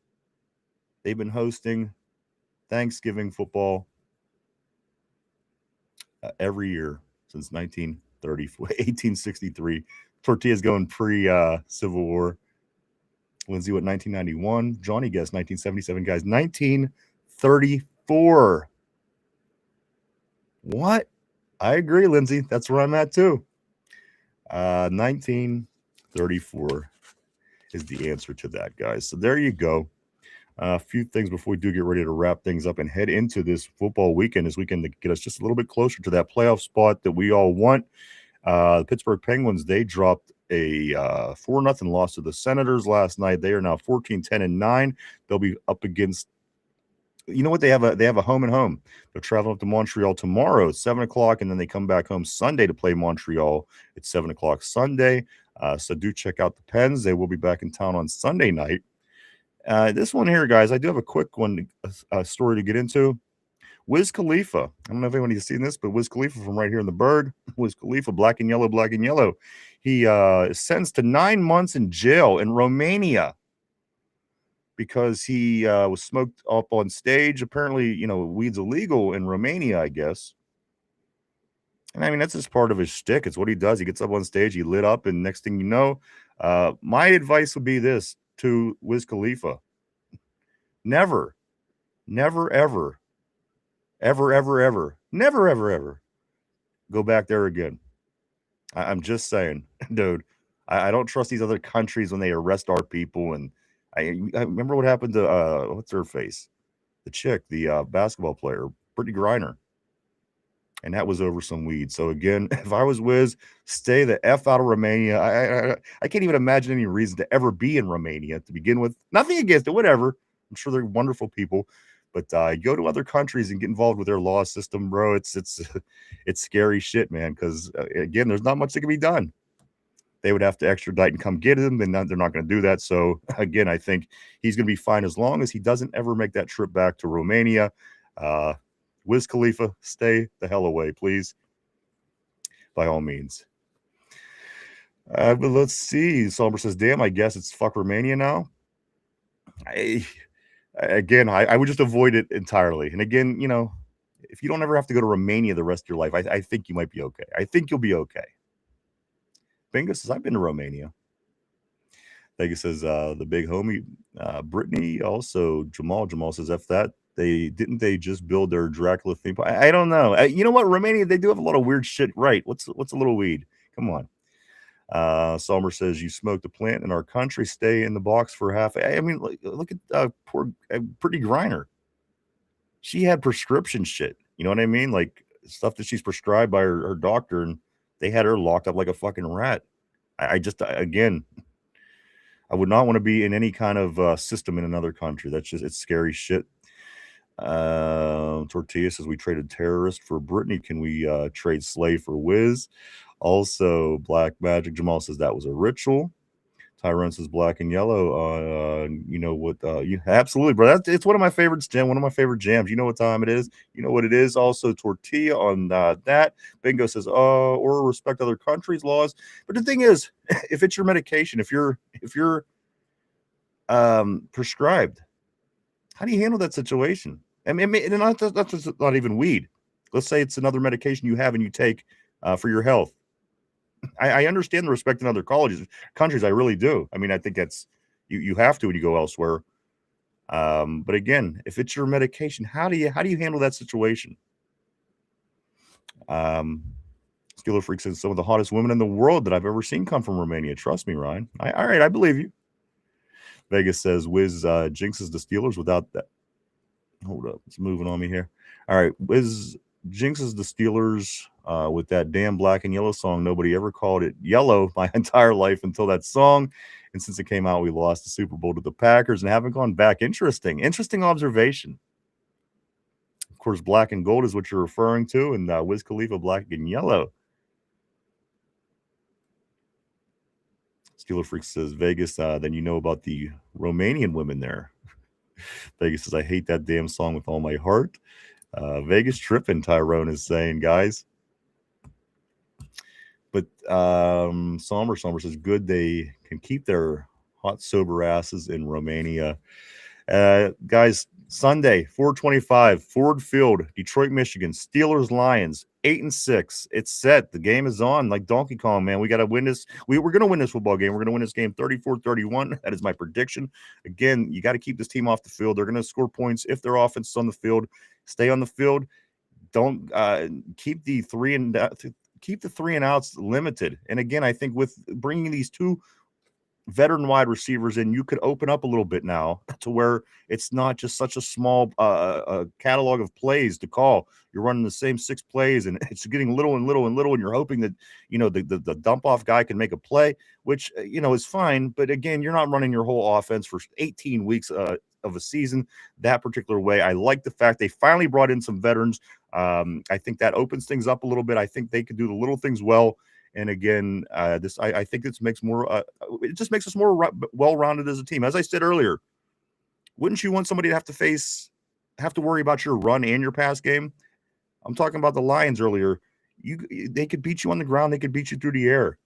They've been hosting Thanksgiving football every year since 1863. Tortilla's going pre-Civil War. Lindsay, what, 1991? Johnny guessed 1977. Guys, 1934. What? I agree, Lindsay. That's where I'm at, too. 1934 is the answer to that, guys. So there you go. A few things before we do get ready to wrap things up and head into this football weekend. This weekend to get us just a little bit closer to that playoff spot that we all want. The Pittsburgh Penguins, they dropped a 4-0 loss to the Senators last night. They are now 14-10-9. They'll be up against, you know what, they have a home and home. They're traveling up to Montreal tomorrow at 7 o'clock, and then they come back home Sunday to play Montreal at 7 o'clock Sunday. So do check out the Pens. They will be back in town on Sunday night. This one here, guys, I do have a quick one, a story to get into. Wiz Khalifa. I don't know if anybody's seen this, but Wiz Khalifa from right here in the Bird. Wiz Khalifa, black and yellow, black and yellow. He is sentenced to 9 months in jail in Romania because he was smoked up on stage. Apparently, weed's illegal in Romania, I guess. And I mean, that's just part of his shtick. It's what he does. He gets up on stage, he lit up, and next thing you know, my advice would be this to Wiz Khalifa. Never, ever, ever, never, ever go back there again. I'm just saying, dude, I don't trust these other countries when they arrest our people. And I remember what happened to, what's her face? The chick, the basketball player, Brittany Griner. And that was over some weed. So again, if I was Wiz, stay the F out of Romania. I can't even imagine any reason to ever be in Romania to begin with. Nothing against it, whatever. I'm sure they're wonderful people. But go to other countries and get involved with their law system, bro. It's scary shit, man. Because again, there's not much that can be done. They would have to extradite and come get him, and they're not going to do that. So again, I think he's going to be fine as long as he doesn't ever make that trip back to Romania. Wiz Khalifa, stay the hell away, please. By all means. But let's see. Somber says, damn, I guess it's fuck Romania now. I would just avoid it entirely. And again, if you don't ever have to go to Romania the rest of your life, I think you might be okay. I think you'll be okay. Bingo says, I've been to Romania. Vegas says, the big homie, Brittany. Also, Jamal says, F that. They just build their Dracula theme park? I don't know. You know what? Romania, they do have a lot of weird shit. Right. What's a little weed? Come on. Somber says, you smoked a plant in our country, stay in the box for half. I mean, look at poor Brittany Griner. She had prescription shit. You know what I mean? Like stuff that she's prescribed by her doctor, and they had her locked up like a fucking rat. Again, I would not want to be in any kind of system in another country. It's scary shit. Tortilla says, we traded terrorist for Brittany. Can we trade slave for Wiz? Also, Black Magic Jamal says that was a ritual. Tyrone says black and yellow. You know what? Absolutely, bro. It's one of my favorites, Jam. One of my favorite jams. You know what time it is. You know what it is. Also, Tortilla on that. Bingo says, or respect other countries' laws. But the thing is, if it's your medication, if you're prescribed, how do you handle that situation? I mean, that's not even weed. Let's say it's another medication you have and you take for your health. I understand the respect in other countries. I really do. I mean, I think that's you have to when you go elsewhere. But again, if it's your medication, how do you handle that situation? Skiller Freak says some of the hottest women in the world that I've ever seen come from Romania. Trust me, Ryan. All right, I believe you. Vegas says Wiz jinxes the Steelers without that. Hold up, it's moving on me here. All right, Wiz jinxes the Steelers with that damn black and yellow song. Nobody ever called it yellow my entire life until that song. And since it came out, we lost the Super Bowl to the Packers and haven't gone back. Interesting observation. Of course, black and gold is what you're referring to, and Wiz Khalifa, black and yellow. Steeler Freak says, Vegas, then you know about the Romanian women there. Vegas says, I hate that damn song with all my heart. Vegas tripping, Tyrone is saying, guys. But Somber says, good, they can keep their hot, sober asses in Romania. Guys, Sunday, 4:25, Ford Field, Detroit, Michigan, Steelers, Lions, 8-6. It's set. The game is on like Donkey Kong, man. We got to win this. We're going to win this football game. We're going to win this game 34-31. That is my prediction. Again, you got to keep this team off the field. They're going to score points if their offense is on the field. Stay on the field. Don't keep the three and outs limited. And again, I think with bringing these two veteran wide receivers in, you could open up a little bit now to where it's not just such a small catalog of plays to call. You're running the same 6 plays, and it's getting little and little and little, and you're hoping that the dump off guy can make a play, which is fine. But again, you're not running your whole offense for 18 weeks of a season that particular way. I like the fact they finally brought in some veterans. I think that opens things up a little bit. I think they could do the little things well. And again, I think this makes more. It just makes us more well-rounded as a team. As I said earlier, wouldn't you want somebody to have to worry about your run and your pass game? I'm talking about the Lions earlier. They could beat you on the ground. They could beat you through the air.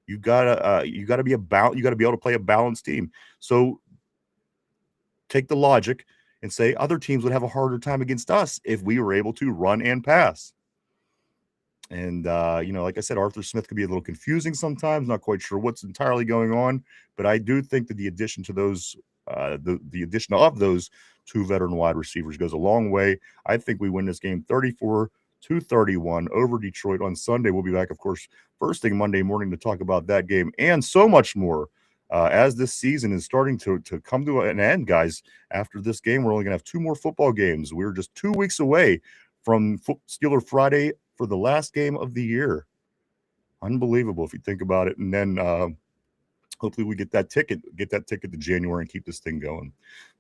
You gotta be you got to be able to play a balanced team. So take the logic and say other teams would have a harder time against us if we were able to run and pass. And, like I said, Arthur Smith could be a little confusing sometimes, not quite sure what's entirely going on. But I do think that the addition to those, the addition of those 2 veteran wide receivers goes a long way. I think we win this game 34-31 over Detroit on Sunday. We'll be back, of course, first thing Monday morning to talk about that game and so much more. As this season is starting to come to an end, guys, after this game, we're only going to have 2 more football games. We're just 2 weeks away from Steeler Friday for the last game of the year. Unbelievable if you think about it. And then hopefully we get that ticket to January and keep this thing going.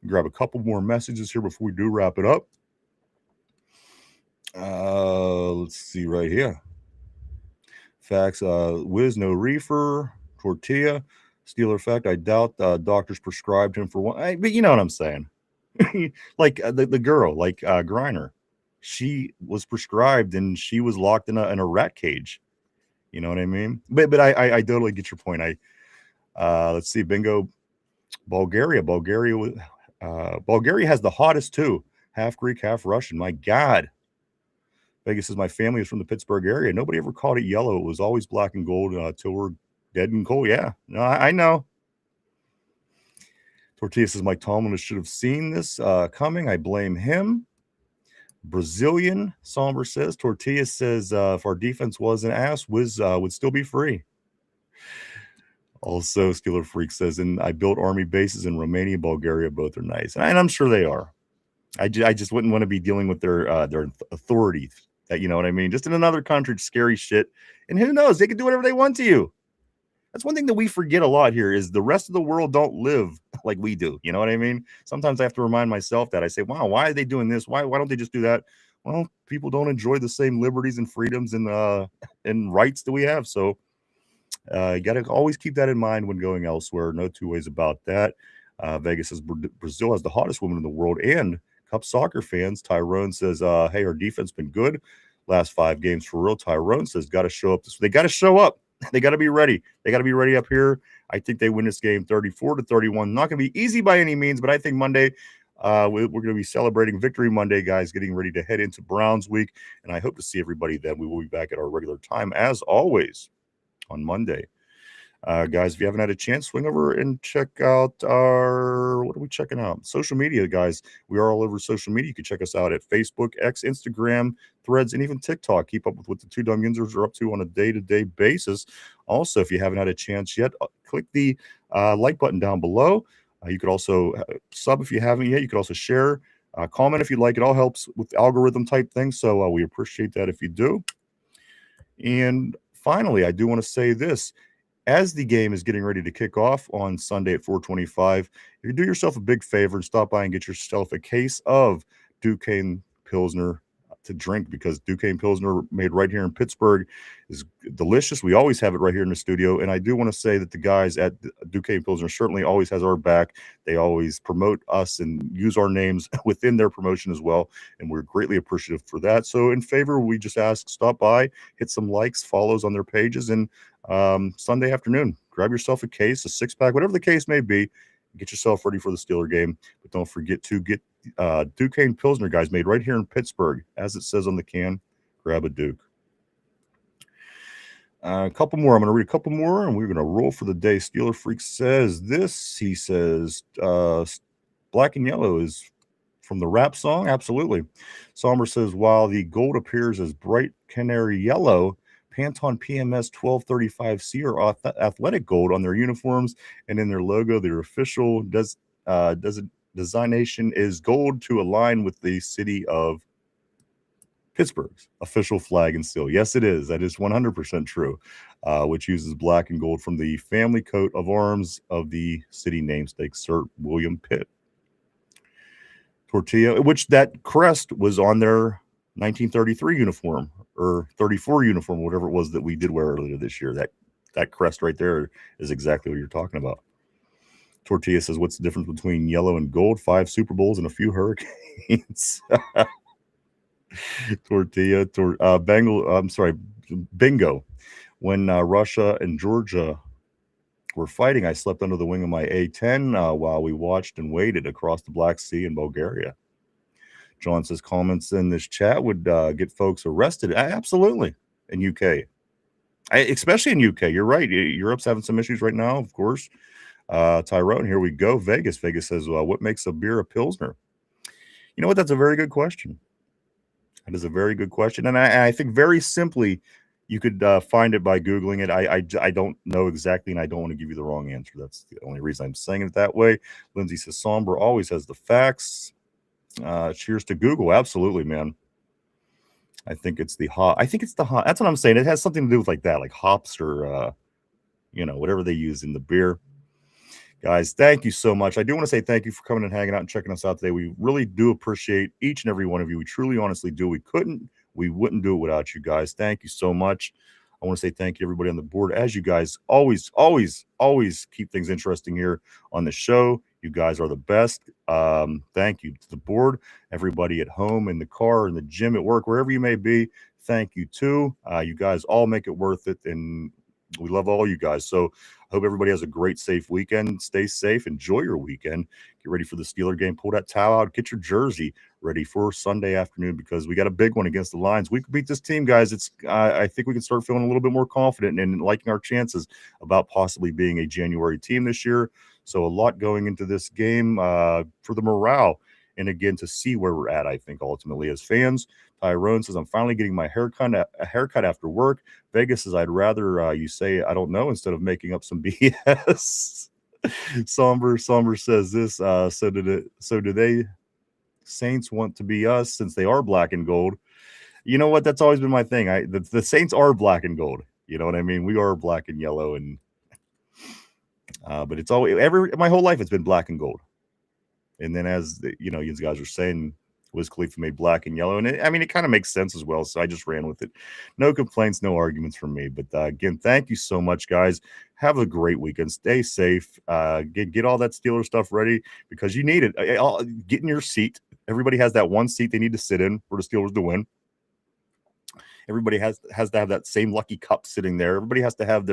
Grab a couple more messages here before we do wrap it up. Let's see right here. Facts, Wiz, no reefer, tortilla. Steeler fact, I doubt doctors prescribed him for one. But you know what I'm saying. Like the girl, like Griner. She was prescribed and she was locked in a rat cage. You know what I mean? But I totally get your point. Let's see, bingo. Bulgaria has the hottest too. Half Greek, half Russian. My God. Vegas says my family is from the Pittsburgh area. Nobody ever called it yellow. It was always black and gold till we're dead and cold. Yeah, no, I know. Tortilla says Mike Tomlin should have seen this coming. I blame him. Brazilian Somber says Tortilla says if our defense was an ass, Wiz would still be free. Also, Steeler Freak says, and I built army bases in Romania, Bulgaria. Both are nice, and I'm sure they are. I just wouldn't want to be dealing with their authority. That, you know what I mean? Just in another country, scary shit. And who knows? They can do whatever they want to you. That's one thing that we forget a lot here is the rest of the world don't live like we do. You know what I mean? Sometimes I have to remind myself that. I say, wow, why are they doing this? Why don't they just do that? Well, people don't enjoy the same liberties and freedoms and rights that we have. So you got to always keep that in mind when going elsewhere. No two ways about that. Vegas says Brazil has the hottest woman in the world and Cup soccer fans. Tyrone says, hey, our defense been good. Last 5 games for real. Tyrone says, got to show up. They got to show up. They got to be ready. They got to be ready up here. I think they win this game 34-31. Not going to be easy by any means, but I think Monday we're going to be celebrating Victory Monday, guys, getting ready to head into Browns week. And I hope to see everybody then. We will be back at our regular time, as always, on Monday. Guys, if you haven't had a chance, swing over and check out what are we checking out? Social media, guys. We are all over social media. You can check us out at Facebook, X, Instagram, Threads, and even TikTok. Keep up with what the 2 Dum Yinzers are up to on a day-to-day basis. Also, if you haven't had a chance yet, click the like button down below. You could also sub if you haven't yet. You could also share, comment if you like. It all helps with algorithm type things. So we appreciate that if you do. And finally, I do want to say this. As the game is getting ready to kick off on Sunday at 4:25, you do yourself a big favor and stop by and get yourself a case of Duquesne Pilsner to drink, because Duquesne Pilsner, made right here in Pittsburgh, is delicious. We always have it right here in the studio, and I do want to say that the guys at Duquesne Pilsner certainly always has our back. They always promote us and use our names within their promotion as well, and we're greatly appreciative for that. So in favor, we just ask, stop by, hit some likes, follows on their pages, and Sunday afternoon, grab yourself a case, a 6-pack, whatever the case may be. Get yourself ready for the Steeler game, but don't forget to get Duquesne Pilsner, guys, made right here in Pittsburgh, as it says on the can. Grab a Duke. A couple more. I'm going to read a couple more, and we're going to roll for the day. Steeler Freak says this. He says, black and yellow is from the rap song. Absolutely. Somber says, while the gold appears as bright canary yellow, Pantone PMS 1235C are athletic gold on their uniforms, and in their logo, their official designation is gold to align with the city of Pittsburgh's official flag and seal. Yes, it is. That is 100% true, which uses black and gold from the family coat of arms of the city namesake, Sir William Pitt. Tortilla, which that crest was on their 1933 uniform or 34 uniform, whatever it was that we did wear earlier this year. That crest right there is exactly what you're talking about. Tortilla says, what's the difference between yellow and gold? 5 Super Bowls and a few hurricanes. Bingo. When Russia and Georgia were fighting, I slept under the wing of my A-10 while we watched and waited across the Black Sea in Bulgaria. John says comments in this chat would get folks arrested. Absolutely. In UK. Especially in UK. You're right. Europe's having some issues right now, of course. Tyrone, here we go. Vegas says, what makes a beer a Pilsner? You know what? That's a very good question. That is a very good question. And I think very simply, you could find it by Googling it. I don't know exactly, and I don't want to give you the wrong answer. That's the only reason I'm saying it that way. Lindsay says, Somber always has the facts. Cheers to Google. Absolutely, man. I think it's the hop. That's what I'm saying. It has something to do with like that, like hops or, whatever they use in the beer. Guys, thank you so much. I do want to say thank you for coming and hanging out and checking us out today. We really do appreciate each and every one of you. We truly, honestly do. We wouldn't do it without you guys. Thank you so much. I want to say thank you, everybody on the board. As you guys always keep things interesting here on the show. You guys are the best. Thank you to the board, everybody at home, in the car, in the gym, at work, wherever you may be. Thank you too. You guys all make it worth it, and we love all you guys. So I hope everybody has a great, safe weekend. Stay safe. Enjoy your weekend. Get ready for the Steeler game. Pull that towel out. Get your jersey ready for Sunday afternoon because we got a big one against the Lions. We could beat this team, guys. I think we can start feeling a little bit more confident and liking our chances about possibly being a January team this year. So a lot going into this game for the morale. And again, to see where we're at, I think, ultimately as fans. Tyrone says, I'm finally getting my haircut after work. Vegas says, I'd rather you say, I don't know, instead of making up some BS. Somber says this. So do they Saints want to be us since they are black and gold? You know what? That's always been my thing. The Saints are black and gold. You know what I mean? We are black and yellow. And but it's always my whole life it's been black and gold. And then as you guys are saying, Wiz Khalifa made black and yellow. And it kind of makes sense as well. So I just ran with it. No complaints, no arguments from me. But again, thank you so much, guys. Have a great weekend. Stay safe. Get all that Steeler stuff ready because you need it. Get in your seat. Everybody has that one seat they need to sit in for the Steelers to win. Everybody has to have that same lucky cup sitting there. Everybody has to have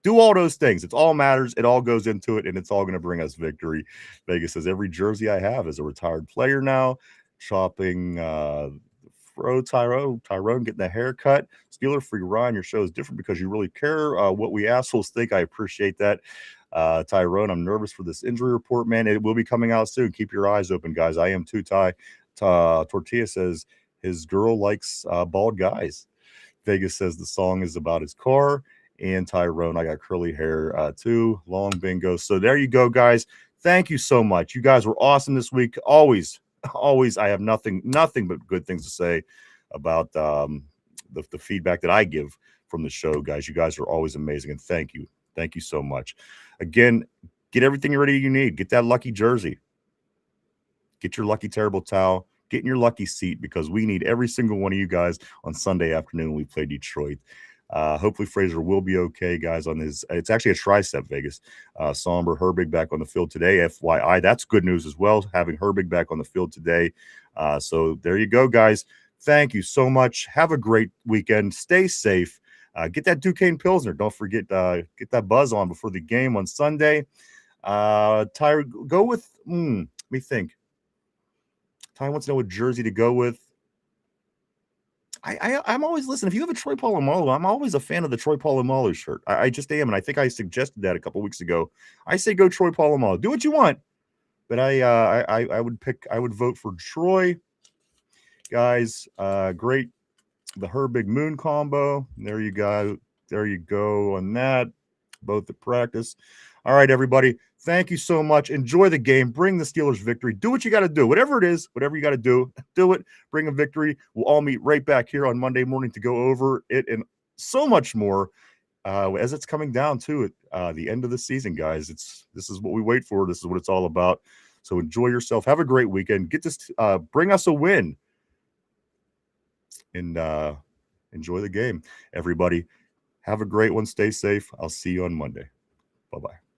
do all those things. It all matters. It all goes into it, and it's all going to bring us victory. Vegas says, every jersey I have is a retired player now. Shopping Tyrone getting a haircut. Steeler Free Ryan, your show is different because you really care what we assholes think. I appreciate that. Tyrone, I'm nervous for this injury report, man. It will be coming out soon. Keep your eyes open, guys. I am too, Ty. Tortilla says his girl likes bald guys. Vegas says the song is about his car. And Tyrone, I got curly hair too. Long bingo. So there you go, guys. Thank you so much. You guys were awesome this week. Always, I have nothing but good things to say about the feedback that I give from the show, guys. You guys are always amazing, and thank you. Thank you so much. Again, get everything ready you need. Get that lucky jersey. Get your lucky terrible towel. Get in your lucky seat because we need every single one of you guys on Sunday afternoon when we play Detroit. Hopefully Fraser will be okay, guys, on his – it's actually a tricep, Vegas. Somber, Herbig back on the field today. FYI, that's good news as well, having Herbig back on the field today. So there you go, guys. Thank you so much. Have a great weekend. Stay safe. Get that Duquesne Pilsner. Don't forget, get that buzz on before the game on Sunday. Ty, go with let me think. Ty wants to know what jersey to go with. I'm always listening. If you have a Troy Polamalu, I'm always a fan of the Troy Polamalu shirt. I just am, and I think I suggested that a couple weeks ago. I say go Troy Polamalu. Do what you want, but I would vote for Troy. Guys, great the Her Big Moon combo. There you go. There you go on that. Both at practice. All right, everybody. Thank you so much. Enjoy the game. Bring the Steelers victory. Do what you got to do. Whatever it is, whatever you got to do, do it. Bring a victory. We'll all meet right back here on Monday morning to go over it and so much more as it's coming down to it. The end of the season, guys. This is what we wait for. This is what it's all about. So enjoy yourself. Have a great weekend. Get this. Bring us a win. And enjoy the game, everybody. Have a great one. Stay safe. I'll see you on Monday. Bye-bye.